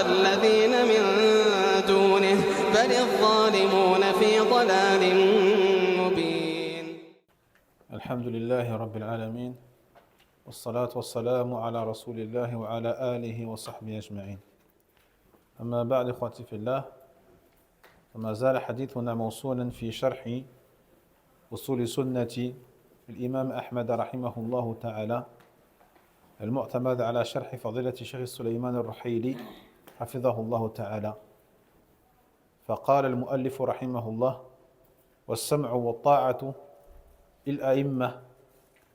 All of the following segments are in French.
والذين من دونه بل الظالمون في ضلال مبين. الحمد لله رب العالمين والصلاة والسلام على رسول الله وعلى آله وصحبه أجمعين. أما بعد إخوتي في الله، فما زال حديثنا موصولا في شرح أصول سنة الإمام أحمد رحمه الله تعالى، المعتمد على شرح فضيلة الشيخ سليمان الرحيلي حفظه الله تعالى. فقال المؤلف رحمه الله: والسمع والطاعة للأئمة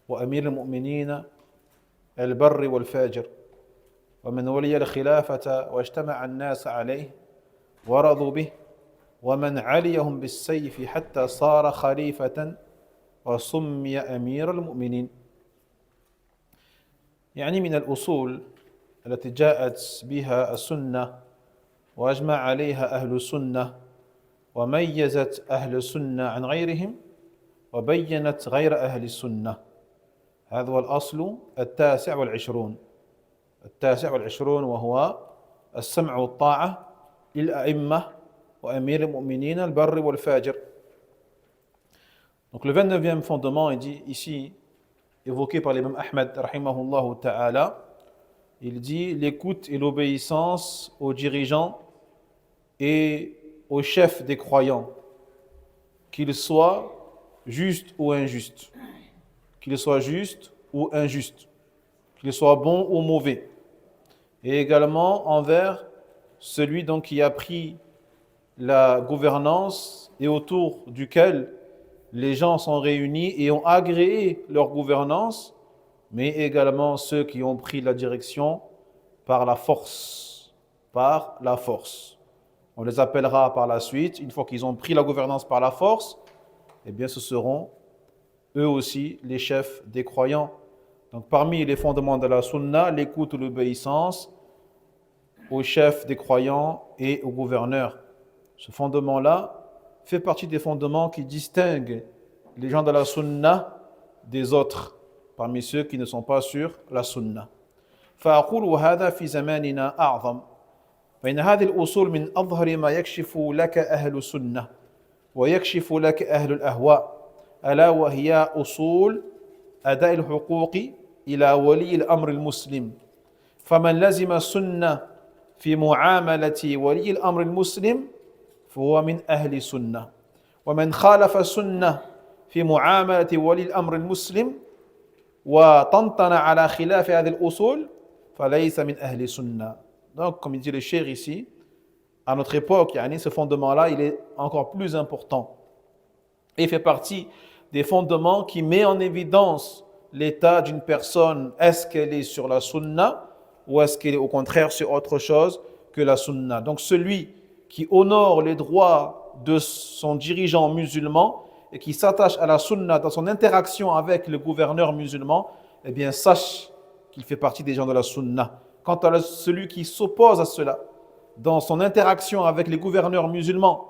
وأمير المؤمنين البر والفاجر، ومن ولي الخلافة واجتمع الناس عليه ورضوا به، ومن عليهم بالسيف حتى صار خليفة وسمي أمير المؤمنين. يعني من الأصول التي جاءت بها السنة وأجمع عليها أهل السنة وميزت أهل السنة عن غيرهم وبينت غير أهل السنة. هذا هو الأصل 29، وهو السمع والطاعة للأئمة وأمير المؤمنين البر والفاجر. Donc le 29e fondement est dit ici, évoqué par l'imam Ahmad rahimahullah ta'ala. Il dit l'écoute et l'obéissance aux dirigeants et aux chefs des croyants, qu'ils soient justes ou injustes, qu'ils soient justes ou injustes, qu'ils soient bons ou mauvais, et également envers celui donc qui a pris la gouvernance et autour duquel les gens sont réunis et ont agréé leur gouvernance, mais également ceux qui ont pris la direction par la force. On les appellera par la suite, une fois qu'ils ont pris la gouvernance par la force, eh bien ce seront eux aussi les chefs des croyants. Donc parmi les fondements de la sunna, l'écoute ou l'obéissance aux chefs des croyants et aux gouverneurs. Ce fondement-là fait partie des fondements qui distinguent les gens de la sunna des autres, parmi ceux qui ne sont pas sur la sunna. فأقول وهذا في زماننا أعظم، فإن هذه الأصول من أظهر ما يكشف لك أهل السنة ويكشف لك أهل الأهواء، ألا وهي أصول أداء الحقوق إلى ولي الأمر المسلم. فمن لزم السنة في معاملة ولي الأمر المسلم فهو من أهل السنة، ومن خالف السنة في معاملة ولي الأمر المسلم وطنطن على خلاف هذه الأصول فليس من أهل السنة. Donc, comme il dit le cheikh ici, à notre époque, ce fondement-là, il est encore plus important. Et il fait partie des fondements qui met en évidence l'état d'une personne. Est-ce qu'elle est sur la sunna ou est-ce qu'elle est au contraire sur autre chose que la sunna? Donc celui qui honore les droits de son dirigeant musulman et qui s'attache à la sunna dans son interaction avec le gouverneur musulman, eh bien sache qu'il fait partie des gens de la sunna. Quant à celui qui s'oppose à cela dans son interaction avec les gouverneurs musulmans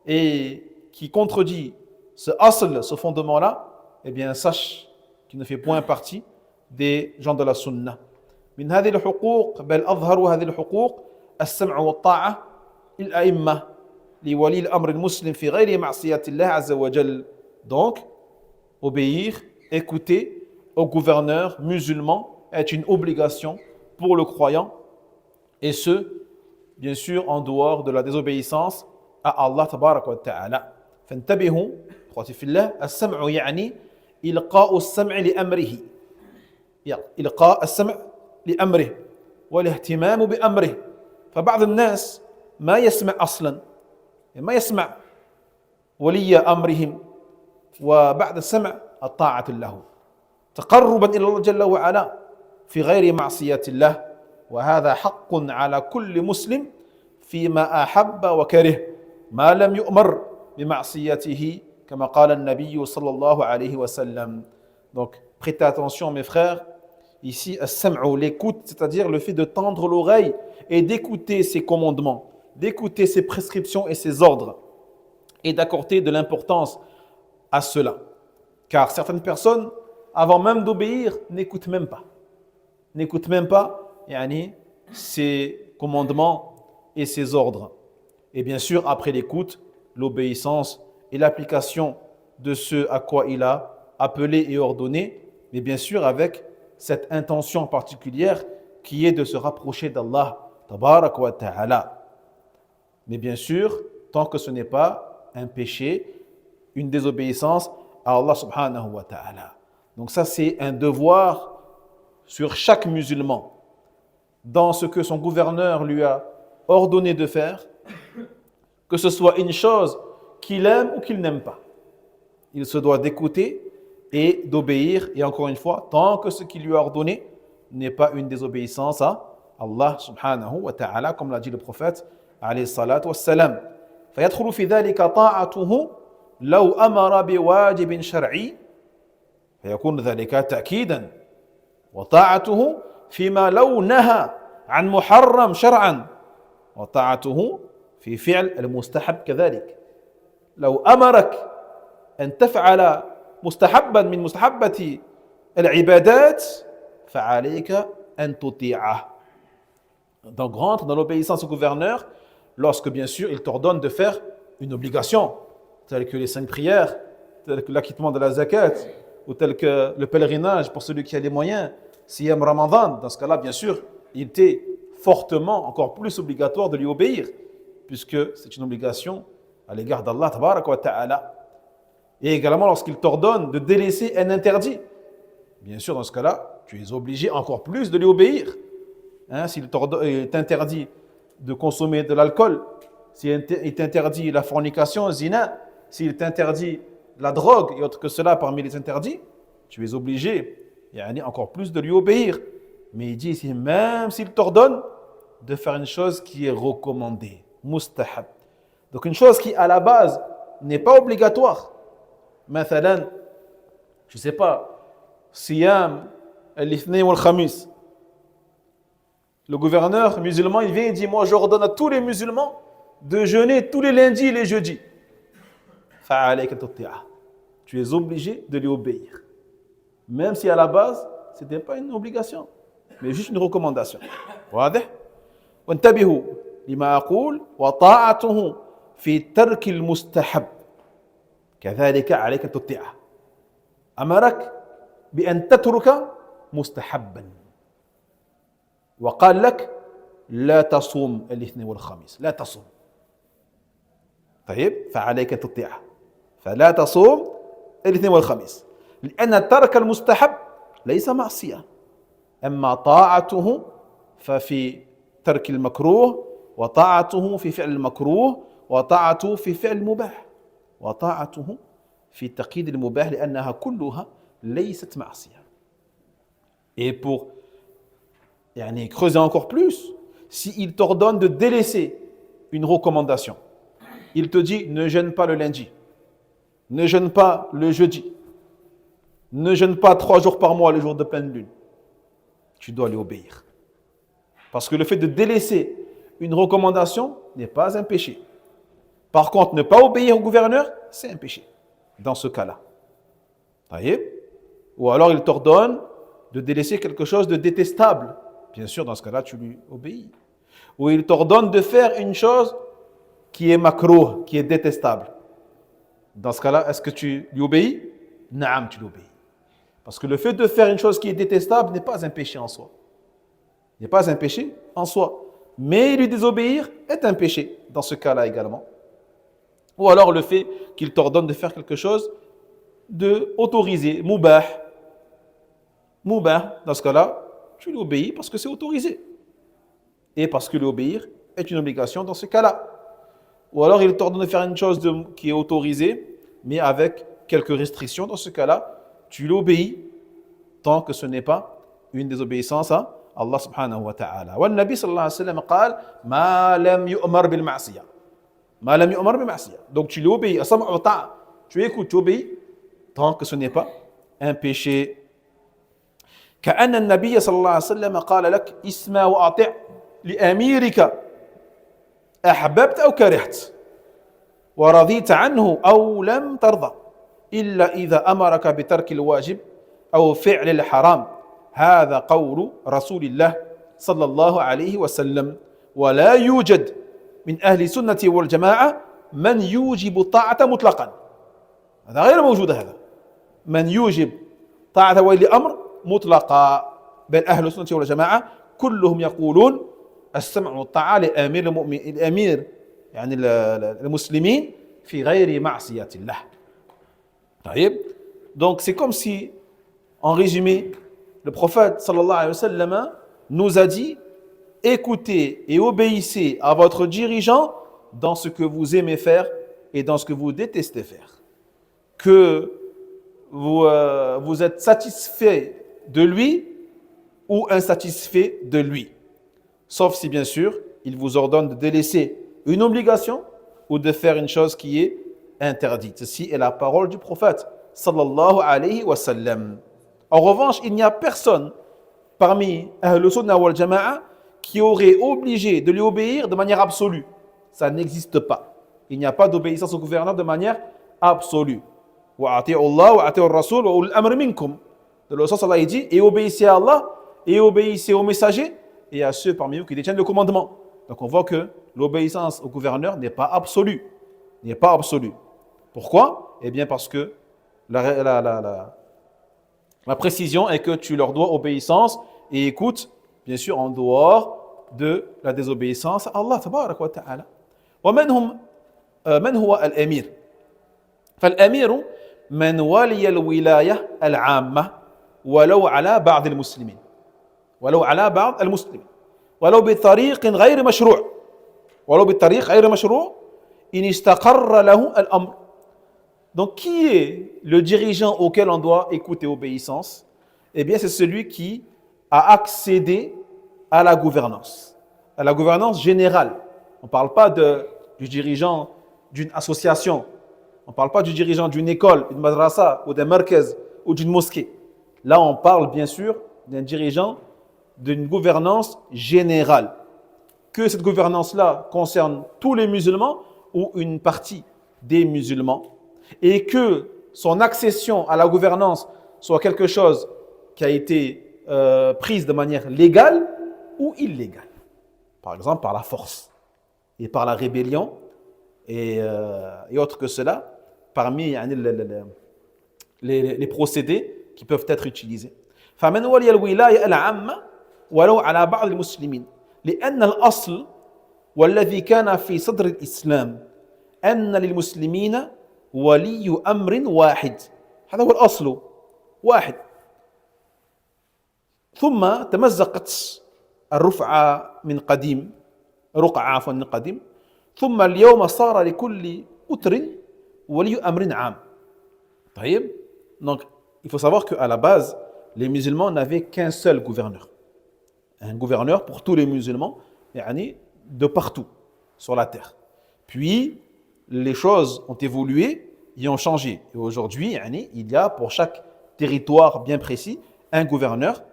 et qui contredit ce asl, ce fondement-là, eh bien sache qu'il ne fait point partie des gens de la sunna. من هذه الحقوق بل أظهر هذه الحقوق السمع والطاعة للأئمة لولي الأمر المسلم في غير معصية الله عز وجل. Donc, obéir, écouter au gouverneur musulman est une obligation pour le croyant, et ce, bien sûr, en dehors de la désobéissance à Allah tabaraka wa ta'ala. فانتبهوا اخوتي في الله، السمع يعني إلقاء السمع لأمره، إلقاء السمع لأمره والاهتمام بأمره. فبعض الناس ما يسمع أصلا، ما يسمع ولي أمرهم، وبعد السمع الطاعة له تقربا إلى الله جل وعلا في غير معصية الله، وهذا حق على كل مسلم فيما أحب وكره ما لم يؤمر بمعصيته كما قال النبي صلى الله عليه وسلم. Donc prêtez attention mes frères, ici as-sam'u, l'écoute, c'est-à-dire le fait de tendre l'oreille et d'écouter ses commandements, d'écouter ses prescriptions et ses ordres, et d'accorder de l'importance à cela. Car certaines personnes, avant même d'obéir, n'écoutent même pas. N'écoutent même pas ces commandements et ses ordres. Et bien sûr, après l'écoute, l'obéissance et l'application de ce à quoi il a appelé et ordonné, mais bien sûr avec cette intention particulière qui est de se rapprocher d'Allah, tabarak wa ta'ala. Mais bien sûr, tant que ce n'est pas un péché, une désobéissance à Allah subhanahu wa ta'ala. Donc ça, c'est un devoir sur chaque musulman, dans ce que son gouverneur lui a ordonné de faire, que ce soit une chose qu'il aime ou qu'il n'aime pas. Il se doit d'écouter et d'obéir, et encore une fois, tant que ce qu'il lui a ordonné n'est pas une désobéissance à Allah subhanahu wa ta'ala, comme l'a dit le prophète alayhi salatu wassalam. فيدخل في ذلك طاعته لو أمر بواجب شرعي فيكون ذلك تأكيدا وطاعته فيما لو نهى عن محرم شرعا وطاعته في فعل المستحب كذلك. لو أمرك أن تفعل مستحبا من مستحبة العبادات فعليك أن تطيعه. Donc rentre dans l'obéissance au gouverneur lorsque bien sûr il t'ordonne de faire une obligation telle que les 5 prières, telle que l'acquittement de la zakat ou tel que le pèlerinage pour celui qui a les moyens, Siyam Ramadan. Dans ce cas-là, bien sûr, il était fortement, encore plus obligatoire de lui obéir, puisque c'est une obligation à l'égard d'Allah, tabarak wa ta'ala. Et également lorsqu'il t'ordonne de délaisser un interdit, bien sûr, dans ce cas-là, tu es obligé encore plus de lui obéir. S'il t'interdit de consommer de l'alcool, s'il t'interdit la fornication, zina, s'il t'interdit la drogue et autres que cela parmi les interdits, tu es obligé, encore plus de lui obéir. Mais il dit ici, même s'il t'ordonne de faire une chose qui est recommandée, mustahab. Donc une chose qui à la base n'est pas obligatoire. Mathalan, je ne sais pas, siyam al-ithnain wal-khamis. Le gouverneur musulman, il vient et dit, moi j'ordonne à tous les musulmans de jeûner tous les lundis et les jeudis. Tu es obligé de lui obéir. Même si à la base, ce n'était pas une obligation, mais juste une recommandation. واضح؟ وانتبهوا لما أقول وطاعته في ترك المستحب كذلك عليك أن تطيعه. أمرك بأن تترك مستحبا وقال لك لا تصوم الاثنين والخميس، لا تصوم. طيب فعليك أن تطيعه. فلا تصوم الاثنين والخميس لأن ترك المستحب ليس معصية. أما طاعته ففي ترك المكروه وطاعته في فعل المكروه وطاعته في فعل المباح وطاعته في تقييد المباح لأنها كلها ليست معصية. Et pour creuser encore plus, s'il t'ordonne de délaisser une recommandation, il te dit ne jeûne pas le lundi, ne jeûne pas le jeudi, ne jeûne pas 3 jours par mois, les jours de pleine lune, tu dois lui obéir. Parce que le fait de délaisser une recommandation n'est pas un péché. Par contre, ne pas obéir au gouverneur, c'est un péché. Dans ce cas-là. Ou alors il t'ordonne de délaisser quelque chose de détestable. Bien sûr, dans ce cas-là, tu lui obéis. Ou il t'ordonne de faire une chose qui est makrouh, qui est détestable. Dans ce cas-là, est-ce que tu lui obéis? Naam, tu lui obéis. Parce que le fait de faire une chose qui est détestable n'est pas un péché en soi. N'est pas un péché en soi. Mais lui désobéir est un péché dans ce cas-là également. Ou alors le fait qu'il t'ordonne de faire quelque chose de autorisé, mubah. Mubah, dans ce cas-là, tu lui obéis parce que c'est autorisé. Et parce que lui obéir est une obligation dans ce cas-là. Ou alors il t'ordonne de faire une chose qui est autorisée, mais avec quelques restrictions. Dans ce cas-là, tu l'obéis tant que ce n'est pas une désobéissance à Allah subhanahu wa ta'ala. Wa Nabi sallallahu alayhi wa sallam قال ما لم يؤمر بالمعصية. ما لم يؤمر بالمعصية. Donc tu l'obéis. Tu écoutes, tu obéis tant que ce n'est pas un péché. كأن النبي صلى الله عليه وسلم قال لك اسمع وأطع لأميرك أحببت أو كرهت ورضيت عنه أو لم ترضى إلا إذا أمرك بترك الواجب أو فعل الحرام هذا قول رسول الله صلى الله عليه وسلم ولا يوجد من أهل السنة والجماعة من يوجب الطاعة مطلقا. هذا غير موجود. هذا من يوجب طاعة ولي الأمر مطلقا. بين أهل السنة والجماعة كلهم يقولون السمع والطاعة لأمير المؤمنين، الأمير يعني المسلمين في غير معصية الله. طيب. Donc c'est comme si, en résumé, le prophète sallallahu alayhi wa sallam nous a dit: écoutez et obéissez à votre dirigeant dans ce que vous aimez faire et dans ce que vous détestez faire. Que vous êtes satisfait de lui ou insatisfait de lui. Sauf si, bien sûr, il vous ordonne de délaisser une obligation ou de faire une chose qui est interdite. Ceci est la parole du prophète sallallahu alayhi wa sallam. En revanche, il n'y a personne parmi Ahl Sunnah wal Jama'a qui aurait obligé de lui obéir de manière absolue. Ça n'existe pas. Il n'y a pas d'obéissance au gouverneur de manière absolue. Wa ati'u Allah wa ati'u Rasul wa ulul amri minkum. De le sens, Allah dit: et obéissez à Allah et obéissez aux messagers et à ceux parmi vous qui détiennent le commandement. Donc on voit que l'obéissance au gouverneur n'est pas absolue. N'est pas absolue. Pourquoi? Eh bien parce que la précision est que tu leur dois obéissance et écoute, bien sûr, en dehors de la désobéissance à Allah tabarak wa ta'ala. من هو الأمير؟ فالأمير من ولي الولاية العامة ولو على بعض المسلمين ولو بطريق غير مشروع إن استقر له الأمر. Donc, qui est le dirigeant auquel on doit écouter obéissance? Eh bien, c'est celui qui a accédé à la gouvernance générale. On ne parle pas du dirigeant d'une association, on ne parle pas du dirigeant d'une école, d'une madrasa ou d'un markaz ou d'une mosquée. Là, on parle bien sûr d'un dirigeant d'une gouvernance générale. Que cette gouvernance-là concerne tous les musulmans ou une partie des musulmans, et que son accession à la gouvernance soit quelque chose qui a été prise de manière légale ou illégale. Par exemple, par la force et par la rébellion et autre que cela, parmi les procédés qui peuvent être utilisés. فمن ولي الولاية العامة ولو على بعض المسلمين لأن الأصل والذي كان في صدر الإسلام أن للمسلمين ولي أمر واحد. هذا هو الأصل واحد. ثم تمزقت الرقعة من قديم ثم اليوم صار لكل أتر ولي أمر عام. طيب. Donc il faut savoir qu'à la base les musulmans n'avaient qu'un seul gouverneur, un gouverneur pour tous les musulmans, de partout sur la terre. Puis les choses ont évolué et ont changé. Et aujourd'hui, il y a pour chaque territoire bien précis un gouverneur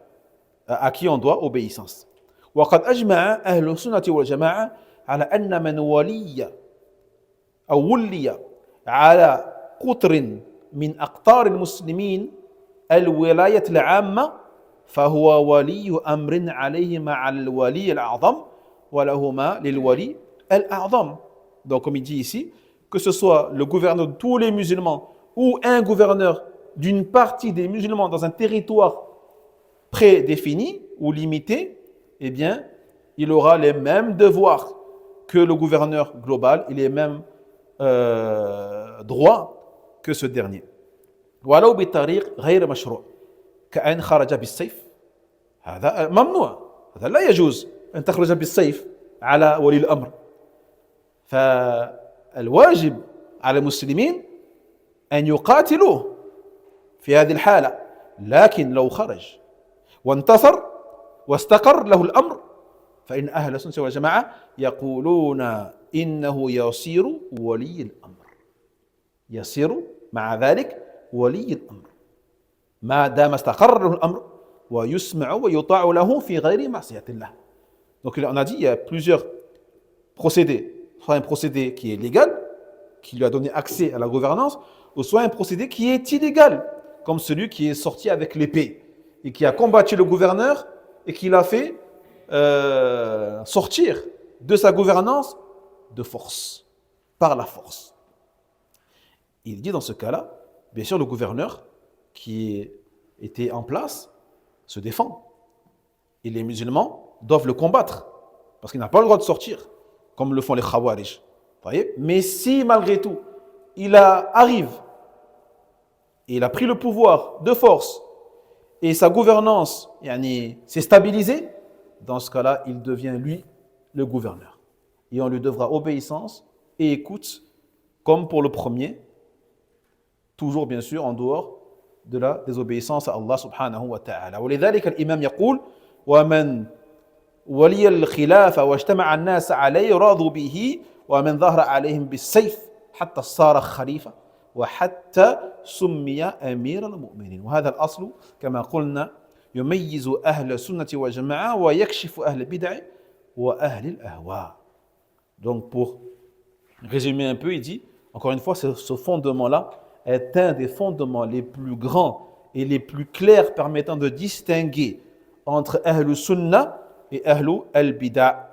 à qui on doit obéissance. وقد أجمع أهل السنة والجماعة على أن من ولي على قطر من أقطار المسلمين الولاية العامة فهو ولي أمر عليهما على الولي الأعظم ولهما للولي الأعظم. Donc comme il dit ici, que ce soit le gouverneur de tous les musulmans ou un gouverneur d'une partie des musulmans dans un territoire prédéfini ou limité, eh bien, il aura les mêmes devoirs que le gouverneur global et les mêmes droits que ce dernier. ولو بطريق غير مشروع كأن خرج بالسيف هذا ممنوع. هذا لا يجوز أن تخرج بالسيف على ولي الأمر. فالواجب على المسلمين أن يقاتلوه في هذه الحالة، لكن لو خرج وانتصر واستقر له الأمر فإن أهل السنة والجماعة يقولون إنه يصير ولي الأمر، يصير مع ذلك ولي الأمر ما دام استقر له الأمر ويسمع ويطاع له في غير معصية الله. Donc on a dit il y a plusieurs procédés, soit un procédé qui est légal, qui lui a donné accès à la gouvernance, ou soit un procédé qui est illégal, comme celui qui est sorti avec l'épée et qui a combattu le gouverneur et qui l'a fait sortir de sa gouvernance de force, par la force. Il dit dans ce cas-là, bien sûr, le gouverneur qui était en place se défend. Et les musulmans doivent le combattre, parce qu'il n'a pas le droit de sortir, comme le font les Khawarij. Mais si malgré tout, arrive, et il a pris le pouvoir de force, et sa gouvernance s'est stabilisée, dans ce cas-là, il devient lui le gouverneur. Et on lui devra obéissance et écoute, comme pour le premier, toujours bien sûr en dehors de la désobéissance à Allah subhanahu wa ta'ala. ولذلك الإمام يقول ومن ولي الخلافة واجتمع الناس عليه رضوا به ومن ظهر عليهم بالسيف حتى صار خليفة وحتى سمي أمير المؤمنين. وهذا الأصل كما قلنا يميز أهل السنة والجماعة ويكشف أهل البدع وأهل الأهواء. Donc pour résumer un peu, il dit, encore une fois, ce fondement-là est un des fondements les plus grands et les plus clairs permettant de distinguer entre Ahlul Sunnah et Ahlul Al-Bida'.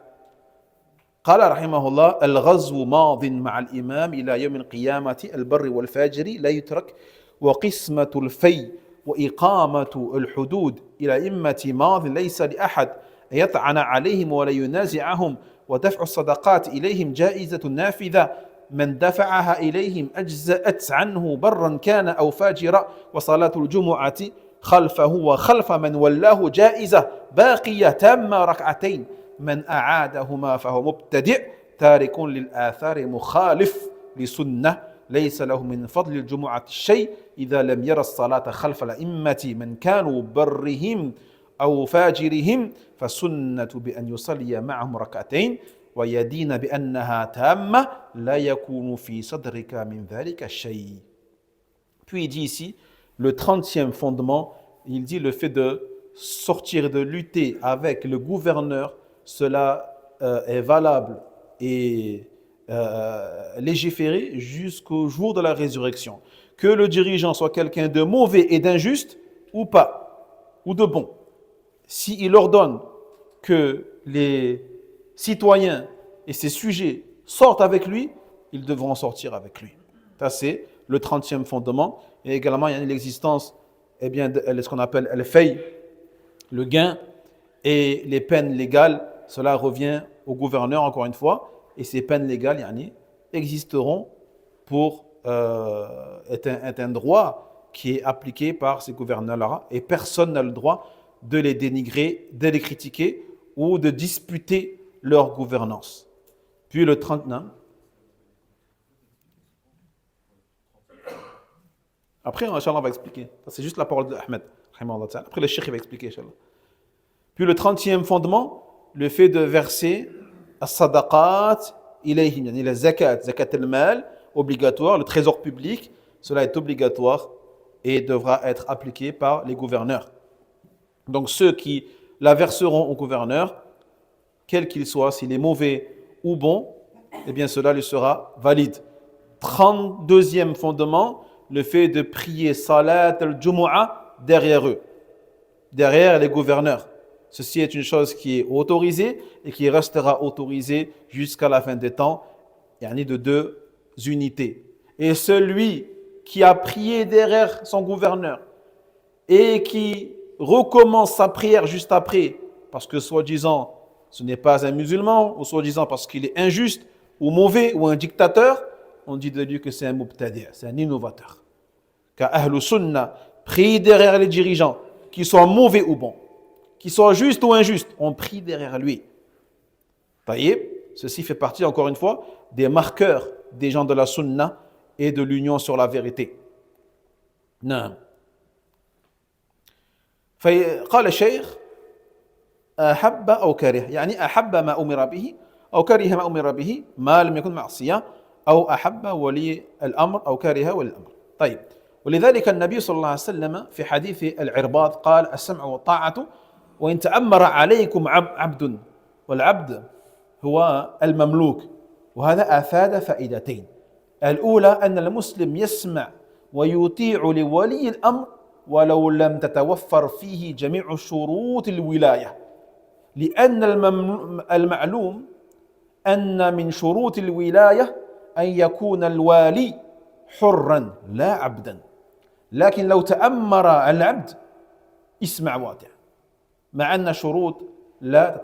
قال رحمه الله الغزو ماض مع الإمام إلى يوم القيامة البر والفاجر لا يترك وقسمة الفي وإقامة الحدود إلى إمة ماض ليس لأحد يطعن عليهم ولا ينازعهم ودفع الصدقات إليهم جائزة نافذة من دفعها إليهم أجزأت عنه برا كان أو فاجرا وصلاة الجمعة خلفه وخلف من ولاه جائزة باقية تامة ركعتين من أعادهما فهو مبتدع تارك للآثار مخالف لسنة ليس له من فضل الجمعة الشيء إذا لم يرى الصلاة خلف الأئمة من كانوا برهم أو فاجرهم فسنة بأن يصلي معهم ركعتين ويدين بأنها تامة لا يكون في صدرك من ذلك شيء. Puis il dit ici, le 30e fondement, il dit le fait de sortir, de lutter avec le gouverneur, cela est valable et légiféré jusqu'au jour de la résurrection. Que le dirigeant soit quelqu'un de mauvais et d'injuste ou pas, ou de bon. S'il ordonne que les citoyens et ses sujets sortent avec lui, ils devront sortir avec lui. Ça, c'est le 30e fondement. Et également, il y a l'existence de ce qu'on appelle al-fay, le gain, et les peines légales. Cela revient au gouverneur, encore une fois. Et ces peines légales existeront pour être un droit qui est appliqué par ces gouverneurs-là. Et personne n'a le droit de les dénigrer, de les critiquer ou de disputer leur gouvernance. Puis le 39. Après, Inch'Allah, on va expliquer. C'est juste la parole d'Ahmed. Après, le cheikh va expliquer, Inch'Allah. Puis le 30e fondement, le fait de verser as-sadaqat ilayhim, la zakat al-mal, obligatoire, le trésor public, cela est obligatoire et devra être appliqué par les gouverneurs. Donc ceux qui la verseront au gouverneur, quel qu'il soit, s'il est mauvais ou bon, eh bien cela lui sera valide. 32e fondement, le fait de prier salat al-jumu'ah derrière eux, derrière les gouverneurs. Ceci est une chose qui est autorisée et qui restera autorisée jusqu'à la fin des temps, de 2 unités. Et celui qui a prié derrière son gouverneur et qui recommence sa prière juste après, parce que soi-disant ce n'est pas un musulman, ou soi-disant parce qu'il est injuste ou mauvais ou un dictateur, on dit de lui que c'est un mubtadi', c'est un innovateur. Car Ahlus Sunnah prie derrière les dirigeants, qu'ils soient mauvais ou bons, qu'ils soient justes ou injustes, on prie derrière lui. Taïb, ceci fait partie, encore une fois, des marqueurs des gens de la Sunnah et de l'union sur la vérité. Non. فقال الشيخ أحب أو كره يعني أحب ما أمر به أو كره ما أمر به ما لم يكن معصية أو أحب ولي الأمر أو كره ولي الأمر. طيب ولذلك النبي صلى الله عليه وسلم في حديث العرباض قال السمع والطاعة وإن تأمر عليكم عبد والعبد هو المملوك وهذا أفاد فائدتين. الأولى أن المسلم يسمع ويطيع لولي الأمر ولو لم تتوفر فيه جميع شروط الولاية لأن المعلوم أن من شروط الولاية أن يكون الوالي حرا لا عبدا لكن لو تأمر العبد اسمع واضح مع أن شروط لا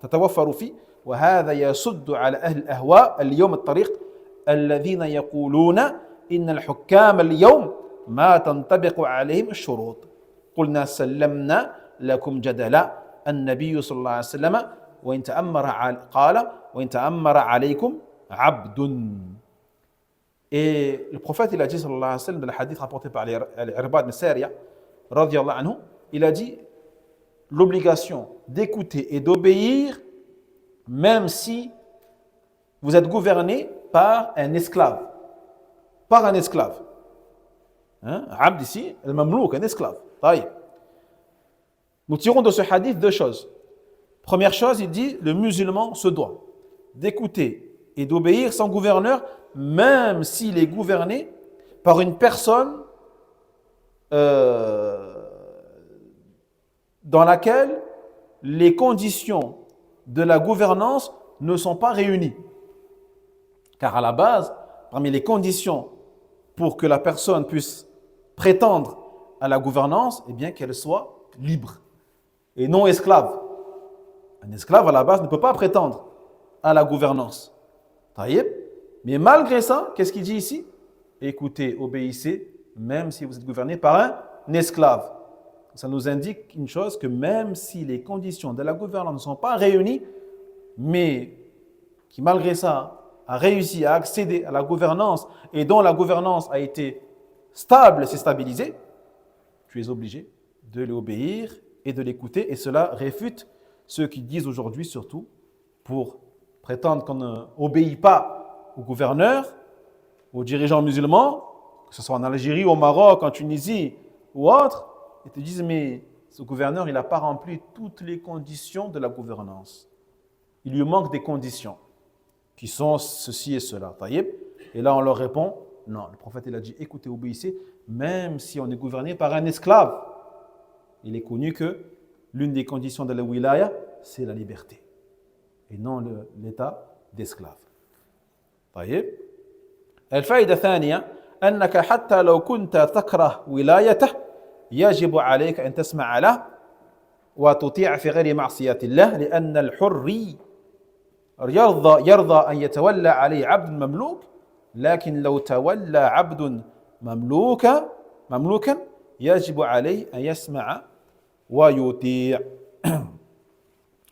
تتوفر فيه وهذا يسد على أهل الأهواء اليوم الطريق الذين يقولون إن الحكام اليوم ما تنطبق عليهم الشروط قلنا سلمنا لكم جدلا النبي صلى الله عليه وسلم وإن تأمر قال وإن تأمر عليكم عبد. Et le prophète il a dit sallallahu alayhi wa sallam dans le hadith rapporté par l'Irbad ibn Sariya radiyallahu anhu, il a dit l'obligation d'écouter et d'obéir même si vous êtes gouverné par un esclave. Par un esclave. Abd ici, le mamlouk, un esclave. Taïb. Nous tirons de ce hadith deux choses. Première chose, il dit le musulman se doit d'écouter et d'obéir son gouverneur, même s'il est gouverné par une personne dans laquelle les conditions de la gouvernance ne sont pas réunies. Car à la base, parmi les conditions pour que la personne puisse prétendre à la gouvernance, eh bien qu'elle soit libre et non esclave. Un esclave à la base ne peut pas prétendre à la gouvernance. Taïeb. Mais malgré ça, qu'est-ce qu'il dit ici? Écoutez, obéissez, même si vous êtes gouverné par un esclave. Ça nous indique une chose, que même si les conditions de la gouvernance ne sont pas réunies, mais qui malgré ça a réussi à accéder à la gouvernance et dont la gouvernance a été stable, s'est stabilisée, tu es obligé de l'obéir et de l'écouter. Et cela réfute ceux qui disent aujourd'hui, surtout, pour prétendre qu'on n'obéit pas au gouverneur, aux dirigeants musulmans, que ce soit en Algérie, au Maroc, en Tunisie ou autre, ils te disent mais ce gouverneur, il n'a pas rempli toutes les conditions de la gouvernance. Il lui manque des conditions qui sont ceci et cela. Et là, on leur répond, non, le prophète il a dit, écoutez, obéissez, même si on est gouverné par un esclave. Il est connu que l'une des conditions de la wilaya, c'est la liberté, et non l'état d'esclave. الفائدة الثانية أنك حتى لو كنت تكره ولايته يجب عليك أن تسمع له وتطيع في غير معصية الله لأن الحري يرضى أن يتولى عليه عبد مملوك لكن لو تولى عبد مملوكا يجب عليه أن يسمع ويطيع.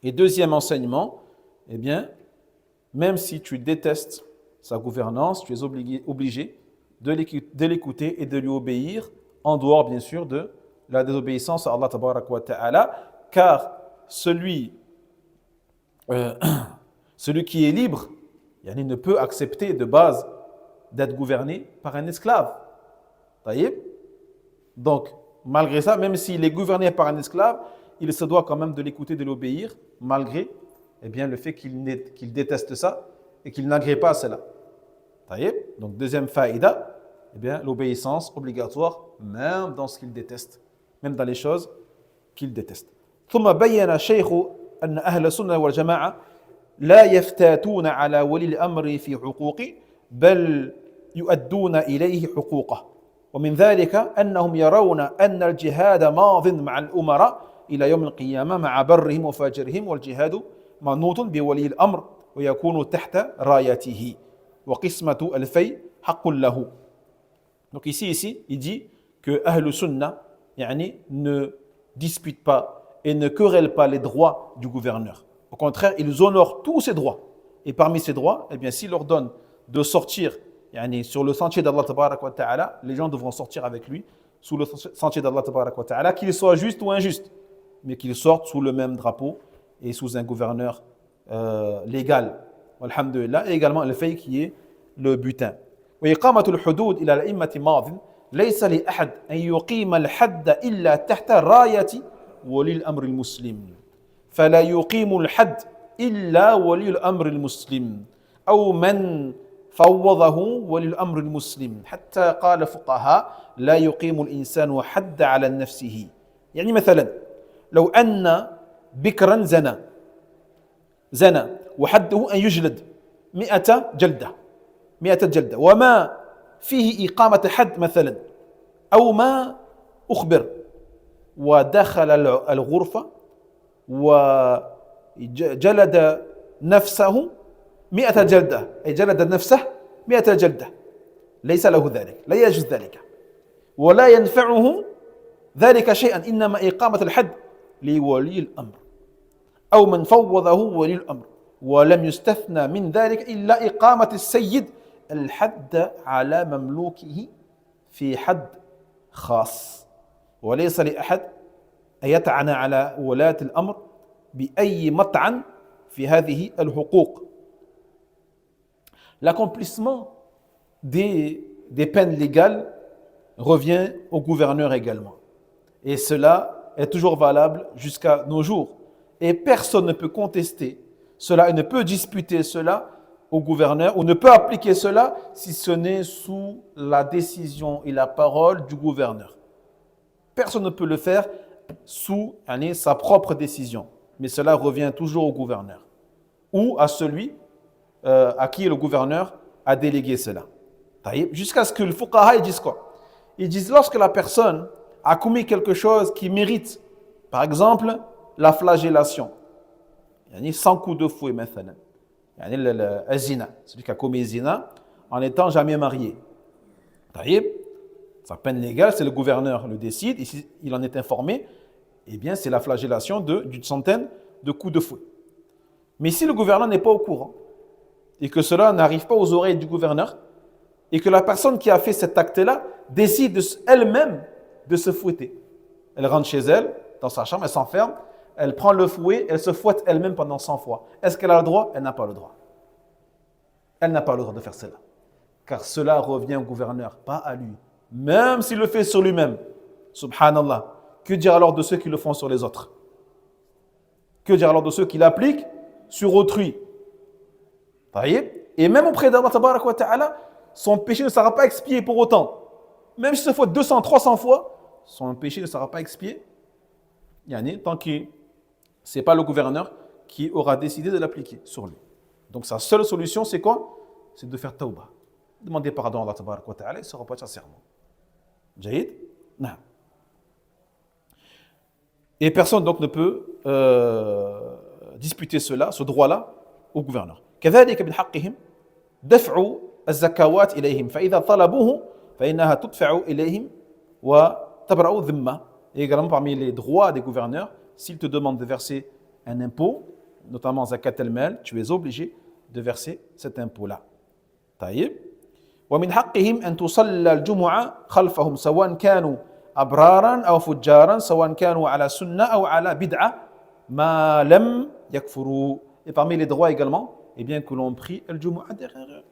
Et deuxième enseignement, eh bien, même si tu détestes sa gouvernance, tu es obligé de l'écouter et de lui obéir, en dehors bien sûr de la désobéissance à Allah tabarak wa ta'ala, car celui qui est libre, il ne peut accepter de base d'être gouverné par un esclave. Donc, malgré ça, même s'il est gouverné par un esclave, il se doit quand même de l'écouter, de l'obéir, malgré le fait qu'il déteste ça et qu'il n'agrée pas à cela. Donc, deuxième faïda, l'obéissance obligatoire, même dans ce qu'il déteste, même dans les choses qu'il déteste. ثم بين الشيخ أن أهل السنة والجماعة لا يفتاتون على ولي الأمر في حقوقه بل يؤدون إليه حقوقه ومن ذلك أنهم يرون أن الجهاد ماض مع الأمراء إلى يوم القيامة مع برهم وفاجرهم والجهاد منوط بولي الأمر ويكون تحت رايته وقسمة الفي حق له. Donc ici, il dit que Ahl Sunnah ne disputent pas et ne querellent pas les droits du gouverneur. Au contraire, ils honorent tous ses droits. Et parmi ces droits, s'il leur donne de sortir sur le sentier d'Allah tabarak wa ta'ala, les gens devront sortir avec lui sous le sentier d'Allah tabarak wa ta'ala, qu'il soit juste ou injuste, mais qu'ils sortent sous le même drapeau et sous un gouverneur légal. Alhamdulillah. Et également le fait qui est le butin. وإقامة الحدود إلى الأئمة ماضٍ ليس لأحد أن يقيم الحد إلا تحت راية ولي الأمر المسلم فلا يقيم الحد إلا ولي الأمر المسلم أو من فوضه ولي الأمر المسلم حتى قال فقهاء لا يقيم الإنسان حد على نفسه. مثلا لو أن بكرا زنى وحده أن يجلد 100 جلدة 100 جلدة وما فيه إقامة حد مثلا أو ما أخبر ودخل الغرفة وجلد نفسه 100 جلدة أي جلد نفسه 100 جلدة ليس له ذلك لا يجوز ذلك ولا ينفعه ذلك شيئا إنما إقامة الحد لولي الأمر أو من فوضه ولي الأمر ولم يستثنى من ذلك إلا إقامة السيد الحد على مملوكه في حد خاص وليس لأحد أن يطعن على ولاة الأمر بأي مطعن في هذه الحقوق. L'accomplissement des peines légales revient au gouverneur également. Et cela est toujours valable jusqu'à nos jours. Et personne ne peut contester cela et ne peut disputer cela au gouverneur ou ne peut appliquer cela si ce n'est sous la décision et la parole du gouverneur. Personne ne peut le faire sous sa propre décision. Mais cela revient toujours au gouverneur ou à celui à qui le gouverneur a délégué cela. Jusqu'à ce que le fuqaha dise quoi? Ils disent lorsque la personne a commis quelque chose qui mérite, par exemple, la flagellation, 100 coups de fouet, مثلا, le zina, celui qui a commis zina en n'étant jamais marié. Sa peine légale, c'est le gouverneur le décide, et s'il en est informé, eh bien c'est la flagellation d'une centaine de coups de fouet. Mais si le gouverneur n'est pas au courant, et que cela n'arrive pas aux oreilles du gouverneur, et que la personne qui a fait cet acte-là décide elle-même de se fouetter. Elle rentre chez elle, dans sa chambre, elle s'enferme, elle prend le fouet, elle se fouette elle-même pendant 100 fois. Est-ce qu'elle a le droit? Elle n'a pas le droit. Elle n'a pas le droit de faire cela. Car cela revient au gouverneur, pas à lui. Même s'il le fait sur lui-même. Subhanallah. Que dire alors de ceux qui le font sur les autres? Que dire alors de ceux qui l'appliquent sur autrui? Et même auprès d'Allah tabarak wa ta'ala, son péché ne sera pas expié pour autant. Même s'il se fouette 200, 300 fois, son péché ne sera pas expié. Tant que ce n'est pas le gouverneur qui aura décidé de l'appliquer sur lui. Donc sa seule solution, c'est quoi? C'est de faire tawbah. Demander pardon à Allah tabarak wa ta'ala et se repentir sincèrement. Jahid? Non. Et personne donc ne peut disputer cela, ce droit-là, au gouverneur. كذلك من حقهم دفع الزكوات إليهم فإذا طلبوه فإنها تدفع إليهم وتبرأ ذمة. Et également parmi les droits des gouverneurs, s'ils te demandent de verser un impôt, notamment zakat al-mal, tu es obligé de verser cet impôt-là. طيب. ومن حقهم أن تصلى الجمعة خلفهم سواء كانوا أبرارا أو فجارا سواء كانوا على سنة أو على بدعة ما لم يكفروا. Et parmi les droits également, eh bien que l'on prie al-Jumu'ah derrière eux.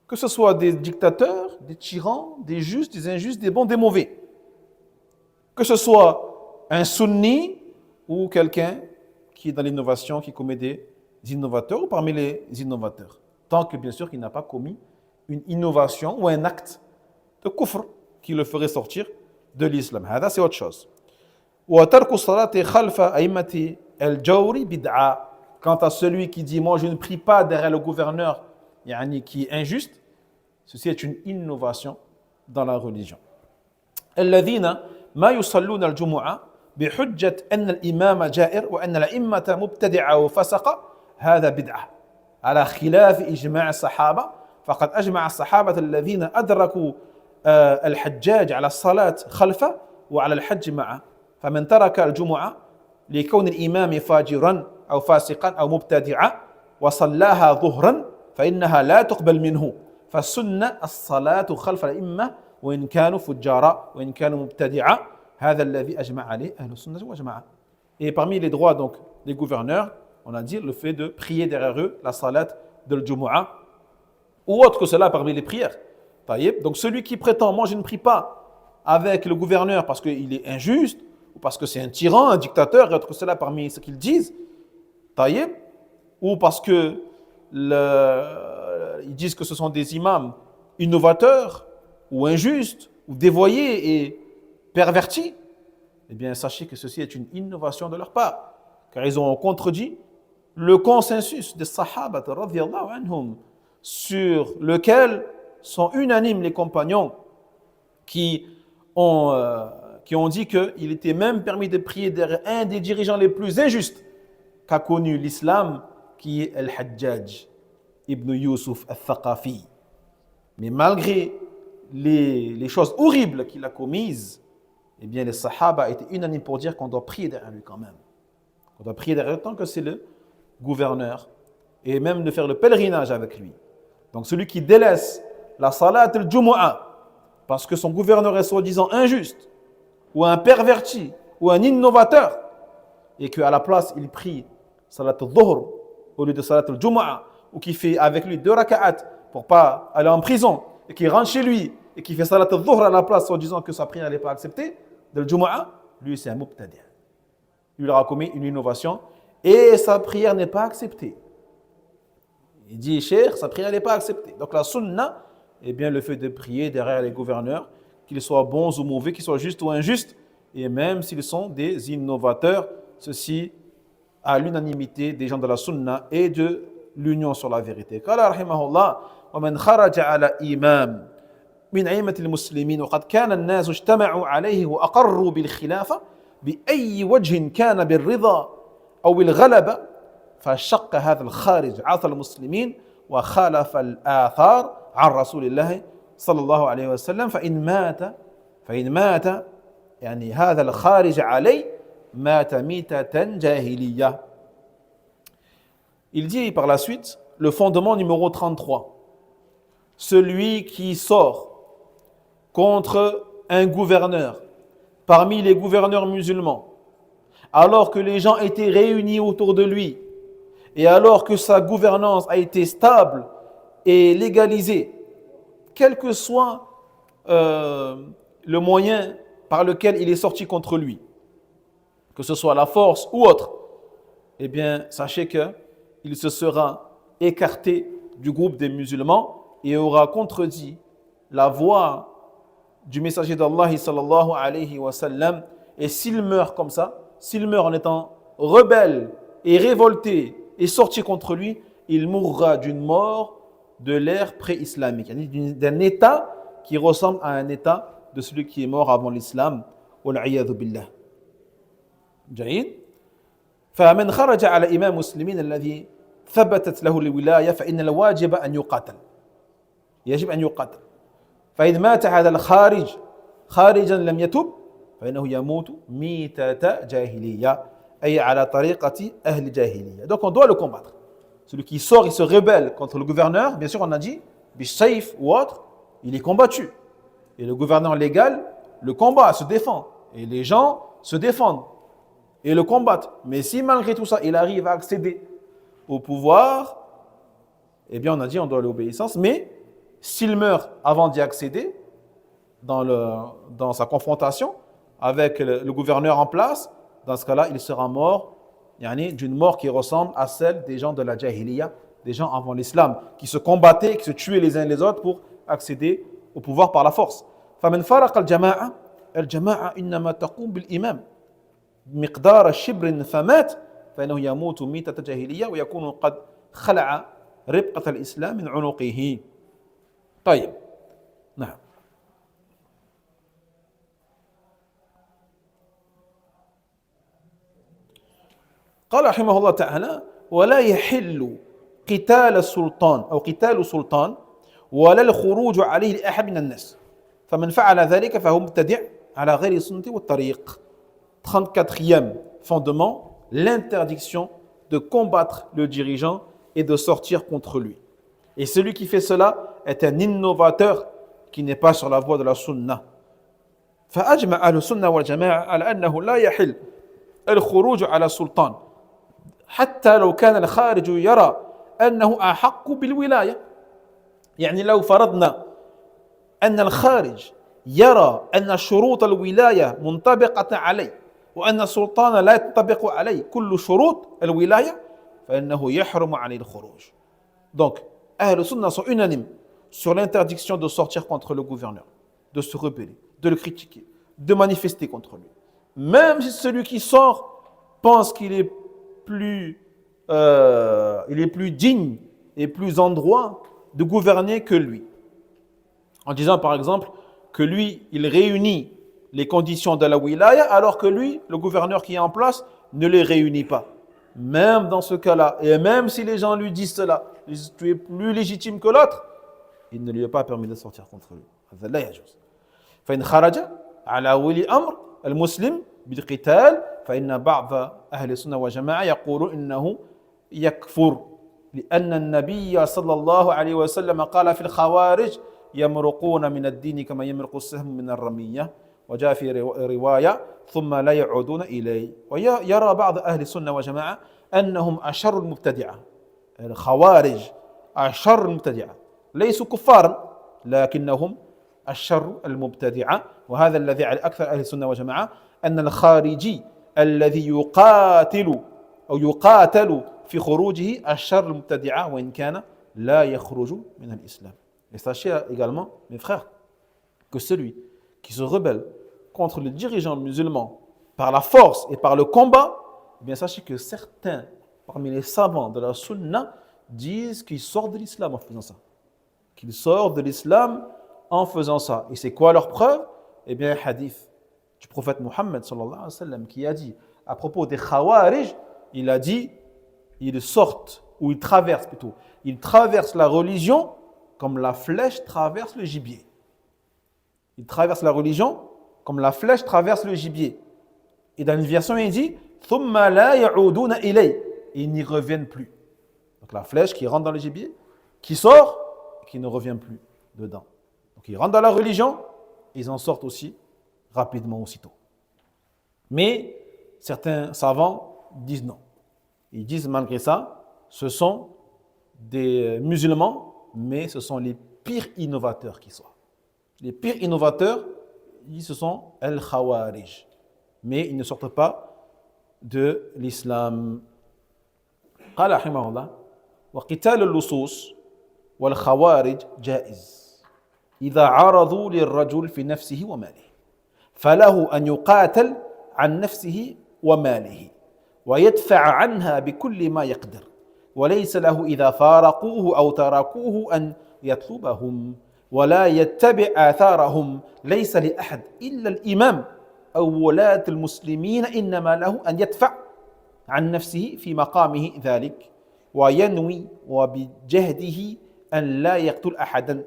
Que ce soit des dictateurs, des tyrans, des justes, des injustes, des bons, des mauvais. Que ce soit un sunni ou quelqu'un qui est dans l'innovation, qui commet des innovateurs ou parmi les innovateurs. Tant que bien sûr qu'il n'a pas commis une innovation ou un acte de kufr qui le ferait sortir de l'islam. C'est autre chose. وَتَرْكُ الصَّلَاةِ خَلْفَ أَئِمَّةِ الْجَوْرِ بِدْعَةٌ. Quant à celui qui dit, moi je ne prie pas derrière le gouverneur qui est injuste, ceci est une innovation dans la religion. الذين ما يصلون الجمعة بحجة أن الإمام جائر وأن الأئمة مبتدعة وفسقة هذا بدعة على خلاف إجماع الصحابة فقد أجمع الصحابة الذين أدركوا الحجاج على الصلاة خلفه وعلى الحج معه فمن ترك الجمعة لكون الإمام فاجرا أو فاسقا أو مبتدعا وصلاها ظهرا فإنها لا تقبل منه فالسنة الصلاة خلف الأئمة وإن كانوا فجارا وإن كانوا مبتدعا هذا الذي أجمع عليه أهل السنة والجماعة. Et parmi les droits donc des gouverneurs, on a dit le fait de prier derrière eux la salat de l'Jumu'ah ou autre que cela parmi les prières. Donc celui qui prétend moi je ne prie pas avec le gouverneur parce qu'il est injuste ou parce que c'est un tyran, un dictateur et autre que cela parmi ce qu'ils disent, ou parce que ils disent que ce sont des imams innovateurs ou injustes ou dévoyés et pervertis, eh bien sachez que ceci est une innovation de leur part, car ils ont contredit le consensus des Sahaba radhiyallahu anhum, sur lequel sont unanimes les compagnons qui ont dit qu'il était même permis de prier derrière un des dirigeants les plus injustes qu'a connu l'islam, qui est Al-Hajjaj ibn Yusuf al-Thaqafi. Mais malgré les choses horribles qu'il a commises, eh bien les Sahaba étaient unanimes pour dire qu'on doit prier derrière lui quand même. On doit prier derrière lui tant que c'est le gouverneur, et même de faire le pèlerinage avec lui. Donc celui qui délaisse la salat al-Jumu'ah parce que son gouverneur est soi-disant injuste, ou un perverti, ou un innovateur, et qu'à la place il prie salat al-Dhuhr au lieu de salat al-Jumu'ah, ou qui fait avec lui 2 raka'at pour pas aller en prison, et qui rentre chez lui, et qui fait salat al-Dhuhr à la place en disant que sa prière n'est pas acceptée, de al-Jumu'ah, lui c'est un mubtadi'. Lui il aura commis une innovation, et sa prière n'est pas acceptée. Il dit, cher, sa prière n'est pas acceptée. Donc la sunna, eh bien le fait de prier derrière les gouverneurs, qu'ils soient bons ou mauvais, qu'ils soient justes ou injustes, et même s'ils sont des innovateurs, ceci à l'unanimité des gens de la sunna et de l'union sur la vérité. Qala rahimahullah, wa man kharaja ala imam min a'immat al-muslimin wa qad kana an-nas ijtama'u alayhi wa aqarru bil khilafa bi ayyi wajhin kana bir ridha aw bil ghalaba فشق هذا الخارج عصى المسلمين وخالف الآثار عن رسول الله صلى الله عليه وسلم فإن مات يعني هذا الخارج عليه مات ميتة جاهلية. Il dit par la suite le fondement numéro 33. Celui qui sort contre un gouverneur parmi les gouverneurs musulmans alors que les gens étaient réunis autour de lui et alors que sa gouvernance a été stable et légalisée, quel que soit le moyen par lequel il est sorti contre lui, que ce soit la force ou autre, eh bien, sachez qu'il se sera écarté du groupe des musulmans et aura contredit la voix du messager d'Allah sallallahu alayhi wa sallam. Et s'il meurt comme ça, s'il meurt en étant rebelle et révolté et sorti contre lui, il mourra d'une mort de l'ère pré-islamique, d'un état qui ressemble à un état de celui qui est mort avant l'islam. Wal-'iyadhu billah. جيد. فمن خرج على إمام مسلمين الذي ثبتت له الولاية فإن الواجب أن يقاتل. يجب أن يقاتل. فإذا مات هذا الخارج خارجا لم يتب فإنه يموت ميتة جاهلية. Donc on doit le combattre. Celui qui sort, il se rebelle contre le gouverneur, bien sûr on a dit, bisayf ou autre, il est combattu. Et le gouverneur légal le combat, se défend. Et les gens se défendent et le combattent. Mais si malgré tout ça, il arrive à accéder au pouvoir, eh bien on a dit on doit l'obéissance. Mais s'il meurt avant d'y accéder, dans sa confrontation avec le gouverneur en place, dans ce cas-là, il sera mort d'une mort qui ressemble à celle des gens de la Jahiliya, des gens avant l'islam, qui se combattaient, qui se tuaient les uns les autres pour accéder au pouvoir par la force. فمن فرق الجماعة إنما تقوم بالإمام مقدار شبر فمات فإنه يموت ميتة جاهلية ويكون قد خلع ربقة الإسلام من عنقه. طيب نعم. قال رحمه الله تعالى ولا يحل قتال السلطان أو قتال سلطان ولا الخروج عليه لأحد من الناس فمن فعل ذلك فهو مبتدع على غير السنة والطريق. 34e fondement, l'interdiction de combattre le dirigeant et de sortir contre lui. Et celui qui fait cela est un innovateur qui n'est pas sur la voie de la sunna. فأجمع أهل السنة والجماعة على أنه لا يحل الخروج على السلطان حتى لو كان الخارج يرى أنه أحق بالولاية. يعني لو فرضنا أن الخارج يرى أن شروط الولاية منطبقة عليه وأن السلطان لا ينطبق عليه كل شروط الولاية فإنه يحرم عليه الخروج. Donc, Ahl Sunna sont unanimes sur l'interdiction de sortir contre le gouverneur, de se rebeller, de le critiquer, de manifester contre lui. Même si celui qui sort pense qu'il est plus il est plus digne et plus en droit de gouverner que lui. En disant par exemple que lui, il réunit les conditions de la wilaya, alors que lui, le gouverneur qui est en place, ne les réunit pas. Même dans ce cas-là, et même si les gens lui disent cela, tu es plus légitime que l'autre, il ne lui est pas permis de sortir contre lui. هذا لا يجوز. فإن خرج على ولي أمر المسلم بالقتال فإن بعض أهل السنة والجماعة يقولون إنه يكفر لأن النبي صلى الله عليه وسلم قال في الخوارج يمرقون من الدين كما يمرق السهم من الرمية وجاء في رواية ثم لا يعودون إليه. ويرى بعض أهل السنة والجماعة أنهم أشر المبتدعة. الخوارج أشر المبتدعة، ليسوا كفارا لكنهم الشر المبتدعة. وهذا الذي على أكثر أهل السنة والجماعة أن الخارجي الذي يقاتل في خروجه الشر المبتدعة وإن كان لا يخرج من الإسلام. Et sachez également, mes frères, que celui qui se rebelle contre les dirigeants musulmans par la force et par le combat, eh bien sachez que certains parmi les savants de la sunna disent qu'il sort de l'islam en faisant ça. Qu'il sort de l'islam en faisant ça. Et c'est quoi leur preuve? Eh bien, un hadith du prophète Mohammed sallallahu alayhi wa sallam qui a dit à propos des Khawarij, il a dit, ils sortent, ou ils traversent plutôt, ils traversent la religion comme la flèche traverse le gibier. Ils traversent la religion comme la flèche traverse le gibier. Et dans une version, il dit ثُمَّ لَا يَعُودُونَ إِلَيْهِ. Ils n'y reviennent plus. Donc la flèche qui rentre dans le gibier, qui sort, qui ne revient plus dedans. Donc ils rentrent dans la religion, ils en sortent aussi rapidement aussitôt. Mais certains savants disent non. Ils disent malgré ça, ce sont des musulmans, mais ce sont les pires innovateurs qui soient. Les pires innovateurs, ce sont al-Khawarij. Mais ils ne sortent pas de l'islam. قال رحمه الله وقتال اللصوص والخوارج جائز إذا عرضوا للرجل في نفسه وماله فله أن يقاتل عن نفسه وماله ويدفع عنها بكل ما يقدر وليس له إذا فارقوه أو تركوه أن يطلبهم ولا يتبع آثارهم ليس لأحد إلا الإمام أو ولاة المسلمين إنما له أن يدفع عن نفسه في مقامه ذلك وينوي وبجهده أن لا يقتل أحدا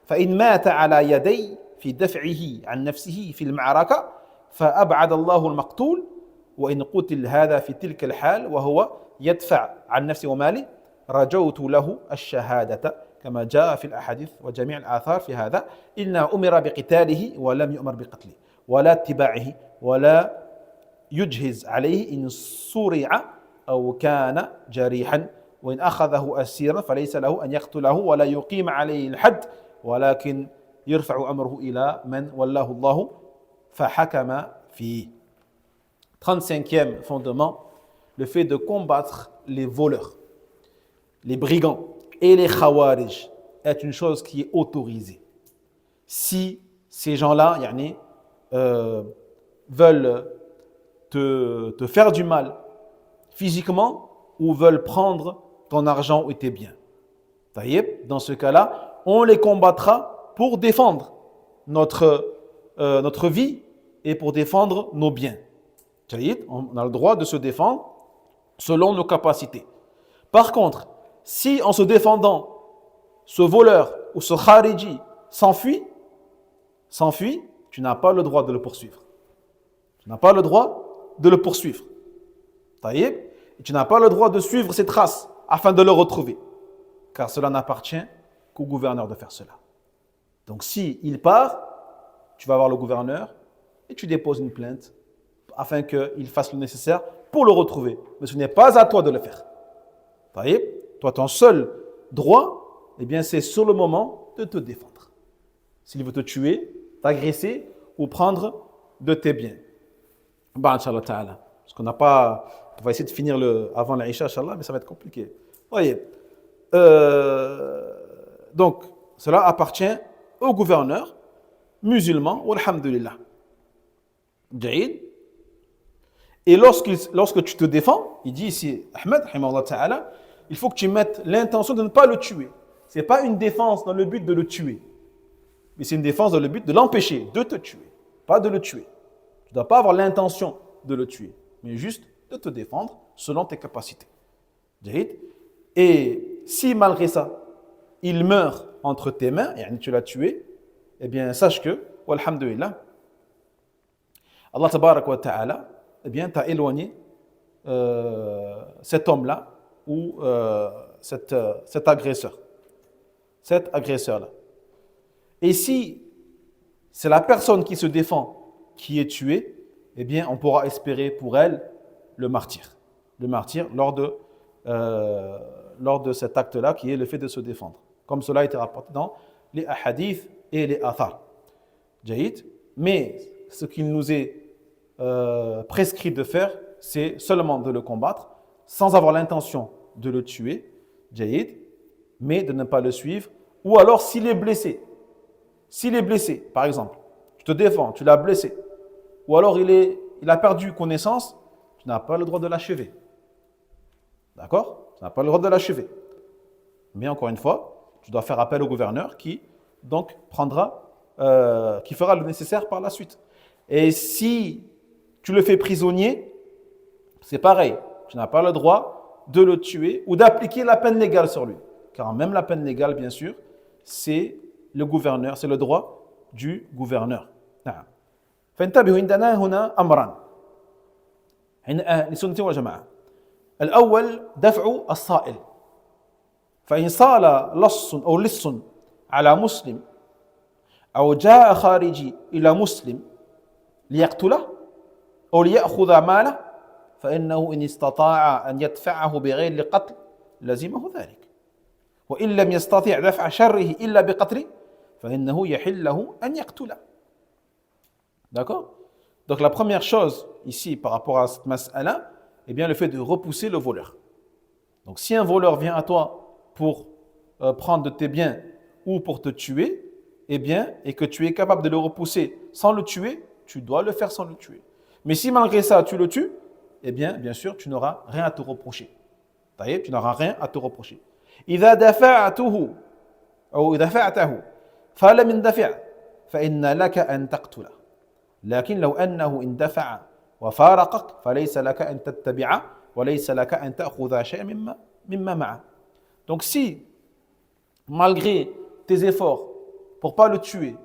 فإن مات على يدي في دفعه عن نفسه في المعركة فأبعد الله المقتول وإن قتل هذا في تلك الحال وهو يدفع عن نفسه وماله رجوت له الشهادة كما جاء في الأحاديث وجميع الآثار في هذا إنه أمر بقتاله ولم يؤمر بقتله ولا اتباعه ولا يجهز عليه إن صرع أو كان جريحا وإن أخذه أسيرا فليس له أن يقتله ولا يقيم عليه الحد ولكن يرفع أمره إلى من ولاه الله فحكم فيه. 35e fondement, le fait de combattre les voleurs, les brigands et les khawarij est une chose qui est autorisée. Si ces gens-là veulent te faire du mal physiquement ou veulent prendre ton argent et tes biens. Dans ce cas-là, on les combattra pour défendre notre vie et pour défendre nos biens. On a le droit de se défendre selon nos capacités. Par contre, si en se défendant, ce voleur ou ce khariji s'enfuit, tu n'as pas le droit de le poursuivre. Tu n'as pas le droit de le poursuivre. Et tu n'as pas le droit de suivre ses traces afin de le retrouver. Car cela n'appartient qu'au gouverneur de faire cela. Donc si il part, tu vas voir le gouverneur et tu déposes une plainte afin qu'il fasse le nécessaire pour le retrouver. Mais ce n'est pas à toi de le faire. Toi, ton seul droit, eh bien, c'est sur le moment de te défendre. S'il veut te tuer, t'agresser ou prendre de tes biens. Inch'Allah ta'ala. Parce qu'on n'a pas... On va essayer de finir avant l'Aïcha, Inch'Allah, mais ça va être compliqué. Voyez. Donc, cela appartient au gouverneur musulman, walhamdulillah. Jaïd. Et lorsque tu te défends, il dit ici, Ahmed, rahimahullah ta'ala, il faut que tu mettes l'intention de ne pas le tuer. Ce n'est pas une défense dans le but de le tuer, mais c'est une défense dans le but de l'empêcher de te tuer, pas de le tuer. Tu ne dois pas avoir l'intention de le tuer, mais juste de te défendre selon tes capacités. Et si malgré ça, il meurt entre tes mains, et tu l'as tué, eh bien sache que, walhamdulillah, Allah tabarak wa ta'ala, eh bien t'a éloigné cet homme-là ou cet agresseur. Cet agresseur-là. Et si c'est la personne qui se défend qui est tuée, eh bien on pourra espérer pour elle le martyr. Le martyr lors de cet acte-là qui est le fait de se défendre. Comme cela a été rapporté dans les hadiths et les athars. Jaïd. Mais ce qu'il nous est prescrit de faire, c'est seulement de le combattre, sans avoir l'intention de le tuer, Jaïd, mais de ne pas le suivre. Ou alors s'il est blessé, par exemple, tu te défends, tu l'as blessé, ou alors il a perdu connaissance, tu n'as pas le droit de l'achever. D'accord? Tu n'as pas le droit de l'achever. Mais encore une fois, tu dois faire appel au gouverneur qui donc qui fera le nécessaire par la suite. Et si tu le fais prisonnier, c'est pareil. Tu n'as pas le droit de le tuer ou d'appliquer la peine légale sur lui. Car même la peine légale, bien sûr, c'est le gouverneur, c'est le droit du gouverneur. فانتبهوا عندنا هنا أمران لسنة والجماعة. الأول دفع الصائل. فإن صال لص أو لص على مسلم أو جاء خارجي إلى مسلم ليقتله أو ليأخذ ماله فإنه إن استطاع أن يدفعه بغير قتل لزمه ذلك وإن لم يستطع دفع شره إلا بقتله فإنه يحل له أن يقتله. D'accord? Donc la première chose ici par rapport à cette mas'ala, eh bien le fait de repousser le voleur. Donc si un voleur vient à toi pour prendre de tes biens ou pour te tuer, eh bien, et que tu es capable de le repousser sans le tuer, tu dois le faire sans le tuer. Mais si malgré ça tu le tues, eh bien sûr, tu n'auras rien à te reprocher. Tu n'auras rien à te reprocher. إذا دفعته أو دفعته فلم يندفع فإن لك أن تقتله. لكن لو أنه اندفع وفارقك فليس لك أن تتبعه وليس لك أن تأخذ شيئا مما معه. Donc si, malgré tes efforts pour ne pas le tuer,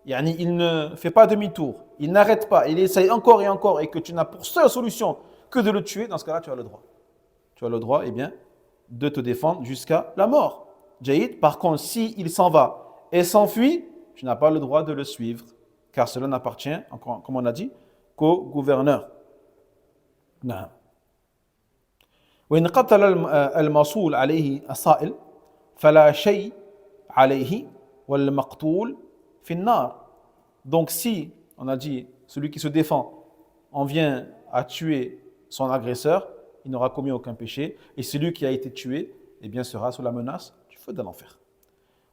il ne fait pas demi-tour, il n'arrête pas, il essaye encore et encore et que tu n'as pour seule solution que de le tuer, dans ce cas-là, tu as le droit. Tu as le droit, eh bien, de te défendre jusqu'à la mort. Jaïd, par contre, s'il s'en va et s'enfuit, tu n'as pas le droit de le suivre, car cela n'appartient, comme on a dit, qu'au gouverneur. Non. وإن قتل المصول عليه الصائل فلا شيء عليه والمقتول في النار. Donc si, on a dit, celui qui se défend, on vient à tuer son agresseur, il n'aura commis aucun péché, et celui qui a été tué, eh bien sera sous la menace du feu de l'enfer.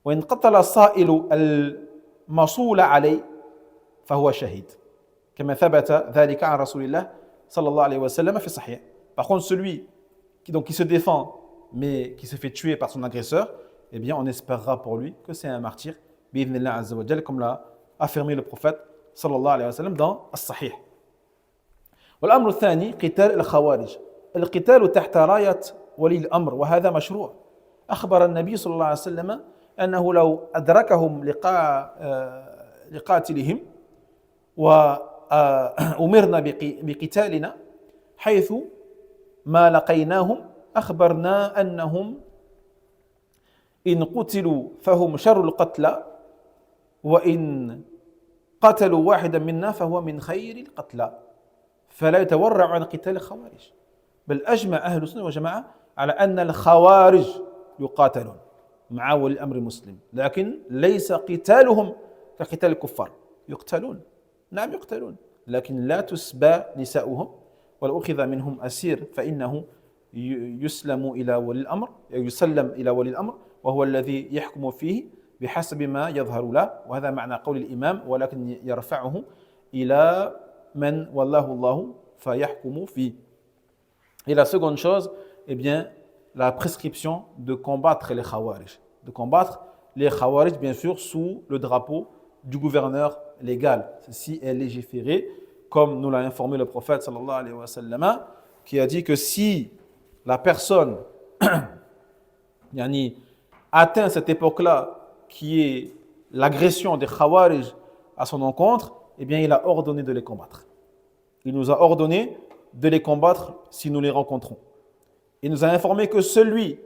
وإن قتل الصائل المصول عليه فهو شهيد كما ثبت ذلك عن رسول الله صلى الله عليه وسلم في الصحيح. Par contre, celui qui se défend, mais qui se fait tuer par son agresseur, eh bien, on espérera pour lui que c'est un martyr, bi'idhnillah azza wa jal, comme l'a affirmé le prophète sallallahu alayhi wa sallam dans As-Sahih. والأمر الثاني قتال الخوارج. القتال تحت راية ولي الأمر وهذا مشروع. أخبر النبي صلى الله عليه وسلم أنه لو أدركهم لقاتلهم وأمرنا بقتالنا حيث ما لقيناهم أخبرنا أنهم إن قتلوا فهم شر القتلى وإن قتلوا واحدا منا فهو من خير القتلى فلا يتورع عن قتال الخوارج بل أجمع أهل السنة والجماعة على أن الخوارج يقاتلون مع ولي الأمر المسلم لكن ليس قتالهم كقتال الكفار يقتلون نعم يقتلون لكن لا تسبى نساؤهم ولو أخذ منهم أسير فإنه يسلم إلى ولي الأمر وهو الذي يحكم فيه بحسب ما يظهر له وهذا معنى قول الإمام ولكن يرفعه إلى من والله الله فَيَحْكُمُ فِيهِ. Et la seconde chose, eh bien, la prescription de combattre les khawarij. De combattre les khawarij, bien sûr, sous le drapeau du gouverneur légal. Ceci est légiféré, comme nous l'a informé le prophète, sallallahu alayhi wa sallam, qui a dit que si la personne atteint cette époque-là, qui est l'agression des khawarij à son encontre, eh bien, il a ordonné de les combattre. Il nous a ordonné de les combattre si nous les rencontrons. Il nous a informé que celui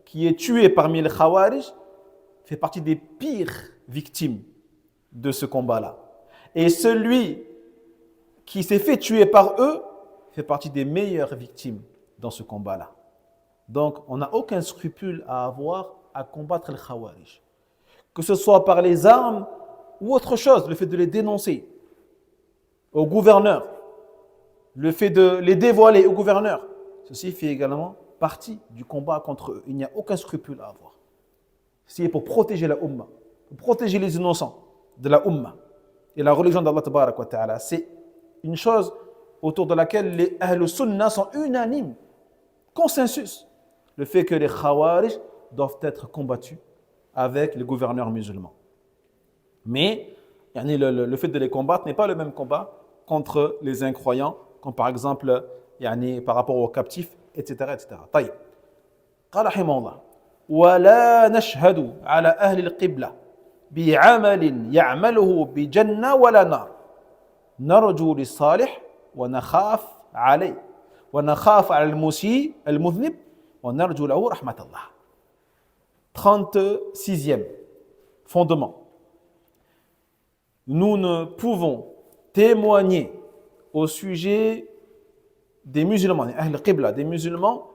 qui est tué parmi les khawarij fait partie des pires victimes de ce combat-là. Et celui qui s'est fait tuer par eux fait partie des meilleures victimes dans ce combat-là. Donc, on n'a aucun scrupule à avoir à combattre les khawarij. Que ce soit par les armes ou autre chose, le fait de les dénoncer au gouverneur, le fait de les dévoiler au gouverneur, ceci fait également partie du combat contre eux. Il n'y a aucun scrupule à avoir. C'est pour protéger la Ummah, pour protéger les innocents de la Ummah. Et la religion d'Allah Tabarak wa Ta'ala, c'est une chose autour de laquelle les Ahl Sunnah sont unanimes, consensus. Le fait que les Khawarij doivent être combattus avec les gouverneurs musulmans. Mais le fait de les combattre n'est pas le même combat contre les incroyants, comme par exemple par rapport aux captifs, etc. etc. طيب. قال رحمه الله ولا نشهد على أهل القبلة بعمل يعمله بجنة ولا نار نرجو للصالح ونخاف عليه ونخاف على المسيء المذنب ونرجو له رحمة الله. 36e fondement. Nous ne pouvons témoigner au sujet des musulmans, des musulmans,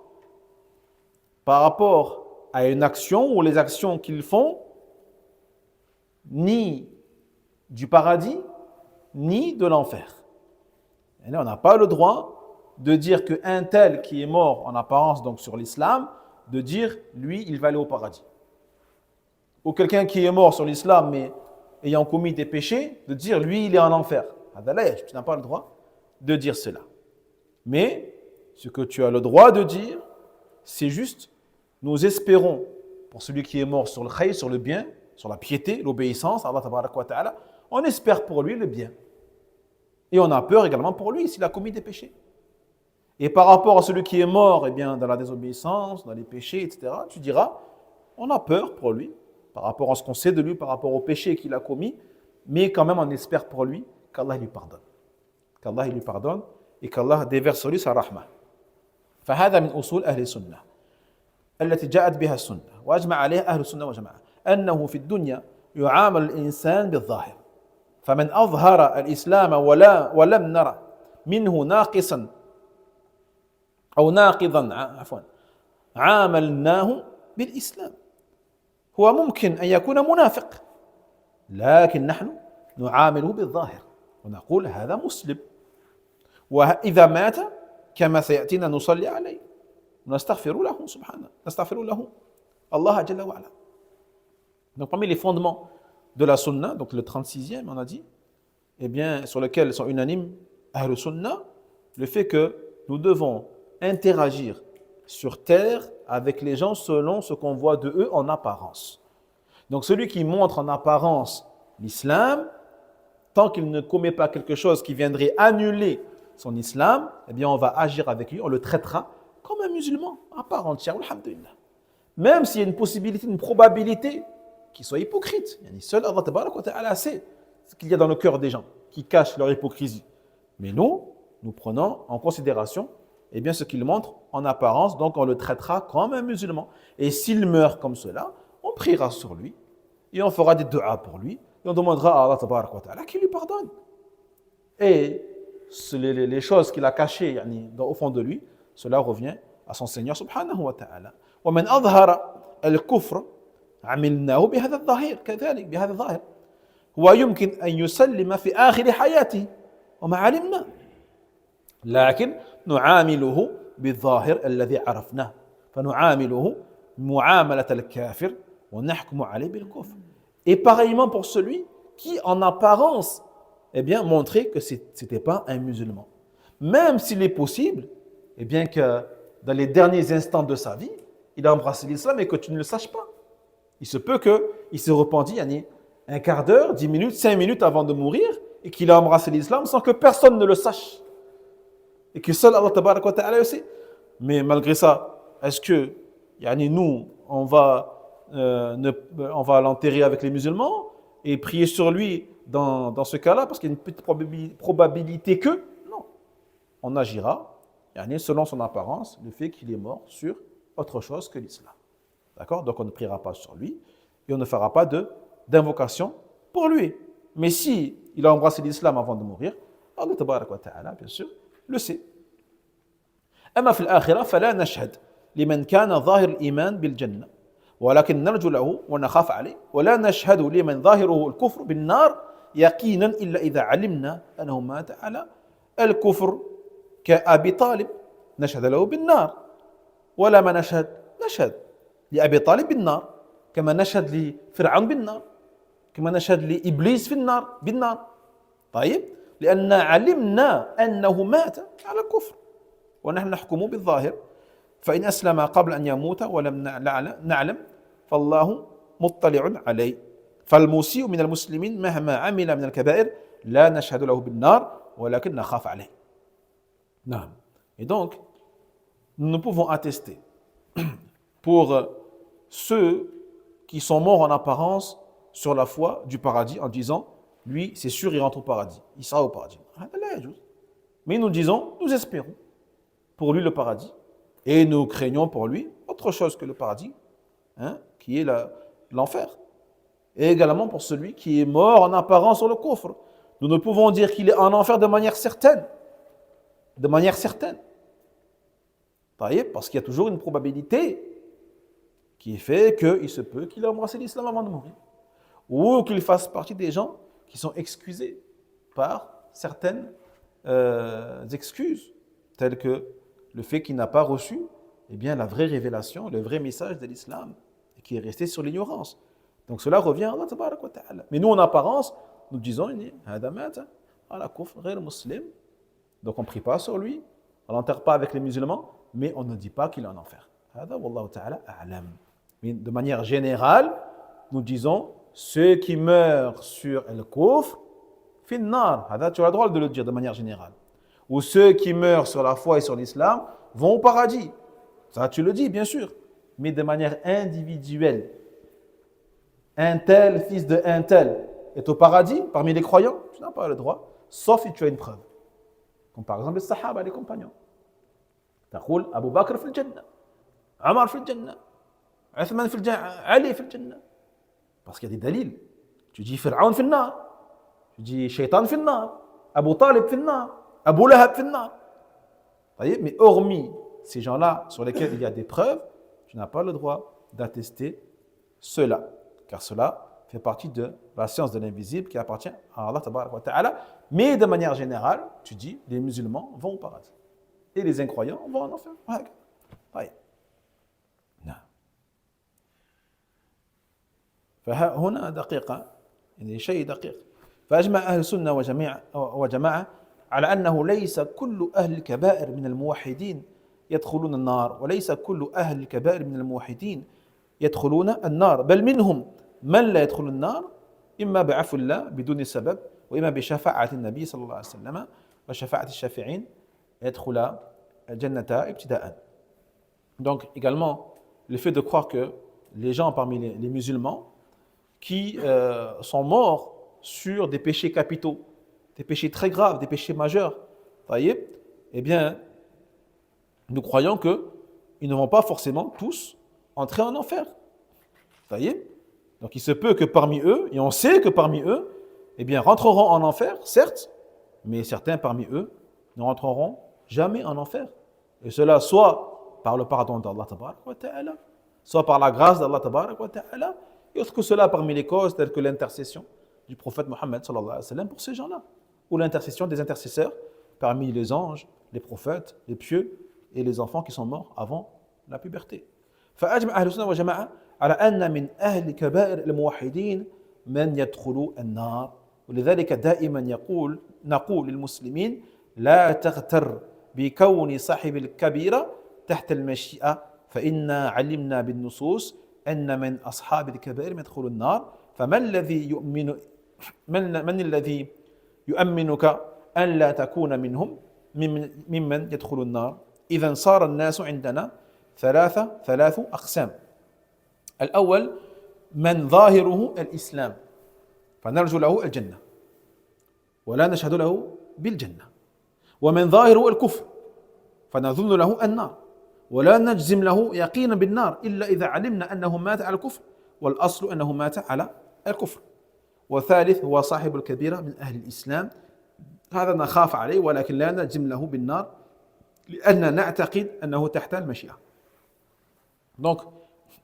par rapport à une action ou les actions qu'ils font, ni du paradis, ni de l'enfer. Et là, on n'a pas le droit de dire qu'un tel qui est mort en apparence donc sur l'islam, de dire lui, il va aller au paradis. Ou quelqu'un qui est mort sur l'islam, mais ayant commis des péchés, de dire lui, il est en enfer. Tu n'as pas le droit de dire cela. Mais ce que tu as le droit de dire, c'est juste, nous espérons pour celui qui est mort sur le khayr, sur le bien, sur la piété, l'obéissance à Allah Tabaraka wa Ta'ala, on espère pour lui le bien. Et on a peur également pour lui s'il a commis des péchés. Et par rapport à celui qui est mort dans la désobéissance, dans les péchés, etc., tu diras, on a peur pour lui, par rapport à ce qu'on sait de lui, par rapport aux péchés qu'il a commis, mais quand même on espère pour lui qu'Allah lui pardonne. Qu'Allah lui pardonne et qu'Allah déverse sur lui sa rahma. فهذا من أصول أهل السنة التي جاءت بها السنة وأجمع عليها أهل السنة والجماعة أنه في الدنيا يعامل الإنسان بالظاهر فمن أظهر الإسلام ولم نرى منه ناقصا أو ناقضا عاملناه بالإسلام هو ممكن أن يكون منافق لكن نحن نعامله بالظاهر ونقول هذا مسلم وإذا مات كما سيأتينا نصلي عليه نستغفر له سبحانه نستغفر له الله جل وعلا. Donc parmi les fondements de la sunna, donc le 36e on a dit, sur lequel sont unanimes Ahl Sunnah, le fait que nous devons interagir sur terre avec les gens selon ce qu'on voit de eux en apparence. Donc celui qui montre en apparence l'islam, tant qu'il ne commet pas quelque chose qui viendrait annuler son islam, on va agir avec lui, on le traitera comme un musulman à part entière, alhamdulillah. Même s'il y a une possibilité, une probabilité qu'il soit hypocrite. Seul Allah Tabaraka wa Ta'ala sait ce qu'il y a dans le cœur des gens qui cachent leur hypocrisie. Mais nous prenons en considération ce qu'il montre en apparence, donc on le traitera comme un musulman. Et s'il meurt comme cela, on priera sur lui et on fera des du'as pour lui et on demandera à Allah Tabaraka wa Ta'ala qu'il lui pardonne. Et les choses qu'il a cachées au fond de lui, cela revient à son Seigneur subhanahu wa ta'ala. ومن أظهر الكفر عملناه بهذا الظاهر كذلك بهذا الظاهر هو يمكن أن يسلم في آخر حياته وما علمنا لكن نعامله بالظاهر الذي عرفناه فنعامله معاملة الكافر ونحكم عليه بالكفر. Et pareillement pour celui qui en apparence eh bien, montrer que ce n'était pas un musulman. Même s'il est possible, eh bien, que dans les derniers instants de sa vie, il a embrassé l'islam et que tu ne le saches pas. Il se peut qu'il se repentit un quart d'heure, 10 minutes, 5 minutes avant de mourir et qu'il a embrassé l'islam sans que personne ne le sache. Et que seul Allah tabaraka wa ta'ala le sait. Mais malgré ça, est-ce que nous, on va l'enterrer avec les musulmans et prier sur lui dans ce cas-là parce qu'il y a une petite probabilité que? Non. On agira selon son apparence, le fait qu'il est mort sur autre chose que l'islam. D'accord? Donc on ne priera pas sur lui et on ne fera pas d'invocation pour lui. Mais si il a embrassé l'islam avant de mourir, Allah tabaraka wa ta'ala, bien sûr, le sait. أما في الآخرة فلا نشهد لمن كان ظاهر الإيمان بالجنة ولكن نرجو له ونخاف عليه ولا نشهد لمن ظاهره الكفر بالنار يقينا إلا إذا علمنا أنه مات على الكفر كأبي طالب نشهد له بالنار ولا ما نشهد لأبي طالب بالنار كما نشهد لفرعون بالنار كما نشهد لإبليس بالنار طيب لأن علمنا أنه مات على الكفر ونحن نحكم بالظاهر فإن أسلم قبل أن يموت ولم نعلم فالله مطلع عليه فالمسيء من المسلمين مهما عمل من الكبائر لا نشهد له بالنار ولكن نخاف عليه. نعم. Et donc, nous ne pouvons attester pour ceux qui sont morts en apparence sur la foi du paradis en disant, lui, c'est sûr, il rentre au paradis, il sera au paradis. Mais nous disons, nous espérons pour lui le paradis et nous craignons pour lui autre chose que le paradis, qui est l'enfer. Et également pour celui qui est mort en apparence sur le coffre. Nous ne pouvons dire qu'il est en enfer de manière certaine. De manière certaine. Parce qu'il y a toujours une probabilité qui fait qu'il se peut qu'il ait embrassé l'islam avant de mourir. Ou qu'il fasse partie des gens qui sont excusés par certaines excuses, telles que le fait qu'il n'a pas reçu la vraie révélation, le vrai message de l'islam, et qui est resté sur l'ignorance. Donc cela revient à Allah tabaraka wa ta'ala. Mais nous, en apparence, nous disons, donc on ne prie pas sur lui, on ne l'enterre pas avec les musulmans, mais on ne dit pas qu'il est en enfer. Mais de manière générale, nous disons, ceux qui meurent sur le kufr, finnar, tu as le droit de le dire de manière générale. Ou ceux qui meurent sur la foi et sur l'islam vont au paradis. Ça, tu le dis, bien sûr, mais de manière individuelle. Un tel, fils de un tel, est au paradis parmi les croyants, tu n'as pas le droit, sauf si tu as une preuve. Comme par exemple les sahaba, les compagnons. تقول أبو بكر في الجنة عمر في الجنة عثمان في الجنة علي في الجنة. Parce qu'il y a des dalils. Tu dis Fir'aun في النار, tu dis Shaitan في النار, Abu Talib في النار, Abu Lahab في النار. Mais hormis ces gens-là sur lesquels il y a des preuves, tu n'as pas le droit d'attester cela. Car cela fait partie de la science de l'invisible qui appartient à Allah tabaraka wa ta'ala. Mais de manière générale, tu dis, les musulmans vont au paradis. Et les incroyants vont en enfer. فهنا دقيقة شيء دقيق فأجمع أهل السنة وجماعة على أنه ليس كل أهل الكبائر من الموحدين يدخلون النار وليس كل أهل الكبائر من الموحدين يدخلون النار بل منهم من لا يدخل النار إما بعفو الله بدون سبب وإما بشفاعة النبي صلى الله عليه وسلم وشفاعة الشافعين يدخل الجنة ابتداء. Donc également le fait de croire que les gens parmi les musulmans qui sont morts sur des péchés capitaux, des péchés très graves, des péchés majeurs, eh bien nous croyons qu'ils ne vont pas forcément tous entrer en enfer. Donc il se peut que parmi eux, et on sait que parmi eux, eh bien rentreront en enfer, certes, mais certains parmi eux ne rentreront jamais en enfer. Et cela soit par le pardon d'Allah tabaraka wa ta'ala, soit par la grâce d'Allah tabaraka wa ta'ala, et autre que cela parmi les causes telles que l'intercession du prophète Mohammed sallallahu alayhi wa sallam pour ces gens-là, ou l'intercession des intercesseurs parmi les anges, les prophètes, les pieux et les enfants qui sont morts avant la puberté. فأجمع أهل السنة والجماعة على أن من أهل كبائر الموحدين من يدخلوا النار ولذلك دائما نقول للمسلمين لا تغتر بكون صاحب الكبيرة تحت المشيئة فإنا علمنا بالنصوص أن من أصحاب الكبائر يدخل النار فمن الذي من الذي يؤمنك أن لا تكون منهم ممن يدخل النار. إذا صار الناس عندنا ثلاث أقسام. الأول من ظاهره الإسلام فنرجو له الجنة ولا نشهد له بالجنة، ومن ظاهره الكفر فنظن له النار ولا نجزم له يقينا بالنار إلا إذا علمنا أنه مات على الكفر والأصل أنه مات على الكفر. وثالث هو صاحب الكبيرة من أهل الإسلام، هذا نخاف عليه ولكن لا نجزم له بالنار لأننا نعتقد أنه تحت المشيئة. Donc,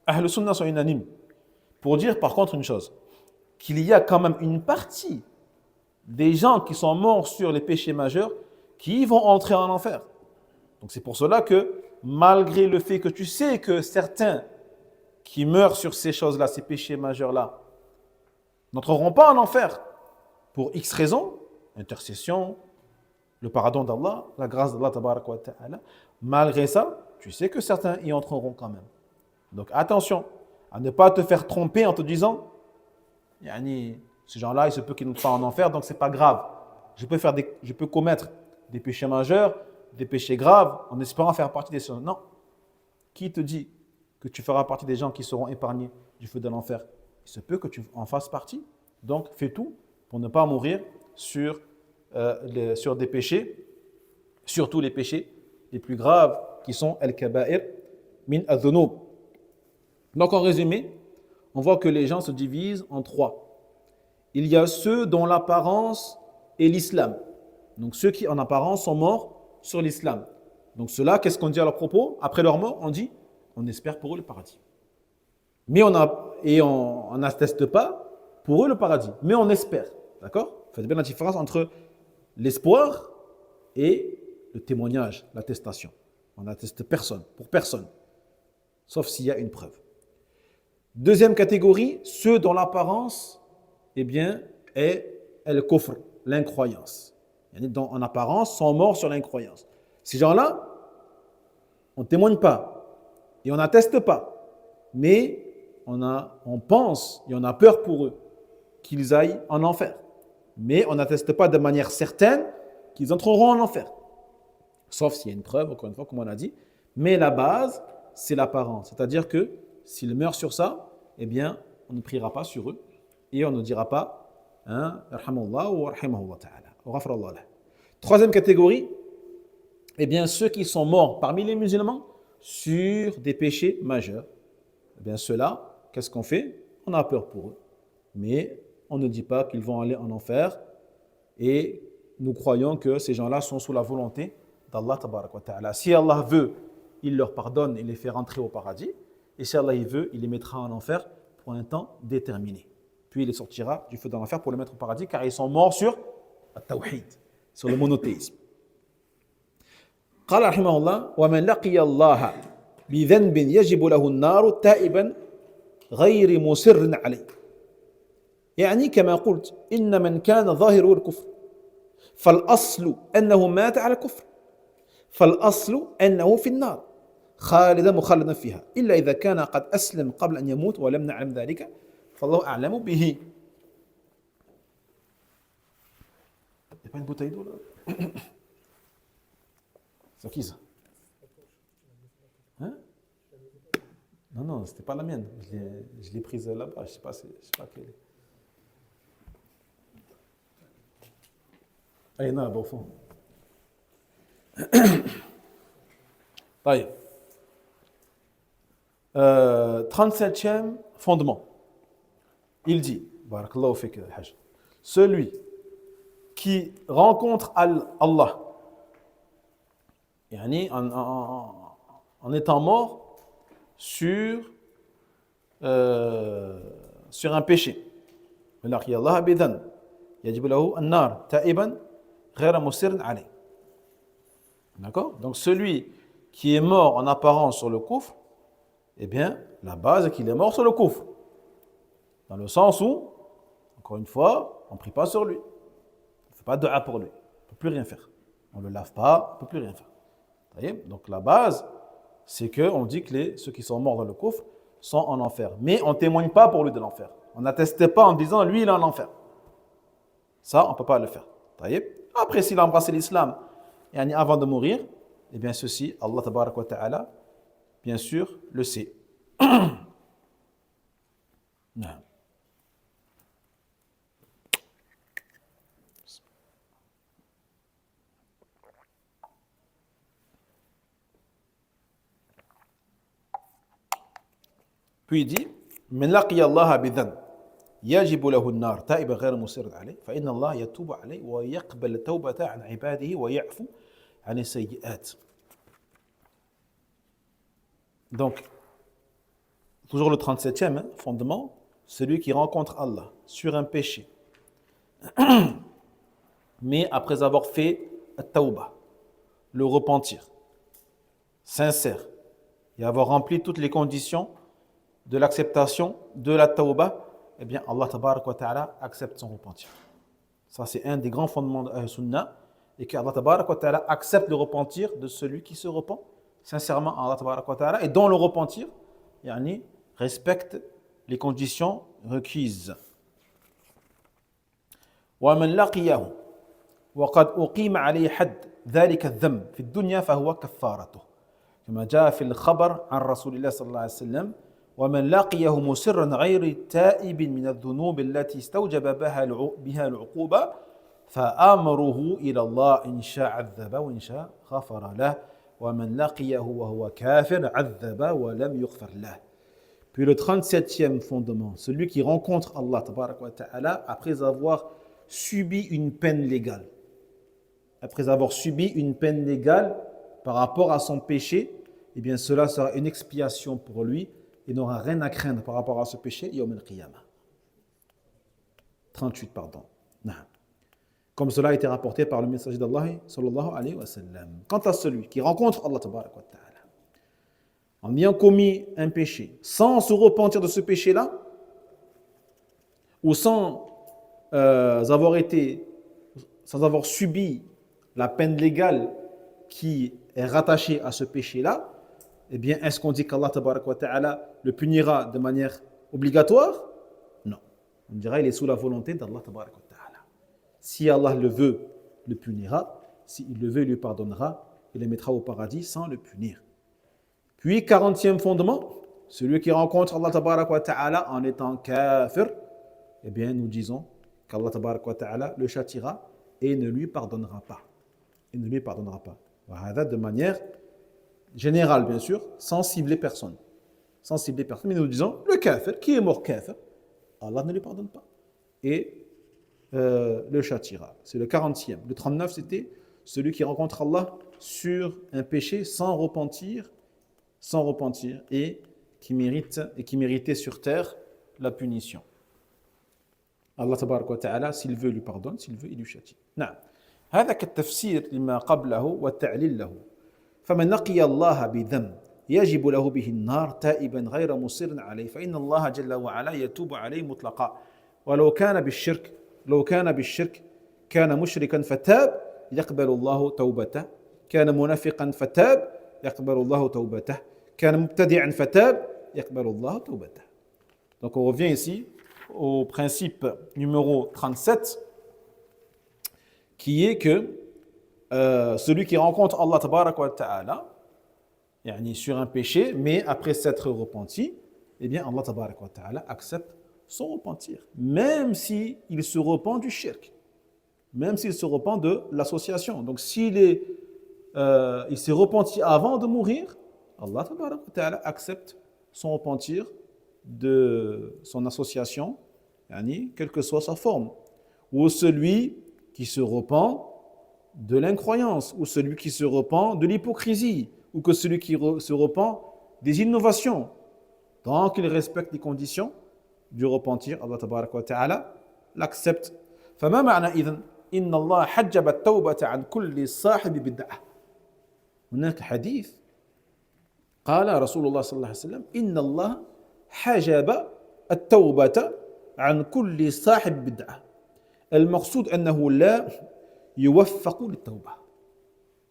Ahl Sunnah sont unanimes pour dire par contre une chose, qu'il y a quand même une partie des gens qui sont morts sur les péchés majeurs qui vont entrer en enfer. Donc c'est pour cela que malgré le fait que tu sais que certains qui meurent sur ces choses-là, ces péchés majeurs-là, n'entreront pas en enfer pour X raisons, intercession, le pardon d'Allah, la grâce d'Allah tabarak wa ta'ala, malgré ça, tu sais que certains y entreront quand même. Donc attention à ne pas te faire tromper en te disant ces gens-là, il se peut qu'ils n'entrent pas en enfer, donc c'est pas grave. Je peux commettre des péchés majeurs, des péchés graves, en espérant faire partie des gens. Non. Qui te dit que tu feras partie des gens qui seront épargnés du feu de l'enfer? Il se peut que tu en fasses partie. Donc fais tout pour ne pas mourir sur des péchés, surtout les péchés les plus graves qui sont al-kaba'ir min adh-dhunub. Donc en résumé, on voit que les gens se divisent en trois. Il y a ceux dont l'apparence est l'islam. Donc ceux qui en apparence sont morts sur l'islam. Donc ceux-là, qu'est-ce qu'on dit à leur propos? Après leur mort, on dit, on espère pour eux le paradis. Mais on n'atteste pas pour eux le paradis. Mais on espère. D'accord? Faites bien la différence entre l'espoir et le témoignage, l'attestation. On n'atteste personne, pour personne. Sauf s'il y a une preuve. Deuxième catégorie, ceux dont l'apparence est el-kufr, l'incroyance. En apparence, sont morts sur l'incroyance. Ces gens-là, on ne témoigne pas et on n'atteste pas, mais on pense et on a peur pour eux qu'ils aillent en enfer. Mais on n'atteste pas de manière certaine qu'ils entreront en enfer. Sauf s'il y a une preuve, encore une fois, comme on a dit. Mais la base, c'est l'apparence. C'est-à-dire que s'ils meurent sur ça, on ne priera pas sur eux et on ne dira pas Arhamullah ou Arhamahullah ta'ala. Troisième catégorie, ceux qui sont morts parmi les musulmans sur des péchés majeurs. Ceux-là, qu'est-ce qu'on fait? On a peur pour eux. Mais on ne dit pas qu'ils vont aller en enfer et nous croyons que ces gens-là sont sous la volonté d'Allah tabarak wa ta'ala. Si Allah veut, il leur pardonne et les fait rentrer au paradis. Et si Allah il veut, il les mettra en enfer pour un temps déterminé. Puis il les sortira du feu de l'enfer pour les mettre au paradis car ils sont morts sur التوحيد, sur le monothéisme. قال رحمه الله ومن لقي الله بذنب يجب له النار تائبا غير مصر عليه. كما قلت إن من كان ظاهره الكفر فالأصل أنه مات على الكفر فالأصل أنه في النار خالدا مخلدا فيها إلا إذا كان قد أسلم قبل أن يموت ولم نعلم ذلك فالله أعلم به. Il n'y a pas une bouteille d'eau là? C'est qui ça? Non, c'était pas la mienne. Je l'ai prise là-bas. Je sais pas quelle est. Allez, non, là-bas au fond. Allez. 37e fondement. Il dit, barakallahu fik al-hajj, celui qui rencontre Allah, en étant mort sur un péché. D'accord? Donc celui qui est mort en apparence sur le kufr, la base est qu'il est mort sur le kufr. Dans le sens où, encore une fois, on ne prie pas sur lui. On ne fait pas de dua pour lui. On ne peut plus rien faire. On ne le lave pas, on ne peut plus rien faire. Voyez? Donc la base, c'est qu'on dit que ceux qui sont morts dans le coffre sont en enfer. Mais on ne témoigne pas pour lui de l'enfer. On n'atteste pas en disant lui il est en enfer. Ça, on ne peut pas le faire. Voyez? Après, s'il a embrassé l'islam avant de mourir, eh bien ceci, Allah tabaraka wa ta'ala, bien sûr, le sait. Non. Puis il dit من لقي الله بذنب يجب له النار تائبا غير مصر عليه فإن الله يتوب عليه ويقبل التوبة عن عباده ويعفو عن السيئات. Donc, toujours le 37e fondement, celui qui rencontre Allah sur un péché, mais après avoir fait at-tawbah, le repentir, sincère, et avoir rempli toutes les conditions de l'acceptation de la tawbah, eh bien Allah tabarak wa ta'ala accepte son repentir. Ça c'est un des grands fondements de Sunnah, et que Allah tabarak wa ta'ala accepte le repentir de celui qui se repent sincèrement à Allah tabarak wa ta'ala, et dont le repentir respecte les conditions requises. ومن لقيه وقد أقيم عليه حد ذلك الذنب في الدنيا فهو كفارته كما جاء في الخبر عن رسول الله صلى الله عليه وسلم ومن لقيه مسرا غير تائب من الذنوب التي استوجب بها العقوبة فأمره إلى الله إن شاء عذب وإن شاء غفر له ومن لقيه وهو كافر عذب ولم يغفر له. Puis le 37e fondement, celui qui rencontre Allah tabarak wa ta'ala après avoir subi une peine légale. Après avoir subi une peine légale par rapport à son péché, eh bien cela sera une expiation pour lui et n'aura rien à craindre par rapport à ce péché, yawm al-qiyamah. 38, pardon. Comme cela a été rapporté par le messager d'Allah, sallallahu alayhi wa sallam. Quant à celui qui rencontre Allah tabarak wa ta'ala, en ayant commis un péché, sans se repentir de ce péché-là, ou sans avoir subi la peine légale qui est rattachée à ce péché-là, eh bien, est-ce qu'on dit qu'Allah tabarak wa ta'ala le punira de manière obligatoire? Non. On dira il est sous la volonté d'Allah tabarak wa ta'ala. Si Allah le veut, le punira. S'il le veut, il lui pardonnera. Il le mettra au paradis sans le punir. Puis, 40e fondement, celui qui rencontre Allah tabarak wa ta'ala en étant kafir, eh bien, nous disons qu'Allah tabarak wa ta'ala le châtira et ne lui pardonnera pas. Il ne lui pardonnera pas. De manière générale, bien sûr, sans cibler personne. Sans cibler personne, mais nous disons, le kafir, qui est mort kafir, Allah ne lui pardonne pas. Et le châtira. C'est le 40e. Le 39, c'était celui qui rencontre Allah sur un péché sans repentir et qui méritait sur terre la punition. Allah tabarak wa ta'ala, s'il veut, lui pardonne, s'il veut, il lui châtie. نعم. هذا كالتفسير لما قبله والتعليل له. فمن لقي الله بذنب يجب له به النار تائبا غير مصر عليه فإن الله جل وعلا يتوب عليه مطلقا ولو كان بالشرك كان مشركا فتاب يقبل الله توبته كان منافقا فتاب يقبل الله توبته كان مبتدعا فتاب يقبل الله توبته. Donc on revient ici au principe numéro 37 qui est que celui qui rencontre Allah tabarak wa ta'ala sur un péché, mais après s'être repenti, eh bien Allah tabarak wa ta'ala accepte son repentir, même s'il se repent du shirk, même s'il se repent de l'association. Donc s'il s'est repenti avant de mourir, Allah tabarak wa ta'ala accepte son repentir de son association, quelle que soit sa forme. Ou celui qui se repent de l'incroyance, ou celui qui se repent de l'hypocrisie, ou que celui qui se repent des innovations. Tant qu'il respecte les conditions du repentir, Allah tabarak wa ta'ala l'accepte. فما معنى إذن إن الله حجب التوبة عن كل صاحب بدعة. هناك حديث قال رسول الله صلى الله عليه وسلم إن الله حجب التوبة عن كل صاحب بدعة المقصود أنه لا يوفق للتوبة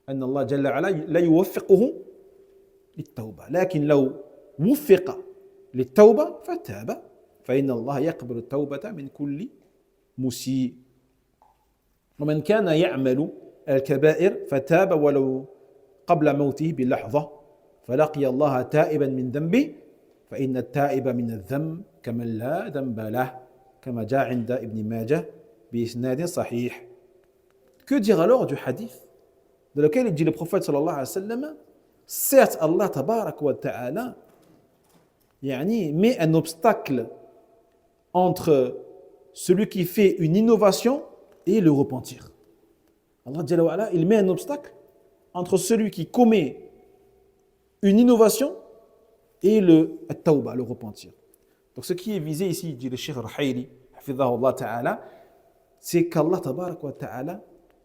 أن الله جل وعلا لا يوفقه للتوبة لكن لو وفق للتوبة فتاب فإن الله يقبل التوبة من كل مسيء ومن كان يعمل الكبائر فتاب ولو قبل موته بلحظة فلقي الله تائبا من ذنبه فإن التائب من الذنب كمن لا ذنب له كما جاء عند ابن ماجه بإسناد صحيح. Que dire alors du hadith dans lequel il dit le prophète sallallahu alayhi wa sallam, certes Allah tabarak wa ta'ala met un obstacle entre celui qui fait une innovation et le repentir. Allah Jalla wa ala, il met un obstacle entre celui qui commet une innovation et le tawbah, le repentir. Donc ce qui est visé ici, dit le Cheikh Al-Hayri, hafidhahullah ta'ala, c'est qu'Allah tabarak wa ta'ala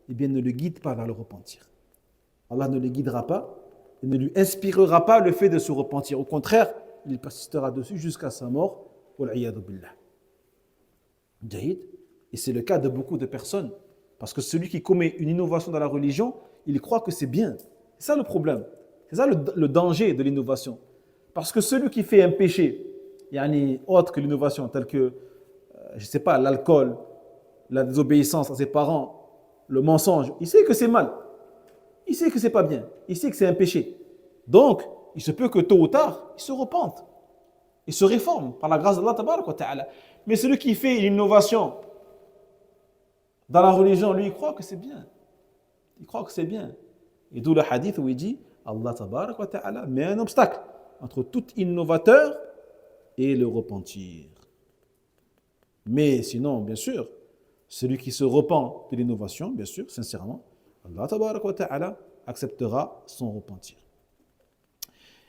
ne le guide pas vers le repentir. Allah ne le guidera pas et ne lui inspirera pas le fait de se repentir. Au contraire, il persistera dessus jusqu'à sa mort. Wal'iyadu billah. Jahid. Et c'est le cas de beaucoup de personnes. Parce que celui qui commet une innovation dans la religion, il croit que c'est bien. C'est ça le problème. C'est ça le danger de l'innovation. Parce que celui qui fait un péché, autre que l'innovation, tel que, je ne sais pas, l'alcool, la désobéissance à ses parents, le mensonge, il sait que c'est mal. Il sait que c'est pas bien. Il sait que c'est un péché. Donc, il se peut que tôt ou tard, il se repente. Il se réforme par la grâce d'Allah tabarak wa ta'ala. Mais celui qui fait une innovation dans la religion, lui, il croit que c'est bien. Il croit que c'est bien. Et d'où le hadith où il dit Allah tabarak wa ta'ala met un obstacle entre tout innovateur et le repentir. Mais sinon, bien sûr, celui qui se repent de l'innovation, bien sûr, sincèrement, Allah tabarak wa ta'ala acceptera son repentir.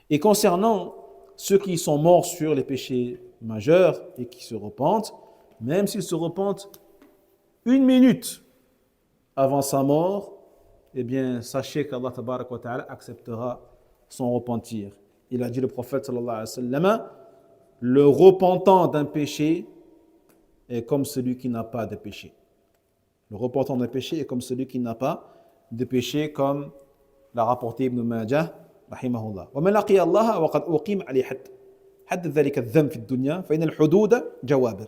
Et concernant ceux qui sont morts sur les péchés majeurs et qui se repentent, même s'ils se repentent 1 minute avant sa mort, eh bien, sachez qu'Allah tabarak wa ta'ala acceptera son repentir. Il a dit le prophète sallallahu alayhi wa sallam, le repentant d'un péché est comme celui qui n'a pas de péché. Le repentant d'un péché est comme celui qui n'a pas de péché, comme l'a rapporté Ibn Majah, rahimahullah. وَمَنْ لَقِيَ اللَّهَ وَقَدْ أُقِيمَ عَلَيْهِ حَدٌّ حد ذلك الذنب في الدنيا فإن الحدود جوابر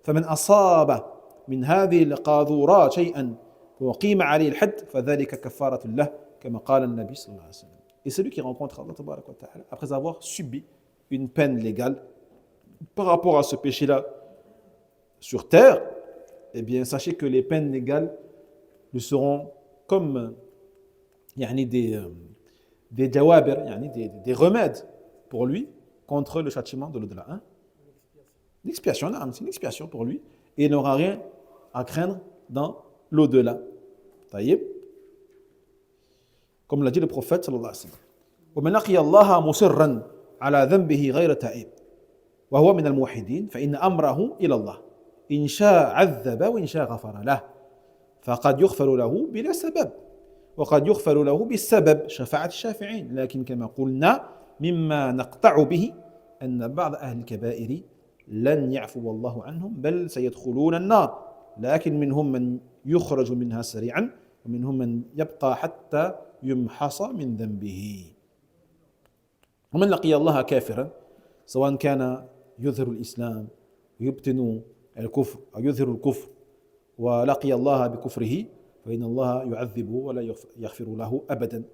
فمن أصاب من هذه القاذورات شيئا وقيم عليه الحد فذلك كفارة له كما قال النبي صلى الله عليه وسلم. Et celui qui rencontre Allah tabarak wa ta'ala après avoir subi une peine légale par rapport à ce péché-là sur terre, eh bien sachez que les peines légales lui seront comme des jawabir, des remèdes pour lui contre le châtiment de l'au-delà. L'expiation, c'est une expiation pour lui et il n'aura rien à craindre dans l'au-delà. Taïb. Comme l'a dit le prophète sallallahu alayhi wa sallam. ومن لقي الله مصرا على ذنبه غير تائب وهو من الموحدين فإن أمره إلى الله إن شاء عذب وإن شاء غفر له فقد يغفر له بلا سبب وقد يغفر له بالسبب شفاعة الشافعين لكن كما قلنا مما نقطع به أن بعض أهل الكبائر لن يعفو الله عنهم بل سيدخلون النار لكن منهم من يخرج منها سريعا ومنهم من يبقى حتى يمحص من ذنبه ومن لقي الله كافرا سواء كان يظهر الإسلام ويبطن الكفر أو يظهر الكفر ولقي الله بكفره فإن الله يعذبه ولا يغفر له أبدا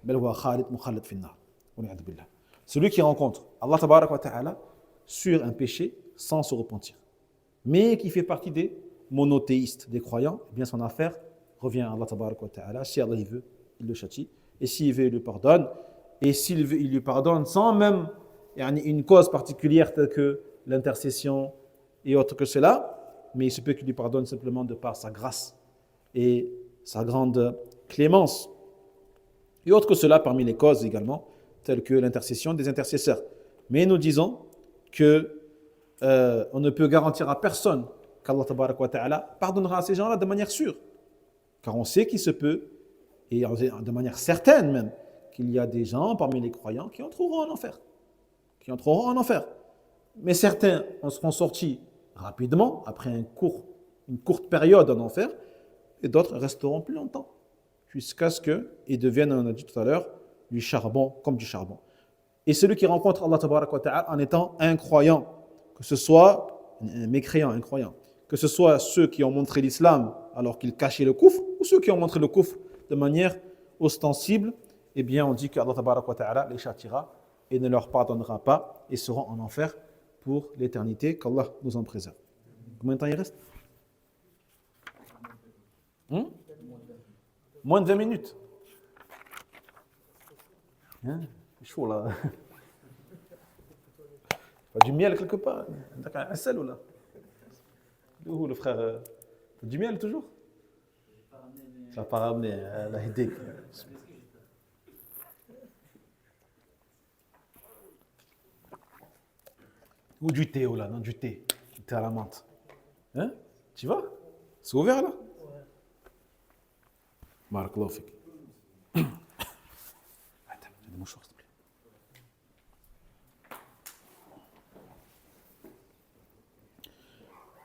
بل هو خالد مخلد في النار والعياذ بالله. Celui qui rencontre Allah tabarak wa ta'ala sur un péché sans se repentir, mais qui fait partie des monothéistes, des croyants, eh bien son affaire revient à Allah tabarak wa ta'ala. Si Allah il veut, il le châtie, et s'il veut, il le pardonne, et s'il veut, il lui pardonne sans même une cause particulière telle que l'intercession et autre que cela, mais il se peut qu'il lui pardonne simplement de par sa grâce et sa grande clémence. Et autre que cela parmi les causes également, telles que l'intercession des intercesseurs. Mais nous disons que on ne peut garantir à personne qu'Allah tabarak wa ta'ala pardonnera à ces gens-là de manière sûre. Car on sait qu'il se peut, et de manière certaine même, qu'il y a des gens parmi les croyants qui entreront en enfer. Mais certains en seront sortis rapidement, après un court une courte période en enfer, et d'autres resteront plus longtemps, jusqu'à ce qu'ils deviennent, on a dit tout à l'heure, du charbon, comme du charbon. Et celui qui rencontre Allah tabaraka wa ta'ala en étant incroyant, que ce soit un mécréant, incroyant, que ce soit ceux qui ont montré l'islam alors qu'ils cachaient le koufr, ou ceux qui ont montré le koufr de manière ostensible, eh bien on dit qu'Allah tabaraka wa ta'ala les châtiera et ne leur pardonnera pas et seront en enfer pour l'éternité, qu'Allah nous en préserve. Combien de temps il reste? Moins de 20 minutes. Hein? C'est chaud là. Pas du miel quelque part. Un sel ou là? Où le frère? Du miel toujours? Ça n'a pas ramené la idée. Ou du thé, ou là, non, du thé. Du thé à la menthe. Hein? Tu vas? C'est ouvert là? Barakallahu fik. Attends, j'ai des mouchoirs, s'il te plaît.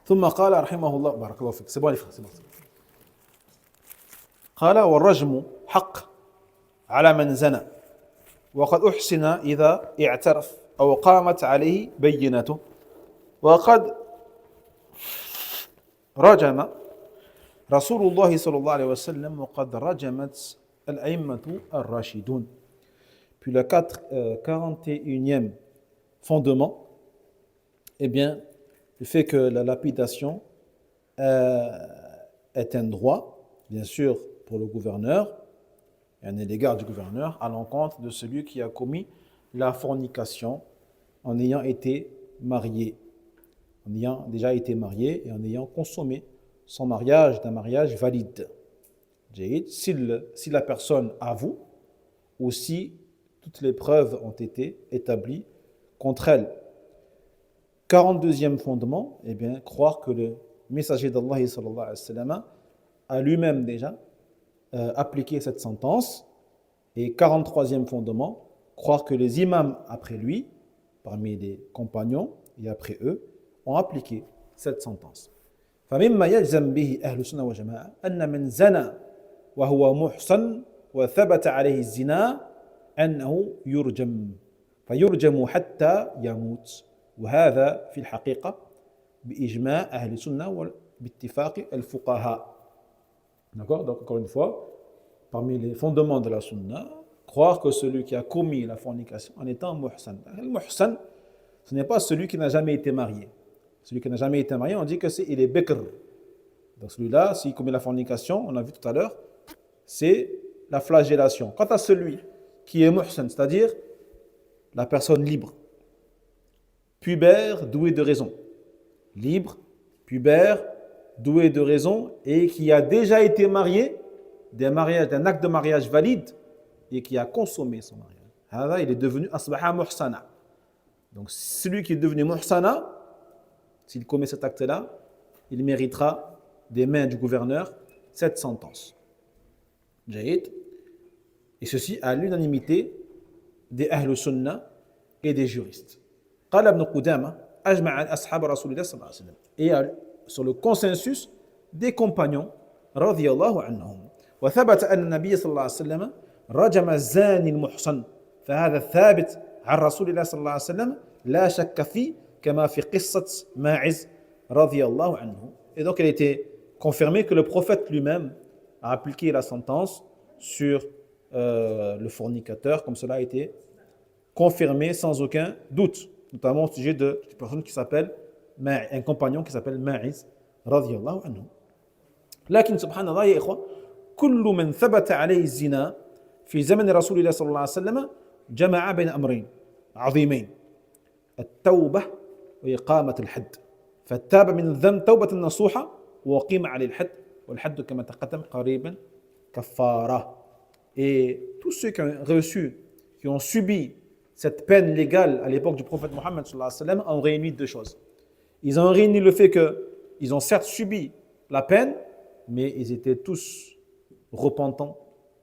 ثم قال رحمه الله بارك الله فيك سيبوني فيك قال والرجم حق على من زنى وقد أحسن إذا اعترف أو قامت عليه بينته وقد رجم رسول الله صلى الله عليه وسلم وقد رجمت الأئمة الراشدون. Puis le 41e fondement, eh bien, le fait que la lapidation est un droit, bien sûr, pour le gouverneur, et un l'égard du gouverneur, à l'encontre de celui qui a commis la fornication en ayant été marié, en ayant déjà été marié et en ayant consommé son mariage d'un mariage valide. Si la personne avoue ou si toutes les preuves ont été établies contre elle. 42e fondement, eh bien, croire que le messager d'Allah sallallahu alayhi wa sallam a lui-même déjà appliqué cette sentence. Et 43e fondement, croire que les imams après lui, parmi les compagnons et après eux, ont appliqué cette sentence. فمما يجزم به أهل السنة والجماعة أن من زنى وهو محصن وثبت عليه الزنا أنه يرجم فيرجم حتى يموت وهذا في الحقيقة بإجماع أهل السنة وباتفاق الفقهاء. D'accord? Donc encore une fois, parmi les fondements de la sunna, croire que celui qui a commis la fornication en étant muhsan. Le muhsan, ce n'est pas celui qui n'a jamais été marié. Celui qui n'a jamais été marié, on dit il est bikr. Donc celui-là, s'il commet la fornication, on a vu tout à l'heure, c'est la flagellation. Quant à celui qui est muhsan, c'est-à-dire la personne libre, pubère, doué de raison. Libre, pubère, doué de raison et qui a déjà été marié d'un acte de mariage valide et qui a consommé son mariage. Il est devenu asbaha muhsana. Donc celui qui est devenu muhsana, s'il commet cet acte-là, il méritera des mains du gouverneur cette sentence. Jaïd. Et ceci à l'unanimité des Ahl Sunnah et des juristes. قال ابن قدامة أجمع أصحاب رسول الله صلى الله عليه وسلم. Et sur le consensus des compagnons رضي الله عنهم. وثبت أن النبي صلى الله عليه وسلم رجم الزاني المحصن فهذا ثابت عن رسول الله صلى الله عليه وسلم لا شك فيه كما في قصة ماعز رضي الله عنه. Et donc il a été confirmé que le prophète lui-même a appliqué la sentence sur le fornicateur, comme cela a été confirmé sans aucun doute, notamment au sujet d'une personne qui s'appelle un compagnon qui s'appelle Ma'iz رضي الله عنه. لكن سبحان الله يا إخوة كل من ثبت عليه الزنا في زمن رسول الله صلى الله عليه وسلم جمع بين أمرين عظيمين التوبة وإقامة الحد فالتاب من الذنب توبة نصوحة وقيم عليه الحد والحد كما تقدم قريبا كفارة. Et tous ceux qui ont subi cette peine légale à l'époque du prophète Mohammed sallallahu alayhi wa sallam ont réuni deux choses. Ils ont réuni le fait qu'ils ont certes subi la peine, mais ils étaient tous repentants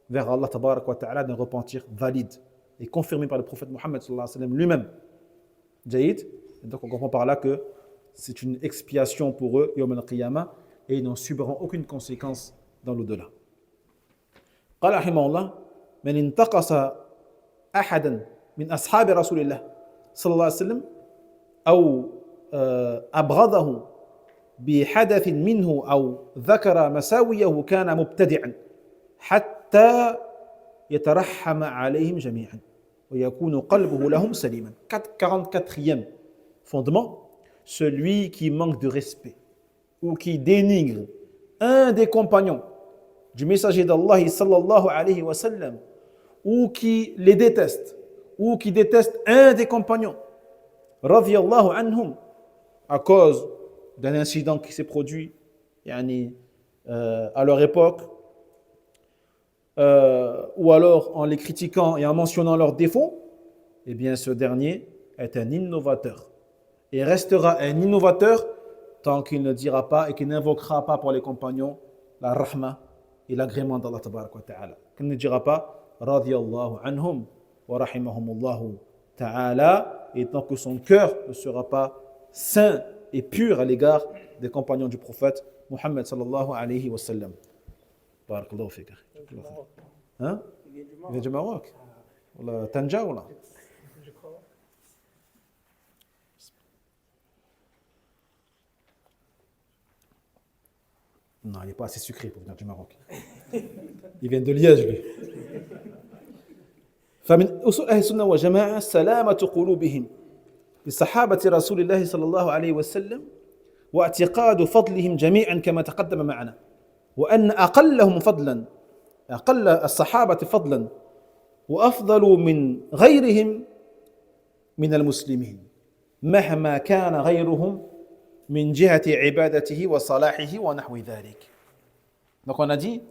vers Allah tabarak wa ta'ala d'un repentir valide et confirmé par le prophète Mohammed sallallahu alayhi wa sallam lui-même. Jaïd. Donc on comprend par là que c'est une expiation pour eux, Yawm al-Qiyamah, et ils n'en subiront aucune conséquence dans l'au-delà. قال رحمه الله من انتقص أحدا من أصحاب رسول الله صلى الله عليه وسلم أو أبغضه بحدث منه أو ذكر مساويه كان مبتدعا حتى يترحم عليهم جميعا ويكون قلبه لهم سليما. 44e fondement, celui qui manque de respect ou qui dénigre un des compagnons du messager d'Allah sallallahu alayhi wa sallam, ou qui les déteste, ou qui déteste un des compagnons, radiyallahu anhum, à cause d'un incident qui s'est produit à leur époque, ou alors en les critiquant et en mentionnant leurs défauts, eh bien ce dernier est un innovateur et restera un innovateur tant qu'il ne dira pas et qu'il n'invoquera pas pour les compagnons la rahma et l'agrément d'Allah tabarak wa ta'ala. Qu'il ne dira pas radiyallahu anhum wa rahimahumullahu ta'ala, et tant que son cœur ne sera pas saint et pur à l'égard des compagnons du prophète Muhammad sallallahu alayhi wa sallam. Barakallahu fik. Hein? Il vient du Maroc. Voilà, Tanja ou là? Je crois. Non, il n'est pas assez sucré pour venir du Maroc. Il vient de Liège, lui. فمن أصول أهل السنة والجماعة سلامة قلوبهم لصحابة رسول الله صلى الله عليه وسلم واعتقاد فضلهم جميعا كما تقدم معنا وأن أقلهم فضلا أقل الصحابة فضلا وأفضل من غيرهم من المسلمين مهما كان غيرهم من جهة عبادته وصلاحه ونحو ذلك. Donc on a dit,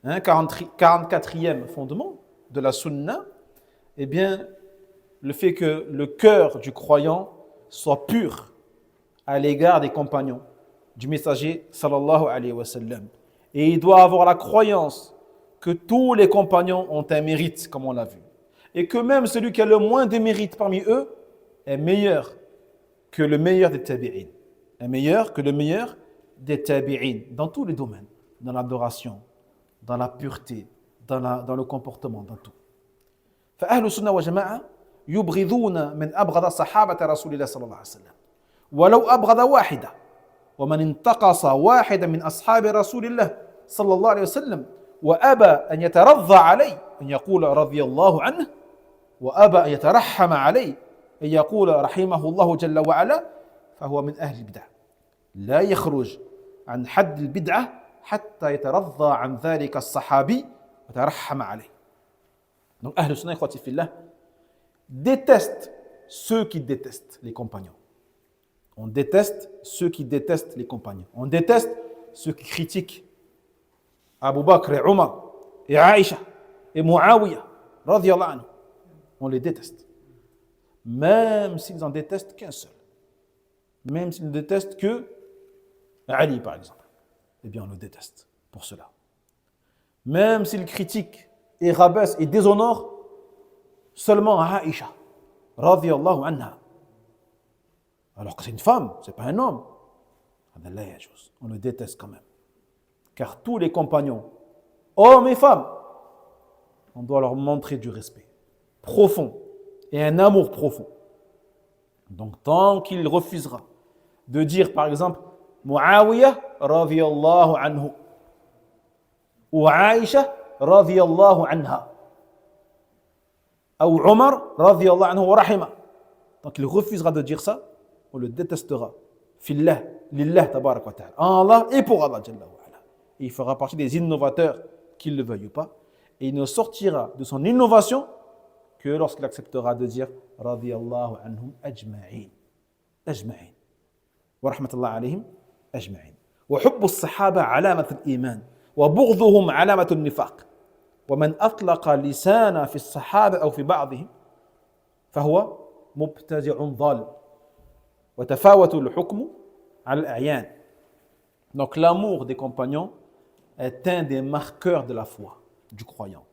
44e fondement de la sunna, eh bien, le fait que le cœur du croyant soit pur à l'égard des compagnons du messager sallallahu alayhi wa sallam. Et il doit avoir la croyance que tous les compagnons ont un mérite, comme on l'a vu. Et que même celui qui a le moins de mérite parmi eux est meilleur que le meilleur des tabi'in. Est meilleur que le meilleur des tabi'in dans tous les domaines. Dans l'adoration, dans la pureté, dans le comportement, dans tout. فأهل السنة والجماعة يبغضون من أبغض صحابة رسول الله صلى الله عليه وسلم ولو أبغض واحدة ومن انتقص واحدا من أصحاب رسول الله صلى الله عليه وسلم وأبى أن يترضى عليه أن يقول رضي الله عنه وأبى أن يترحم عليه أن يقول رحمه الله جل وعلا فهو من أهل البدع لا يخرج عن حد البدعة حتى يترضى عن ذلك الصحابي وترحم عليه. Donc, Ahl Sunnah ikhwati fillah déteste ceux qui détestent les compagnons. On déteste ceux qui détestent les compagnons. On déteste ceux qui critiquent Abu Bakr et Omar et Aïcha et Muawiyah radiyallahu anhu. On les déteste. Même s'ils en détestent qu'un seul. Même s'ils ne détestent que Ali par exemple. Eh bien on le déteste pour cela. Même s'ils critiquent et rabaisse et déshonore seulement Aïcha radiyallahu anha, alors que c'est une femme, c'est pas un homme, on le déteste quand même, car tous les compagnons, hommes et femmes, on doit leur montrer du respect profond et un amour profond. Donc tant qu'il refusera de dire par exemple Muawiyah radiyallahu anhu ou Aïcha radiyallahu anha ou Omar radiyallahu anhu wa rahima, donc il refusera de dire ça, on le détestera fillah, lillah tabarak wa ta'ala, en Allah et pour Allah jalla wa ala. Et il fera partie des innovateurs, qu'il le veuille ou pas, et il ne sortira de son innovation que lorsqu'il acceptera de dire radiyallahu anhum ajma'in wa rahmatullah alayhim ajma'in wa hubbu as-sahaba alamat al-iman wa bughdhuhum alamat al-nifaq. ومن أطلق لسانه في الصحابة أو في بعضهم فهو مبتدع ضال وتفاوت الحكم على الأعيان. Donc l'amour des compagnons est un des marqueurs de la foi du croyant,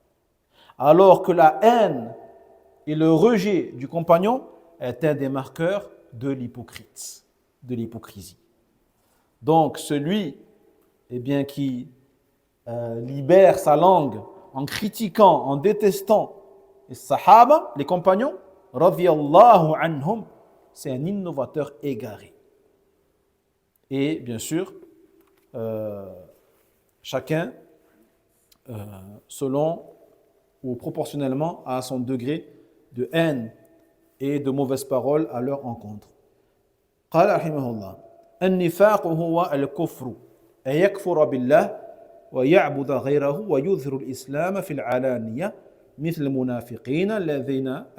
alors que la haine et le rejet du compagnon est un des marqueurs de l'hypocrite, de l'hypocrisie. Donc celui eh bien, qui libère sa langue en critiquant, en détestant les sahaba, les compagnons, radiyallahu anhum, c'est un innovateur égaré. Et bien sûr, chacun, selon ou proportionnellement à son degré de haine et de mauvaises paroles à leur encontre. قال رحمه الله النفاق هو الكفر أن يكفر بالله ويعبد غيره ويظهر الإسلام في العلانية مثل المنافقين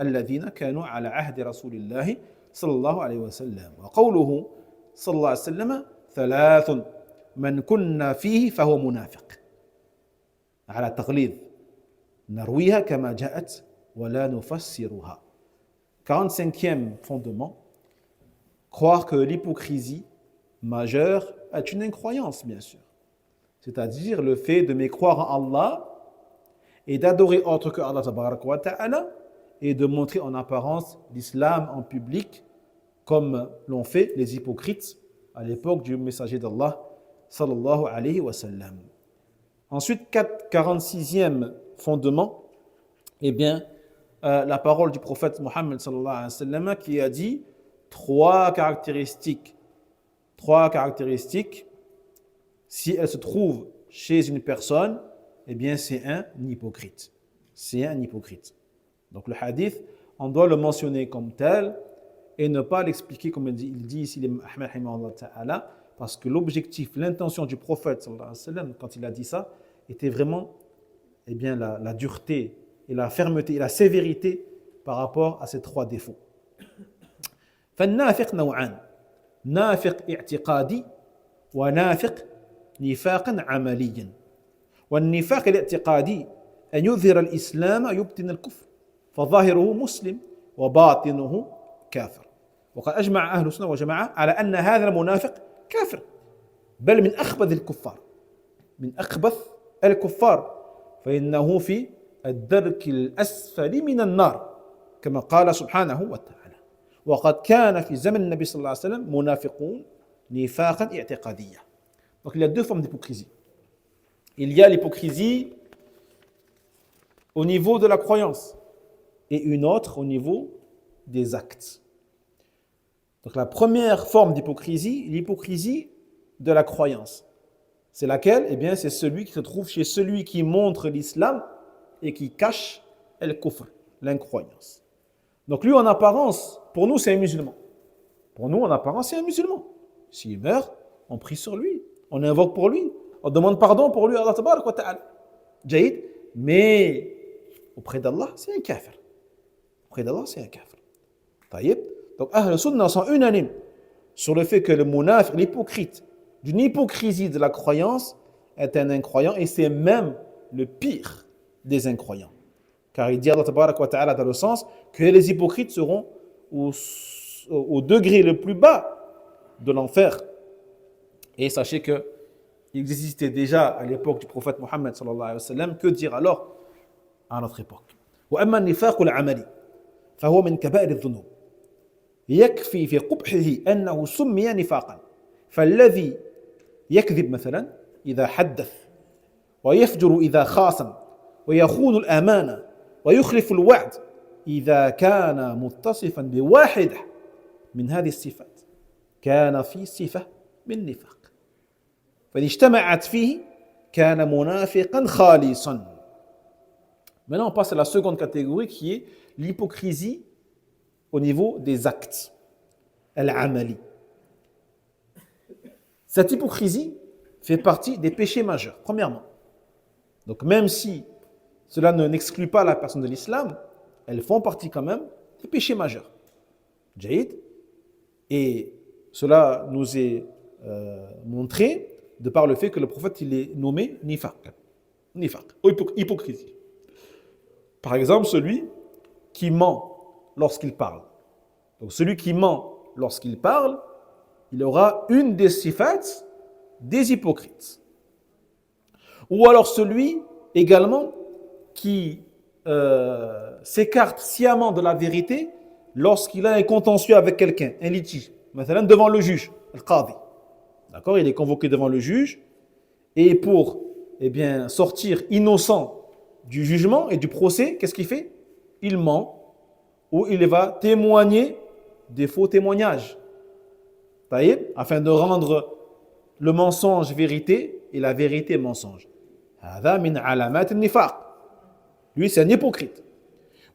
الذين كانوا على عهد رسول الله صلى الله عليه وسلم وقوله صلى الله عليه وسلم ثلاث من كنا فيه فهو منافق على تغليظ نرويها كما جاءت ولا نفسرها. 45e fondement, croire que l'hypocrisie majeure est une incroyance, bien sûr. C'est-à-dire le fait de mécroire en Allah et d'adorer autre que Allah tabaraka wa ta'ala et de montrer en apparence l'islam en public comme l'ont fait les hypocrites à l'époque du messager d'Allah sallallahu alayhi wa sallam. Ensuite, 46e fondement, eh bien, la parole du prophète Mohammed sallallahu alayhi wa sallam qui a dit trois caractéristiques, si elles se trouvent chez une personne, eh bien, c'est un hypocrite. C'est un hypocrite. Donc, le hadith, on doit le mentionner comme tel et ne pas l'expliquer comme il dit ici l'imam Ahmed rahimahullah ta'ala, parce que l'objectif, l'intention du prophète sallallahu alayhi wa sallam, quand il a dit ça, était vraiment eh bien, la dureté et la fermeté et la sévérité par rapport à ces trois défauts. فالنافق نوعان نافق اعتقادي ونافق نفاقا عمليا والنفاق الاعتقادي أن يظهر الإسلام يبطن الكفر فظاهره مسلم وباطنه كافر وقد أجمع أهل السنة والجماعة على أن هذا المنافق كافر بل من أخبث الكفار فإنه في الدرك الأسفل من النار كما قال سبحانه وتعالى وقد كان في زمن النبي صلى الله عليه وسلم منافقون نفاقا اعتقاديا. Donc il y a deux formes d'hypocrisie. Il y a l'hypocrisie au niveau de la croyance et une autre au niveau des actes. Donc la première forme d'hypocrisie, l'hypocrisie de la croyance. C'est laquelle? Eh bien, c'est celui qui se trouve chez celui qui montre l'islam et qui cache el-kufr, l'incroyance. Donc lui, en apparence, pour nous, c'est un musulman. Pour nous, en apparence, c'est un musulman. S'il meurt, on prie sur lui, on invoque pour lui, on demande pardon pour lui, Allah tabarak wa ta'ala. Jaïd, mais auprès d'Allah, c'est un kafir. Auprès d'Allah, c'est un kafir. Taïb. Donc, Ahl Sunnah sont unanimes sur le fait que le munafiq, l'hypocrite, d'une hypocrisie de la croyance, est un incroyant et c'est même le pire des incroyants. Car il dit Allah tabarak wa ta'ala dans le sens que les hypocrites seront au degré le plus bas de l'enfer. Et sachez qu'il existait déjà à l'époque du prophète Mohammed sallallahu alayhi wa sallam, que dire alors à notre époque? وأما النفاق العملي فهو من كبائر الذنوب يكفي في قبحه أنه سمي نفاقا فالذي يكذب مثلا إذا حدث ويفجر إذا خاصم ويخون الأمانة ويخلف الوعد إذا كان متصفا بواحدة من هذه الصفات كان في صفة من نفاق فإن اجتمعت فيه كان منافقا خالصا. Maintenant, on passe à la seconde catégorie qui est l'hypocrisie au niveau des actes, al-amali. Cette hypocrisie fait partie des péchés majeurs, premièrement. Donc même si cela n'exclut pas la personne de l'islam, elles font partie quand même des péchés majeurs. Jaïd. Et cela nous est montré de par le fait que le prophète il est nommé nifaq, hypocrisie. Par exemple, celui qui ment lorsqu'il parle. Donc celui qui ment lorsqu'il parle, il aura une des sifats des hypocrites. Ou alors celui également qui s'écarte sciemment de la vérité lorsqu'il a un contentieux avec quelqu'un, un litige, devant le juge, le qadi. D'accord, il est convoqué devant le juge et pour sortir innocent du jugement et du procès, qu'est-ce qu'il fait? Il ment ou il va témoigner des faux témoignages. Afin de rendre le mensonge vérité et la vérité mensonge. هذا من علامات النفاق. Lui, c'est un hypocrite.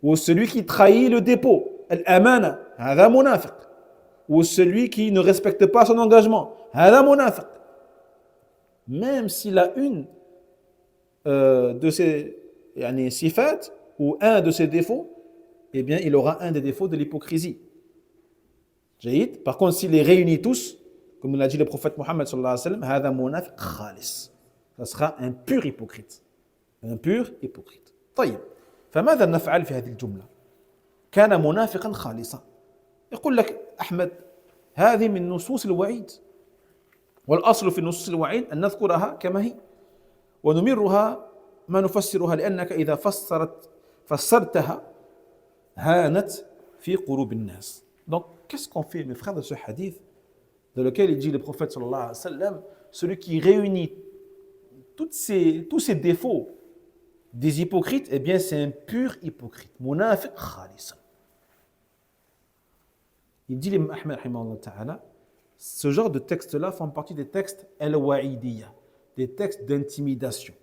Ou celui qui trahit le dépôt. Al-amana. هذا منافق. Ou celui qui ne respecte pas son engagement. هذا منافق. Même s'il a une de ces sifat ou un de ses défauts, eh bien, il aura un des défauts de l'hypocrisie. Jaïd. Par contre, s'il les réunit tous, comme l'a dit le prophète Mohammed sallallahu alayhi wa sallam, هذا منافق خالص. Ça sera un pur hypocrite. Un pur hypocrite. طيب. فماذا نفعل في هذه الجملة؟ كان منافقا خالصا. يقول لك أحمد هذه من نصوص الوعيد. والأصل في نصوص الوعيد أن نذكرها كما هي ونمرها ما نفسرها لأنك إذا فسرتها هانت في قلوب الناس. Donc, qu'est-ce qu'on fait, mes frères, de ce hadith dans lequel il dit le prophète sallallahu alayhi wa sallam, celui qui réunit tous ces défauts des hypocrites, eh bien, c'est un pur hypocrite. Munafiq khalisan. Il dit, Ahmed rahimahullah ta'ala, ce genre de textes-là font partie des textes al-wa'idiyya, des textes d'intimidation,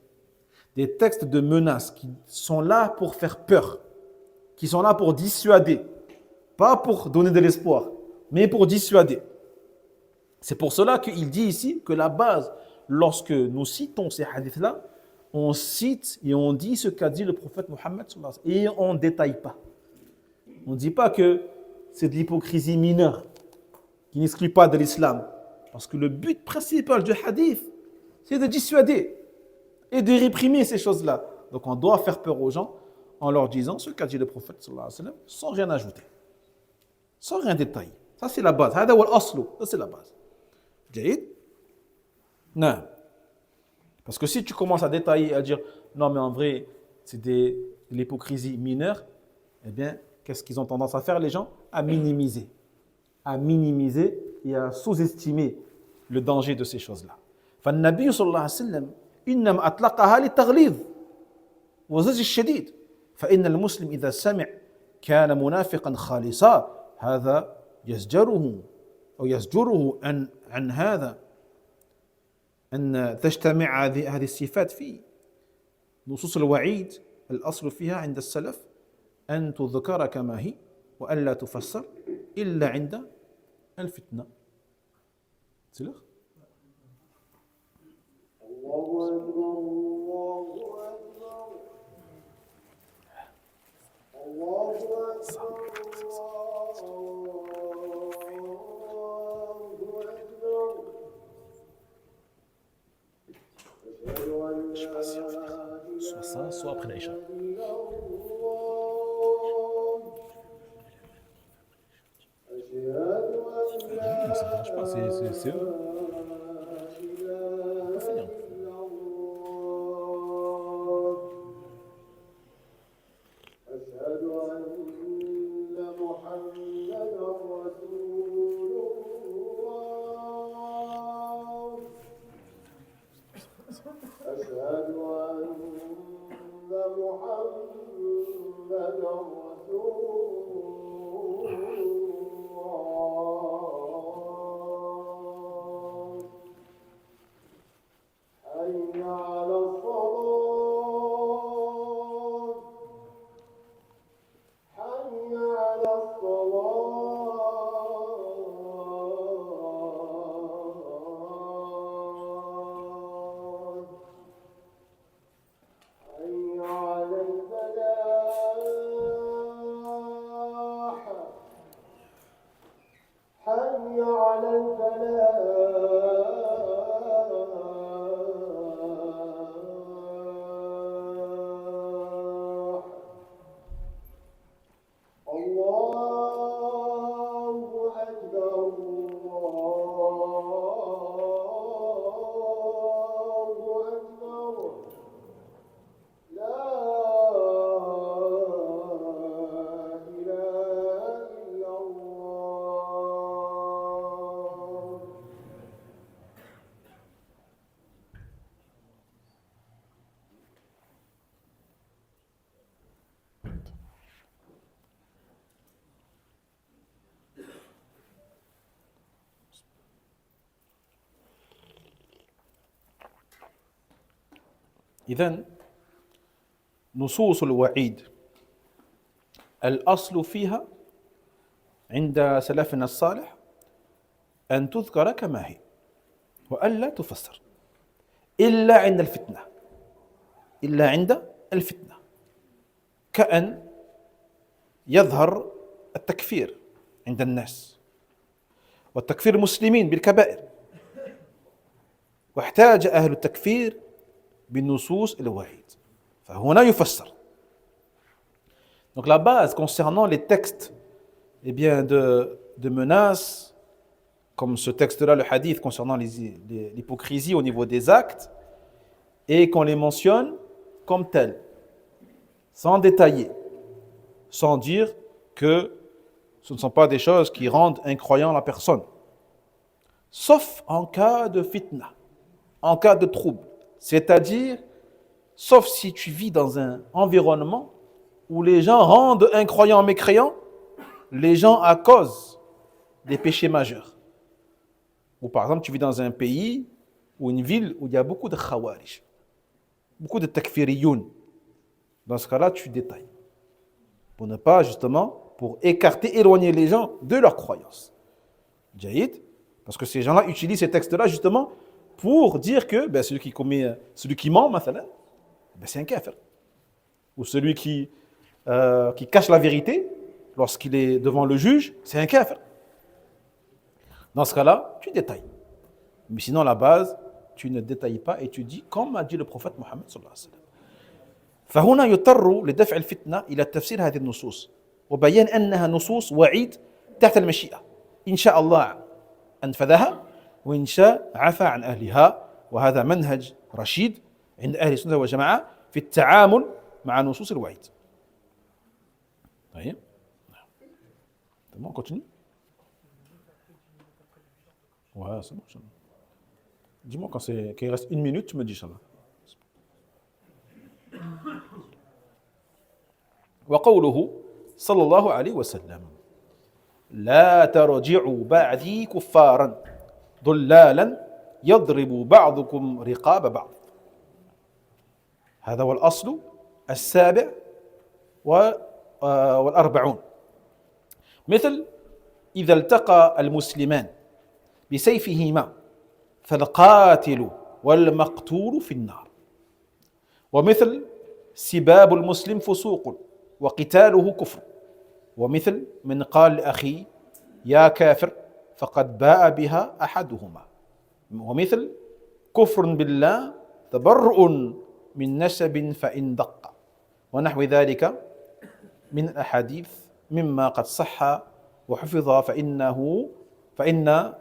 des textes de menaces qui sont là pour faire peur, qui sont là pour dissuader, pas pour donner de l'espoir, mais pour dissuader. C'est pour cela qu'il dit ici que la base, lorsque nous citons ces hadiths-là, on cite et on dit ce qu'a dit le prophète Mohammed et on ne détaille pas. On ne dit pas que c'est de l'hypocrisie mineure qui n'exclut pas de l'islam. Parce que le but principal du hadith, c'est de dissuader et de réprimer ces choses-là. Donc on doit faire peur aux gens en leur disant ce qu'a dit le prophète sans rien ajouter, sans rien détailler. Ça c'est la base. Ça c'est la base. Non. Parce que si tu commences à détailler, à dire non mais en vrai c'est de l'hypocrisie mineure, eh bien qu'est-ce qu'ils ont tendance à faire les gens? À minimiser et à sous-estimer le danger de ces choses-là. فالنبي صلى الله عليه وسلم إنما أطلقها للتغليظ وزج الشديد فإن المسلم إذا سمع كان منافقا خالصا هذا يزجره أو يزجره عن هذا أن تجتمع هذه الصفات فيه. نصوص الوعيد الأصل فيها عند السلف أن تذكر كما هي وأن لا تفسر إلا عند الفتنة. C'est l'heure? Je sais pas si on va soit ça, soit après l'Aïcha. Non, ça ne marche pas, c'est eux. On peut finir. إذن نصوص الوعيد الأصل فيها عند سلفنا الصالح أن تذكر كما هي وألا تفسر إلا عند الفتنة، إلا عند الفتنة، كأن يظهر التكفير عند الناس والتكفير المسلمين بالكبائر، واحتاج أهل التكفير بالنصوص الوعيد، فهنا يفسر. Donc la base concernant les textes eh bien de menaces, comme ce texte-là, le hadith concernant l'hypocrisie au niveau des actes, et qu'on les mentionne comme tels, sans détailler, sans dire que ce ne sont pas des choses qui rendent incroyant la personne, sauf en cas de fitna, en cas de trouble, c'est-à-dire sauf si tu vis dans un environnement où les gens rendent incroyants mécréants les gens à cause des péchés majeurs. Ou par exemple, tu vis dans un pays ou une ville où il y a beaucoup de khawarij, beaucoup de takfiriyoun. Dans ce cas-là, tu détailles. Pour ne pas, justement, pour écarter, éloigner les gens de leur croyance. Jaïd, parce que ces gens-là utilisent ces textes-là, justement, pour dire que celui qui ment, mathalan, c'est un kafir. Ou celui qui cache la vérité, lorsqu'il est devant le juge, c'est un kafir. Dans ce cas-là, tu détailles. Mais sinon, la base, tu ne détailles pas et tu dis, comme a dit le prophète Mohammed sallallahu alayhi wa sallam. فهنا يضطر لدفع الفتنة إلى تفسير هذه النصوص وبيان أنها نصوص وعيد تحت المشيئة، إن شاء الله أنفذها وإن شاء عفى عن أهلها، وهذا منهج رشيد عند أهل السنة والجماعة في التعامل مع نصوص الوعيد. طيب on continue. Ouais, c'est bon. Dis-moi quand il reste 1 minute, tu me dis ça là. وقوله صلى الله عليه وسلم لا ترجعوا بعدي كفارا ضلالا يضرب بعضكم رقاب بعض. هذا هو الأصل السابع والأربعون. مثل إذا التقى المسلمان بسيفهما فالقاتل والمقتول في النار. ومثل سباب المسلم فسوق وقتاله كفر. ومثل من قال لأخيه يا كافر فقد باء بها أحدهما. ومثل كفر بالله تبرؤ من نسب فإن دق، ونحو ذلك من الأحاديث مما قد صح وحفظ فإن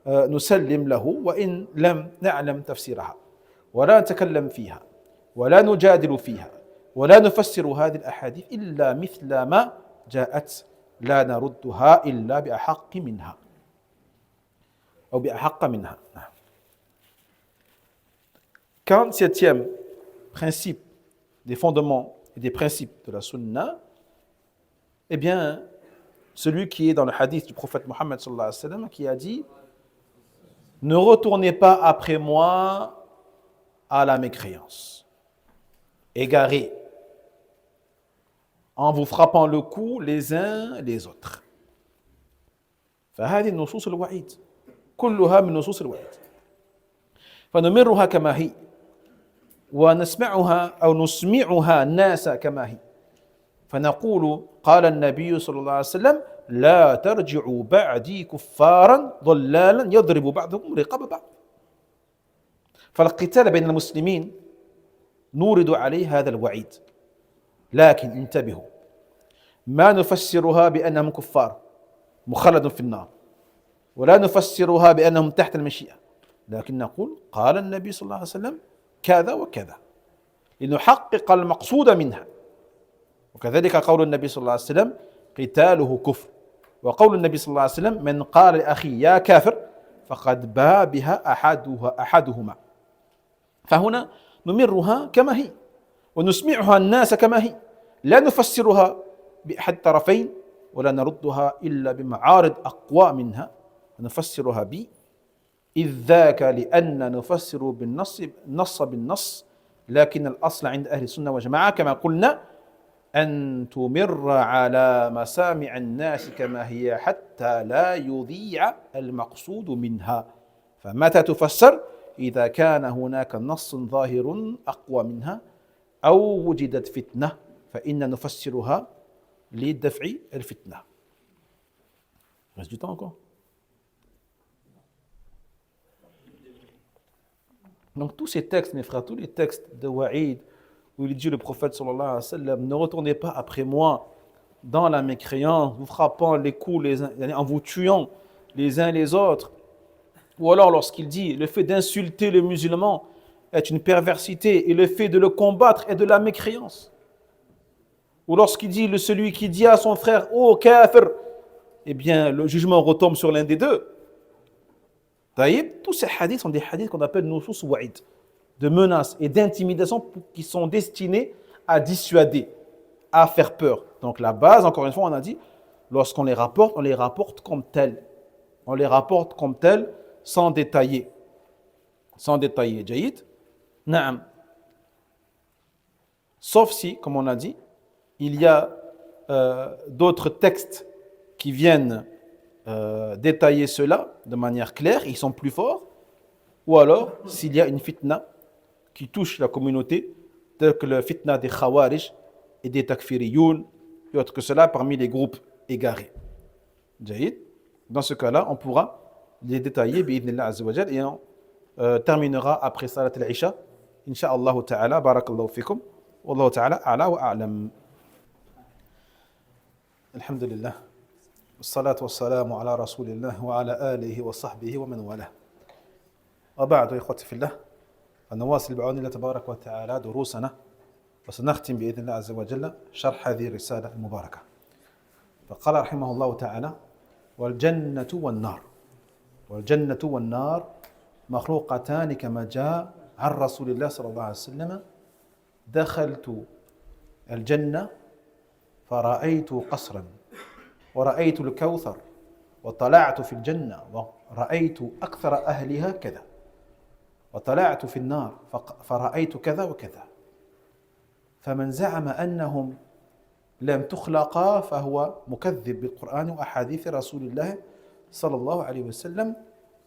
نسلم له وإن لم نعلم تفسيرها ولا نتكلم فيها ولا نجادل فيها ولا نفسر هذه الأحاديث إلا مثل ما جاءت لا نردها إلا بأحق منها أو بأحق منها. 47e principe des fondements et des principes de la sunna, eh bien, celui qui est dans le hadith du prophète Mohammed sallallahu alayhi wa sallam qui a dit « Ne retournez pas après moi à la mécréance, égarés, en vous frappant le cou les uns les autres. » فهذه النصوص الوعيد كلها من نصوص الوعيد فنمرها كما هي ونسمعها أو نسمعها الناس كما هي فنقول قال النبي صلى الله عليه وسلم لا ترجعوا بعدي كفارا ضلالا يضرب بعضكم رقاب بعض. فالقتال بين المسلمين نورد عليه هذا الوعيد، لكن انتبهوا ما نفسرها بأنهم كفار مخلد في النار ولا نفسرها بأنهم تحت المشيئة، لكن نقول قال النبي صلى الله عليه وسلم كذا وكذا لنحقق المقصود منها. وكذلك قول النبي صلى الله عليه وسلم قتاله كفر، وقول النبي صلى الله عليه وسلم من قال لأخي يا كافر فقد باء بها أحدهما. فهنا نمرها كما هي ونسمعها الناس كما هي، لا نفسرها بأحد الطرفين ولا نردها إلا بمعارض أقوى منها، نفسرها إذ ذاك لأن نفسر بالنص بالنص لكن الأصل عند أهل السنة والجماعة كما قلنا أن تمر على مسامع الناس كما هي حتى لا يضيع المقصود منها. فمتى تفسر؟ إذا كان هناك نص ظاهر أقوى منها أو وجدت فتنة فإن نفسرها لدفع الفتنة. Il reste du temps encore. Donc tous ces textes, mes frères, tous les textes de Wa'id, où il dit le prophète sallallahu alayhi wa sallam, ne retournez pas après moi dans la mécréance, vous frappant les coups les uns, en vous tuant les uns les autres. Ou alors lorsqu'il dit le fait d'insulter le musulman est une perversité et le fait de le combattre est de la mécréance. Ou lorsqu'il dit celui qui dit à son frère oh kafir, eh bien le jugement retombe sur l'un des deux. Taïb, tous ces hadiths sont des hadiths qu'on appelle nusus wa'id, de menaces et d'intimidation qui sont destinés à dissuader, à faire peur. Donc la base, encore une fois, on a dit, lorsqu'on les rapporte comme tels. On les rapporte comme tels sans détailler. Sans détailler. Jaïd? Naam. Sauf si, comme on a dit, il y a d'autres textes qui viennent détailler cela de manière claire, ils sont plus forts, ou alors s'il y a une fitna qui touche la communauté, tel que le fitna des Khawarij et des Takfiriyoun, et autre que cela parmi les groupes égarés. Dans ce cas-là, on pourra les détailler bi'idhnillah azza wa jal, et on terminera après salat al-isha, insha'Allah ta'ala, barakallahu fikum, wallahu ta'ala a'la wa a'lam. Alhamdulillah. والصلاة والسلام على رسول الله وعلى آله وصحبه ومن والاه. وبعد إخوتي في الله فنواصل بعون الله تبارك وتعالى دروسنا وسنختم بإذن الله عز وجل شرح هذه الرسالة المباركة. فقال رحمه الله تعالى والجنة والنار. والجنة والنار مخلوقتان كما جاء عن رسول الله صلى الله عليه وسلم دخلت الجنة فرأيت قصرا ورأيت الكوثر وطلعت في الجنة ورأيت أكثر أهلها كذا وطلعت في النار فرأيت كذا وكذا. فمن زعم أنهم لم تخلقا فهو مكذب بالقرآن وأحاديث رسول الله صلى الله عليه وسلم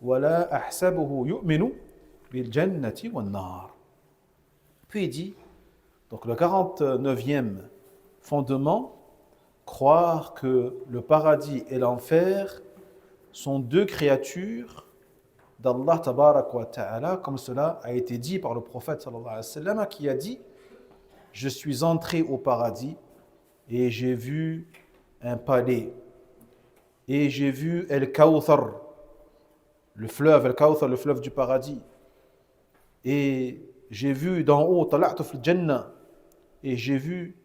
ولا أحسبه يؤمن بالجنة والنار. Puis il dit, donc le 49e fondement, croire que le paradis et l'enfer sont deux créatures d'Allah tabarak wa ta'ala, comme cela a été dit par le prophète sallallahu alayhi wa sallam, qui a dit « Je suis entré au paradis et j'ai vu un palais et j'ai vu Al-Kawthar, le fleuve Al-Kawthar, le fleuve du paradis, et j'ai vu d'en haut tala'tu fil jannah, et j'ai vu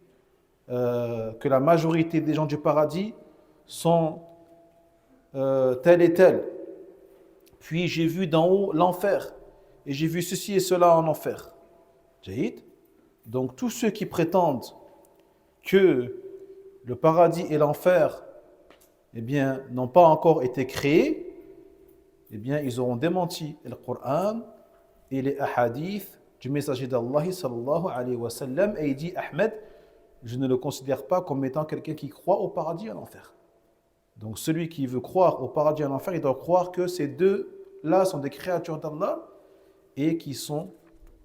que la majorité des gens du paradis sont tels et tels. Puis j'ai vu d'en haut l'enfer et j'ai vu ceci et cela en enfer. Jaïd. Donc tous ceux qui prétendent que le paradis et l'enfer eh bien, n'ont pas encore été créés, eh bien, ils auront démenti le Coran et les hadiths du messager d'Allah sallallahu alayhi wa sallam. Et il dit Ahmed, je ne le considère pas comme étant quelqu'un qui croit au paradis et à l'enfer. Donc celui qui veut croire au paradis et à l'enfer, il doit croire que ces deux-là sont des créatures d'Allah et qui sont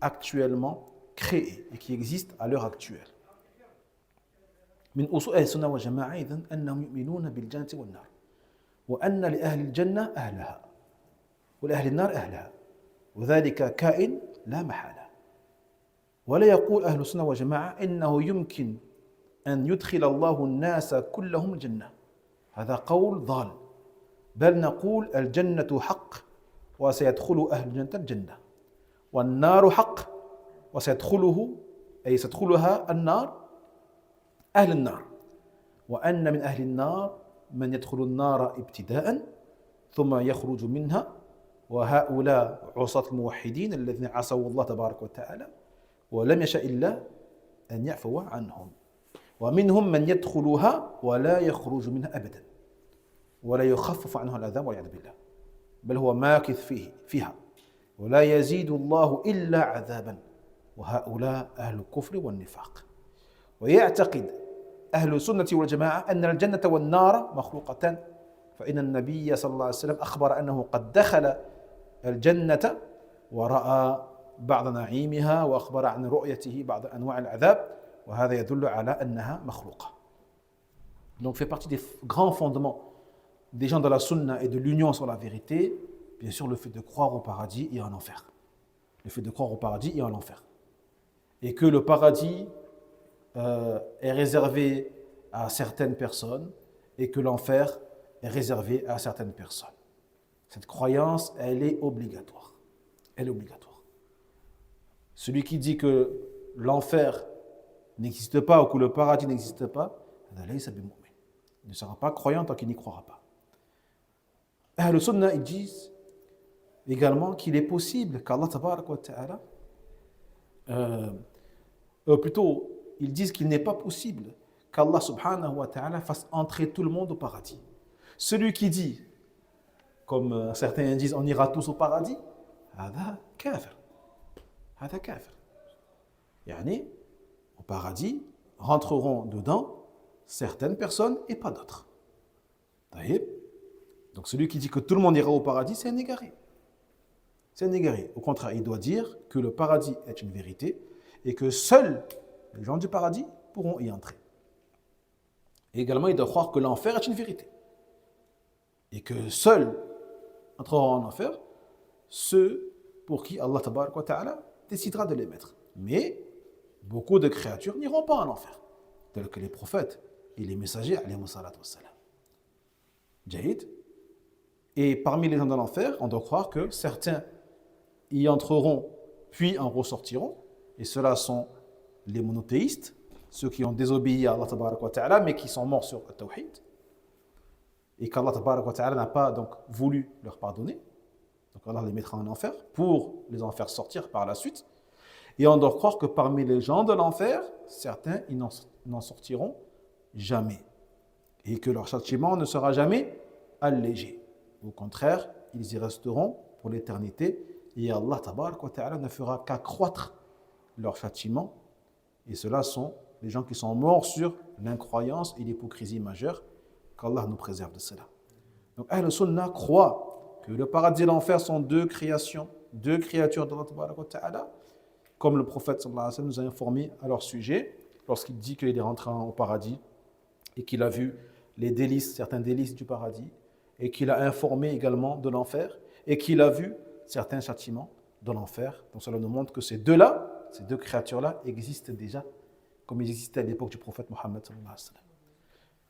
actuellement créées et qui existent à l'heure actuelle. من أصول أهل السنة والجماعة إذن أنهم يؤمنون بالجنة والنار وأن لأهل الجنة أهلها ولأهل النار أهلها وذلك كائن لا محالة. ولا يقول أهل السنة والجماعة إنه يمكن أن يدخل الله الناس كلهم الجنة، هذا قول ضال، بل نقول الجنة حق وسيدخل أهل الجنة الجنة والنار حق وسيدخله أي سيدخلها النار أهل النار، وأن من أهل النار من يدخل النار ابتداء ثم يخرج منها، وهؤلاء عصاة الموحدين الذين عصوا الله تبارك وتعالى ولم يشاء الله أن يعفو عنهم، ومنهم من يدخلها ولا يخرج منها أبدا ولا يخفف عنه العذاب والعياذ بالله، بل هو ماكث فيها ولا يزيد الله إلا عذابا وهؤلاء أهل الكفر والنفاق. ويعتقد أهل السنة والجماعة أن الجنة والنار مخلوقتان، فإن النبي صلى الله عليه وسلم أخبر أنه قد دخل الجنة ورأى بعض نعيمها وأخبر عن رؤيته بعض أنواع العذاب، وهذا يدل على أنها مخلوقة. Donc fait partie des grands fondements des gens de la sunna et de l'union sur la vérité, bien sûr le fait de croire au paradis et en enfer. Le fait de croire au paradis et en enfer. Et que le paradis est réservé à certaines personnes et que l'enfer est réservé à certaines personnes. Cette croyance, elle est obligatoire. Elle est obligatoire. Celui qui dit que l'enfer n'existe pas ou que le paradis n'existe pas, il ne sera pas croyant tant qu'il n'y croira pas. Ahl Sunnah, ils disent également qu'il est possible qu'Allah tabarak wa ta'ala, plutôt, ils disent qu'il n'est pas possible qu'Allah subhanahu wa ta'ala fasse entrer tout le monde au paradis. Celui qui dit, comme certains disent, on ira tous au paradis, هذا كافر. هذا كافر. يعني, au paradis, rentreront dedans certaines personnes et pas d'autres. Donc celui qui dit que tout le monde ira au paradis, c'est un égaré. C'est un égaré. Au contraire, il doit dire que le paradis est une vérité et que seuls les gens du paradis pourront y entrer. Et également, il doit croire que l'enfer est une vérité. Et que seuls entreront en enfer ceux pour qui Allah tabarak wa ta'ala décidera de les mettre. Mais beaucoup de créatures n'iront pas en enfer, tels que les prophètes et les messagers, alayhimu salatu wassalam. Jahid. Et parmi les gens de l'enfer, on doit croire que certains y entreront puis en ressortiront. Et ceux-là sont les monothéistes, ceux qui ont désobéi à Allah tabarak wa ta'ala, mais qui sont morts sur le tawhid. Et qu'Allah tabarak wa ta'ala n'a pas donc voulu leur pardonner. Donc Allah les mettra en enfer pour les en faire sortir par la suite. Et on doit croire que parmi les gens de l'enfer, certains ils n'en sortiront jamais. Et que leur châtiment ne sera jamais allégé. Au contraire, ils y resteront pour l'éternité. Et Allah tabarak wa ta'ala ne fera qu'accroître leur châtiment. Et ceux-là sont les gens qui sont morts sur l'incroyance et l'hypocrisie majeure. Qu'Allah nous préserve de cela. Donc Ahl Sunnah croit que le paradis et l'enfer sont deux créations, deux créatures d'Allah tabarak wa ta'ala, comme le prophète sallallahu alayhi wa sallam nous a informé à leur sujet, lorsqu'il dit qu'il est rentré au paradis et qu'il a vu les délices, certains délices du paradis, et qu'il a informé également de l'enfer, et qu'il a vu certains châtiments de l'enfer. Donc cela nous montre que ces deux-là, ces deux créatures-là existent déjà, comme ils existaient à l'époque du prophète Mohammed sallallahu alayhi wa sallam.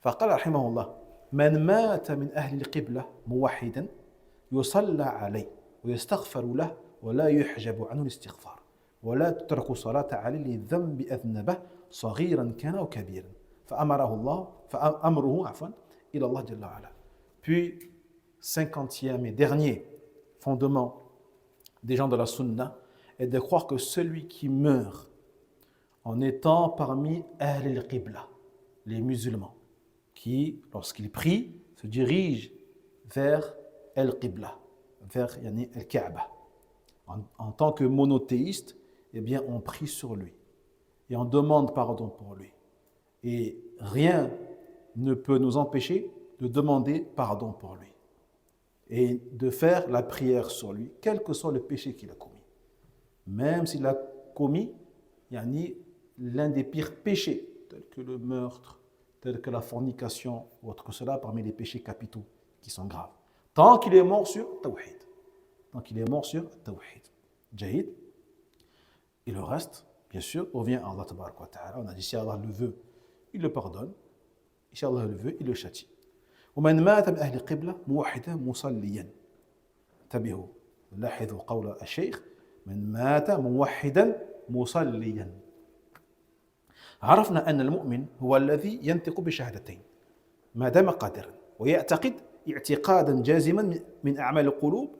فقال رحمه الله من مات من أهل القبلة موحدا يصلى عليه ويستغفر له ولا يحجب عنه الاستغفار ولا تترك صلاة عليه لذنب أذنبه صغيرا كان أو كبيرا فأمره إلى الله جل وعلا. Puis, 50e et dernier fondement des gens de la sunna est de croire que celui qui meurt en étant parmi Ahl al-Qibla, les musulmans, qui, lorsqu'ils prient, se dirigent vers al-Qibla, vers al-Kaaba. En tant que monothéiste, eh bien, on prie sur lui et on demande pardon pour lui. Et rien ne peut nous empêcher de demander pardon pour lui et de faire la prière sur lui, quel que soit le péché qu'il a commis. Même s'il a commis l'un des pires péchés, tels que le meurtre, tels que la fornication ou autre que cela, parmi les péchés capitaux qui sont graves. Tant qu'il est mort sur Tawhid. Tant qu'il est mort sur Tawhid. Jahid. Et le reste, bien sûr, revient à Allah tabarak wa ta'ala. On a dit si Allah le veut, il le pardonne. Si Allah le veut, il le châtie. ومن مات من أهل القبلة موحدا مصليا. انتبهوا لاحظوا قول الشيخ من مات موحدا مصليا. عرفنا أن المؤمن هو الذي ينطق بشهادتين ما دام قادرا ويعتقد اعتقادا جازما من أعمال القلوب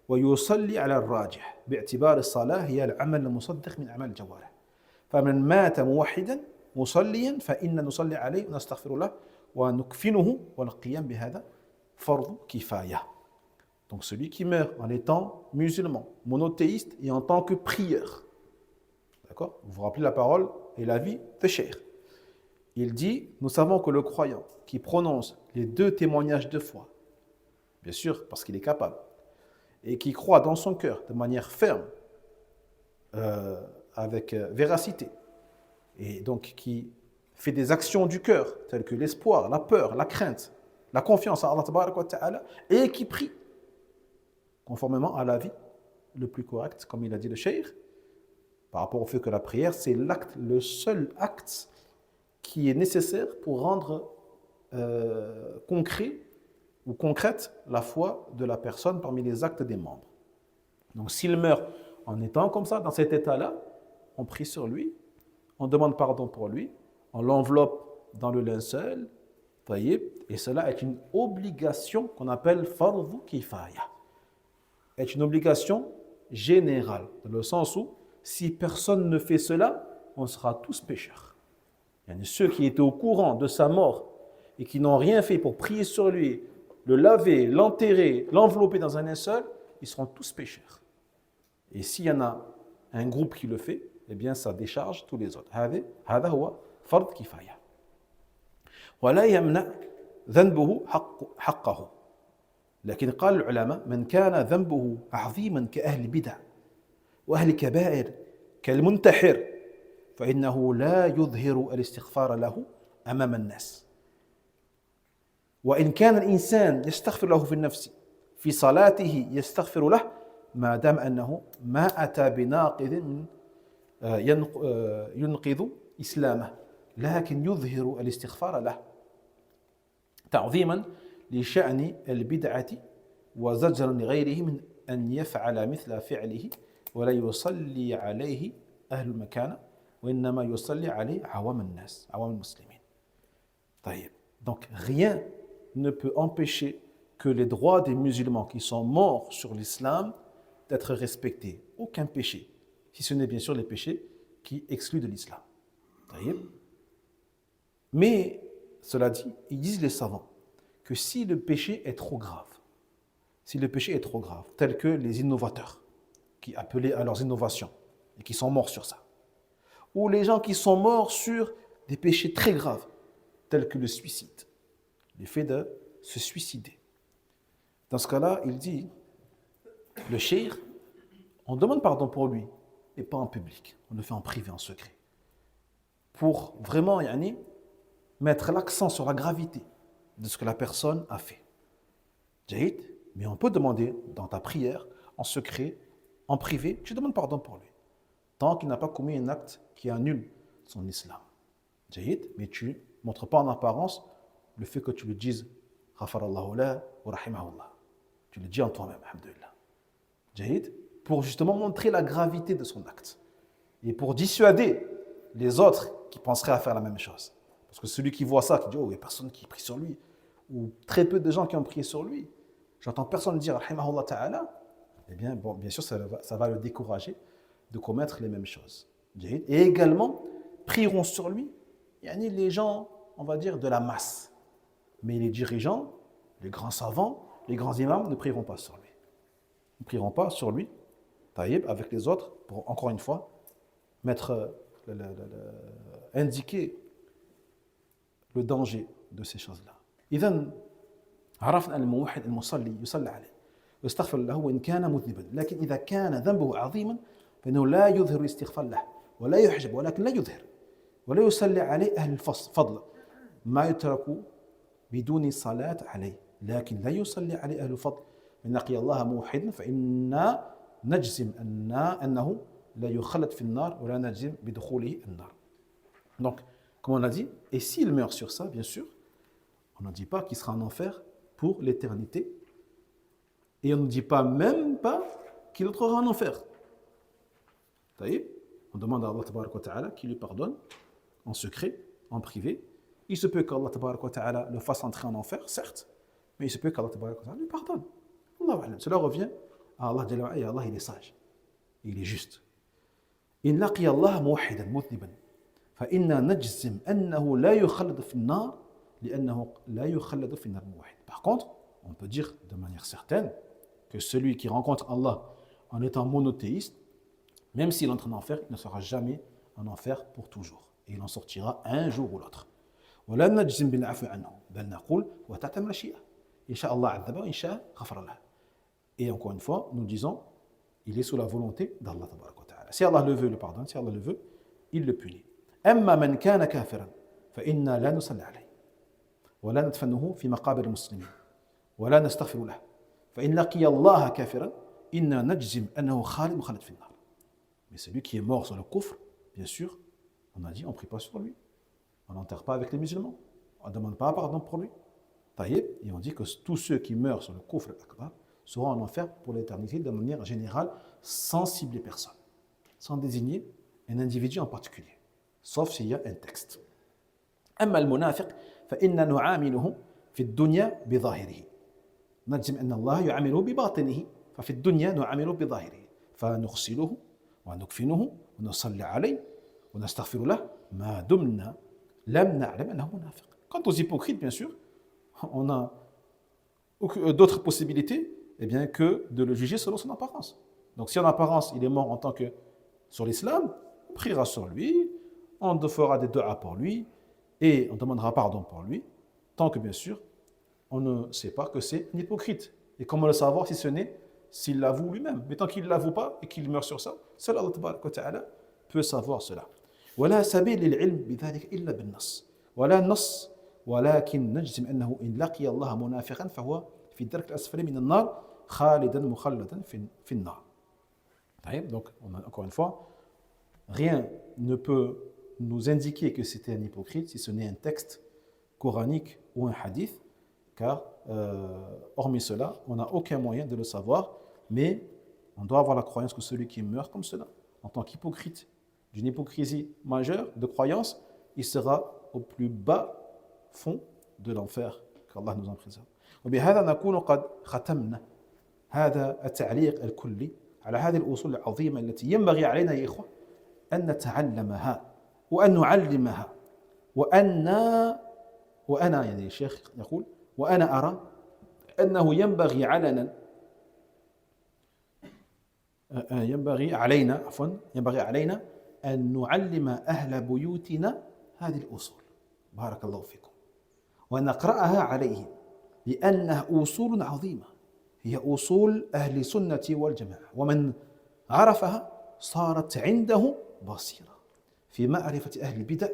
ويصلي على الراجح باعتبار الصلاة هي العمل المصدق من أعمال الجوارح. فمن مات موحدا مصليا فإن نصلي عليه ونستغفر له ونكفنه والقيام بهذا فرض كفاية. Donc celui qui meurt en étant musulman, monothéiste et en tant que prieur. D'accord? Vous vous rappelez la parole et la vie de Cheikh. Il dit, nous savons que le croyant qui prononce les 2 témoignages de foi, bien sûr parce qu'il est capable, et qui croit dans son cœur de manière ferme, avec véracité, et donc qui fait des actions du cœur, telles que l'espoir, la peur, la crainte, la confiance en Allah tabaraka wa ta'ala, et qui prie conformément à l'avis le plus correct, comme il a dit le cheikh, par rapport au fait que la prière, c'est l'acte, le seul acte qui est nécessaire pour rendre concret ou concrète la foi de la personne parmi les actes des membres. Donc s'il meurt en étant comme ça, dans cet état-là, on prie sur lui, on demande pardon pour lui, on l'enveloppe dans le linceul, et cela est une obligation qu'on appelle fardhu kifaya. Est une obligation générale, dans le sens où si personne ne fait cela, on sera tous pécheurs. Il y a ceux qui étaient au courant de sa mort et qui n'ont rien fait pour prier sur lui, le laver, l'enterrer, l'envelopper dans un linceul, ils seront tous pécheurs. Et s'il y en a un groupe qui le fait, eh bien ça décharge tous les autres. هذا هو فرض كفاية. ولا يمنع ذنبه حقه. لكن قال العلماء من كان ذنبه عظيما كأهل البدع وأهل الكبائر كالمنتحر فإنه لا يظهر الاستغفار له أمام الناس. وإن كان الإنسان يستغفر له في النفس في صلاته يستغفر له ما دام أنه ما أتى بناقض ينقض إسلامه لكن يظهر الاستغفار له تعظيما لشأن البدعة وزجرا لغيره من أن يفعل مثل فعله ولا يصلي عليه أهل المكان وإنما يصلي عليه عوام الناس عوام المسلمين. طيب. Donc rien ne peut empêcher que les droits des musulmans qui sont morts sur l'islam d'être respectés. Aucun péché, si ce n'est bien sûr les péchés qui excluent de l'islam. Mais, cela dit, ils disent les savants que si le péché est trop grave, tels que les innovateurs qui appelaient à leurs innovations et qui sont morts sur ça, ou les gens qui sont morts sur des péchés très graves, tels que le suicide, le fait de se suicider. Dans ce cas-là, il dit, le cheikh, on demande pardon pour lui, et pas en public, on le fait en privé, en secret, pour vraiment mettre l'accent sur la gravité de ce que la personne a fait. Jahid, mais on peut demander dans ta prière, en secret, en privé, tu demandes pardon pour lui, tant qu'il n'a pas commis un acte qui annule son islam. Jahid, mais tu ne montres pas en apparence le fait que tu le dises Ghafarallahu la wa rahimahullah. Tu le dis en toi-même, alhamdulillah. Jahid, pour justement montrer la gravité de son acte et pour dissuader les autres qui penseraient à faire la même chose. Parce que celui qui voit ça, qui dit oh, il n'y a personne qui prie sur lui, ou très peu de gens qui ont prié sur lui, j'entends personne dire rahimahullah ta'ala, eh bien, bon, bien sûr, ça va le décourager de commettre les mêmes choses. Jahid. Et également, prieront sur lui les gens, on va dire, de la masse. Mais les dirigeants, les grands savants, les grands imams ne prieront pas sur lui. Ils ne prieront pas sur lui, taïb, avec les autres, pour, encore une fois, indiquer le danger de ces choses-là. إذن عرفنا أن الموحد المصلي يصلى عليه ويستغفر له وإن كان مذنبا لكن إذا كان ذنبه عظيما فإنه لا يظهر الاستغفار له ولا يحجب ولكن لا يظهر ولا يصلي عليه أهل الفضل ما يترك بدون صلاة عليه لكن لا يصلي عليه أهل الفضل من لقي الله موحدا فإنا نجزم أنه لا يخلد في النار ولا نجزم بدخوله النار. Donc, comme on a dit, et s'il meurt sur ça, bien sûr, on ne dit pas qu'il sera en enfer pour l'éternité. Et on ne dit pas même pas qu'il entrera en enfer. On demande à Allah tabaraka wa ta'ala qu'il lui pardonne en secret, en privé. Il se peut qu'Allah tabaraka wa ta'ala le fasse entrer en enfer, certes, mais il se peut qu'Allah tabaraka wa ta'ala lui pardonne. Cela revient à Allah et Allah il est sage, il est juste. إن لقي الله موحدا مذنبا فإنا نجزم أنه لا يخلد في النار لأنه لا يخلد في النار موحد. Par contre, on peut dire de manière certaine que celui qui rencontre Allah en étant monothéiste, Même s'il entre en enfer, il ne sera jamais en enfer pour toujours. Et il en sortira un jour ou l'autre. ولا نجزم بالعفو عنه بل نقول وتحت المشيئة إن شاء الله عذبه وإن شاء غفر له. Et encore une fois, nous disons, il est sous la volonté d'Allah tabaraka wa ta'ala. Si Allah le veut, il le pardonne. Si Allah le veut, il le punit. أما من كان كافرا فإنا لا نصلي عليه ولا ندفنه في مقابر المسلمين ولا نستغفر له فإن لقي الله كافرا إنا نجزم أنه خالد مخلد في النار. Mais celui qui est mort sur le kufr, bien sûr, on a dit, on ne prie pas sur lui. On n'enterre pas avec les musulmans. On ne demande pas pardon pour lui. Taïb, et on dit que tous ceux qui meurent sur le kufr akbar seront en enfer pour l'éternité de manière générale, sans cibler personne, sans désigner un individu en particulier, sauf s'il y a un texte. أما المنافق فإن نعامله في الدنيا بظاهره نجزم أن الله يعامله بباطنه ففي الدنيا نعامله بظاهره فنغسله ونكفنه ونصلي عليه ونستغفر له ما دمنا لم نعلم أنه منافق. Quant aux hypocrites, bien sûr, on a d'autres possibilités eh bien, que de le juger selon son apparence. Donc si en apparence il est mort en tant que sur l'islam, on priera sur lui, on fera des du'a pour lui et on demandera pardon pour lui, tant que bien sûr on ne sait pas que c'est un hypocrite. Et comment le savoir si ce n'est s'il l'avoue lui-même. Mais tant qu'il ne l'avoue pas et qu'il meurt sur ça, seul Allah tabaraka wa ta'ala peut savoir cela. ولا سبيل للعلم بذلك إلا بالنص ولا نص ولكن نجزم أنه إن لقي الله منافقا فهو في الدرك الأسفل من النار خالدا مخلدا في النار. Donc, encore une fois, rien ne peut nous indiquer que c'était un hypocrite si ce n'est un texte coranique ou un hadith, car hormis cela, on n'a aucun moyen de le savoir, mais on doit avoir la croyance que celui qui meurt comme cela, en tant qu'hypocrite, d'une hypocrisie majeure de croyance, il sera au plus bas fond de l'enfer, qu'Allah nous en préserve. وبهذا نكون قد ختمنا هذا التعليق الكلي على هذه الأصول العظيمة التي ينبغي علينا يا إخوة أن نتعلمها وأن نعلمها وأنا يعني الشيخ يقول وأنا أرى أنه ينبغي علينا أن نعلم أهل بيوتنا هذه الأصول بارك الله فيكم ونقرأها عليهم لأنها أصول عظيمة هي أصول أهل السنة والجماعة ومن عرفها صارت عنده بصيرة في معرفة أهل البدع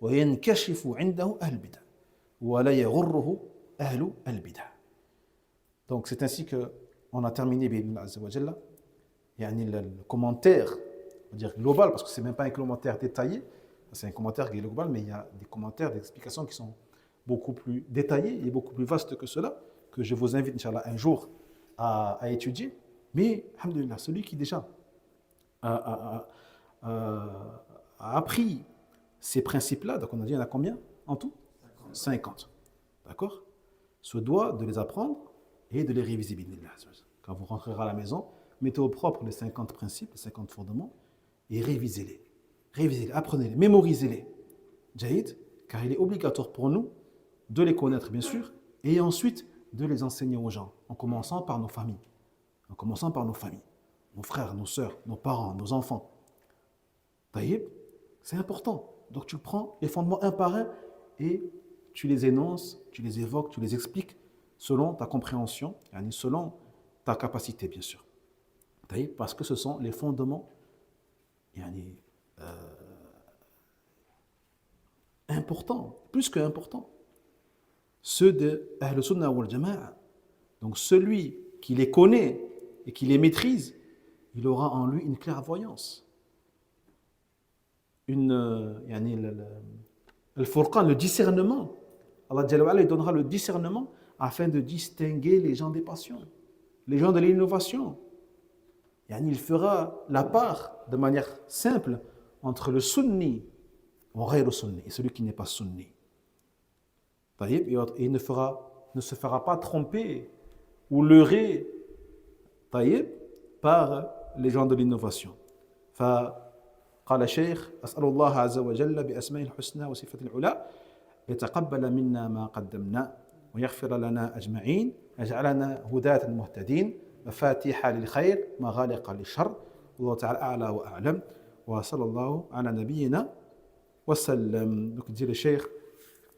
وينكشف عنده أهل البدع ولا يغره أهل البدع. Donc c'est ainsi qu'on a terminé بإذن عز وجل يعني le commentaire on va dire global parce que c'est même pas un commentaire détaillé, c'est un commentaire global mais il y a des commentaires, des explications qui sont beaucoup plus détaillées et beaucoup plus vastes que cela que je vous invite Inch'Allah un jour à étudier. Mais alhamdoulilah, celui qui déjà a appris ces principes-là, donc on a dit il y en a combien en tout 50. D'accord, se doit de les apprendre et de les réviser. Quand vous rentrerez à la maison, mettez au propre les 50 principes, les 50 fondements et révisez-les. Révisez-les, apprenez-les, mémorisez-les. Jaïd, car il est obligatoire pour nous de les connaître, bien sûr, et ensuite de les enseigner aux gens, en commençant par nos familles. Nos frères, nos sœurs, nos parents, nos enfants. Taïb, c'est important. Donc tu prends les fondements un par un et tu les énonces, tu les évoques, tu les expliques selon ta compréhension, selon ta capacité, bien sûr. Taïb, parce que ce sont les fondements importants, plus que importants. Ceux de Ahl Sunnah wal Jama'a. Donc celui qui les connaît et qui les maîtrise, il aura en lui une clairvoyance. Le furqan, le discernement. Allah Jalla wa Ala, il donnera le discernement afin de distinguer les gens des passions, les gens de l'innovation. Il fera la part de manière simple entre le sunni et celui qui n'est pas sunni. Et il ne se fera pas tromper ou leurrer par les gens de l'innovation. فقال الشيخ أسأل الله عز وجل بأسمائه الحسنى وصفاته العلى يتقبل منا ما قدمنا ويغفر لنا أجمعين يجعلنا هداة مهتدين مفاتيح للخير مغالق للشر Allah ta'ala a'la wa a'lam. Wa sallallahu ala nabiyyina wa sallam. Donc dit le cheikh,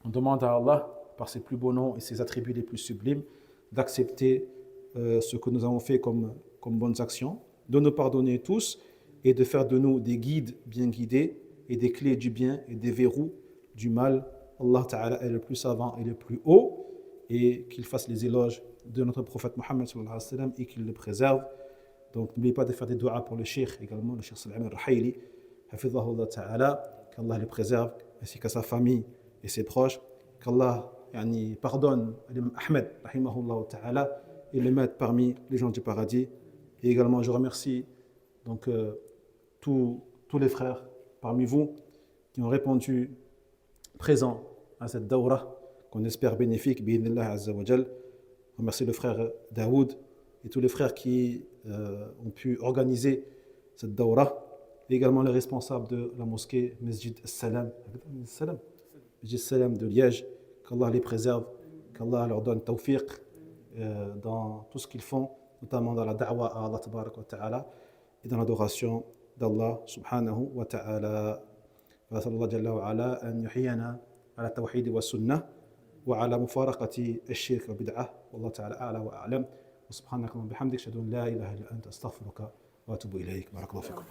on demande à Allah, par ses plus beaux noms et ses attributs les plus sublimes, d'accepter ce que nous avons fait comme bonnes actions, de nous pardonner tous et de faire de nous des guides bien guidés et des clés du bien et des verrous du mal. Allah Ta'ala est le plus savant et le plus haut, et qu'il fasse les éloges de notre prophète Mohammed sallallahu alayhi wa sallam et qu'il le préserve. Donc n'oubliez pas de faire des doigts pour le cheikh également, le cheikh Salim al-Rahayli, hafidhahullah ta'ala, qu'Allah le préserve ainsi qu'à sa famille et ses proches, qu'Allah pardonne à l'imam Ahmed rahimahullah ta'ala et le mette parmi les gens du paradis. Et également je remercie donc tous les frères parmi vous qui ont répondu présents à cette dawra qu'on espère bénéfique bi'idhnillah azza wa jal. Je remercie le frère Daoud et tous les frères qui ont pu organiser cette dawra, et également les responsables de la mosquée Masjid Salam de Liège. Qu'Allah les préserve, qu'Allah leur donne tawfiq dans tout ce qu'ils font, notamment dans la da'wa à Allah tabarak wa ta'ala et dans l'adoration d'Allah subhanahu wa ta'ala. فأسأل الله جل وعلا أن يحيينا على التوحيد والسنة وعلى مفارقة الشرك والبدعة، والله تعالى أعلى وأعلم. وسبحانك اللهم وبحمدك أشهد أن لا إله إلا أنت أستغفرك وأتوب إليك. بارك الله فيكم.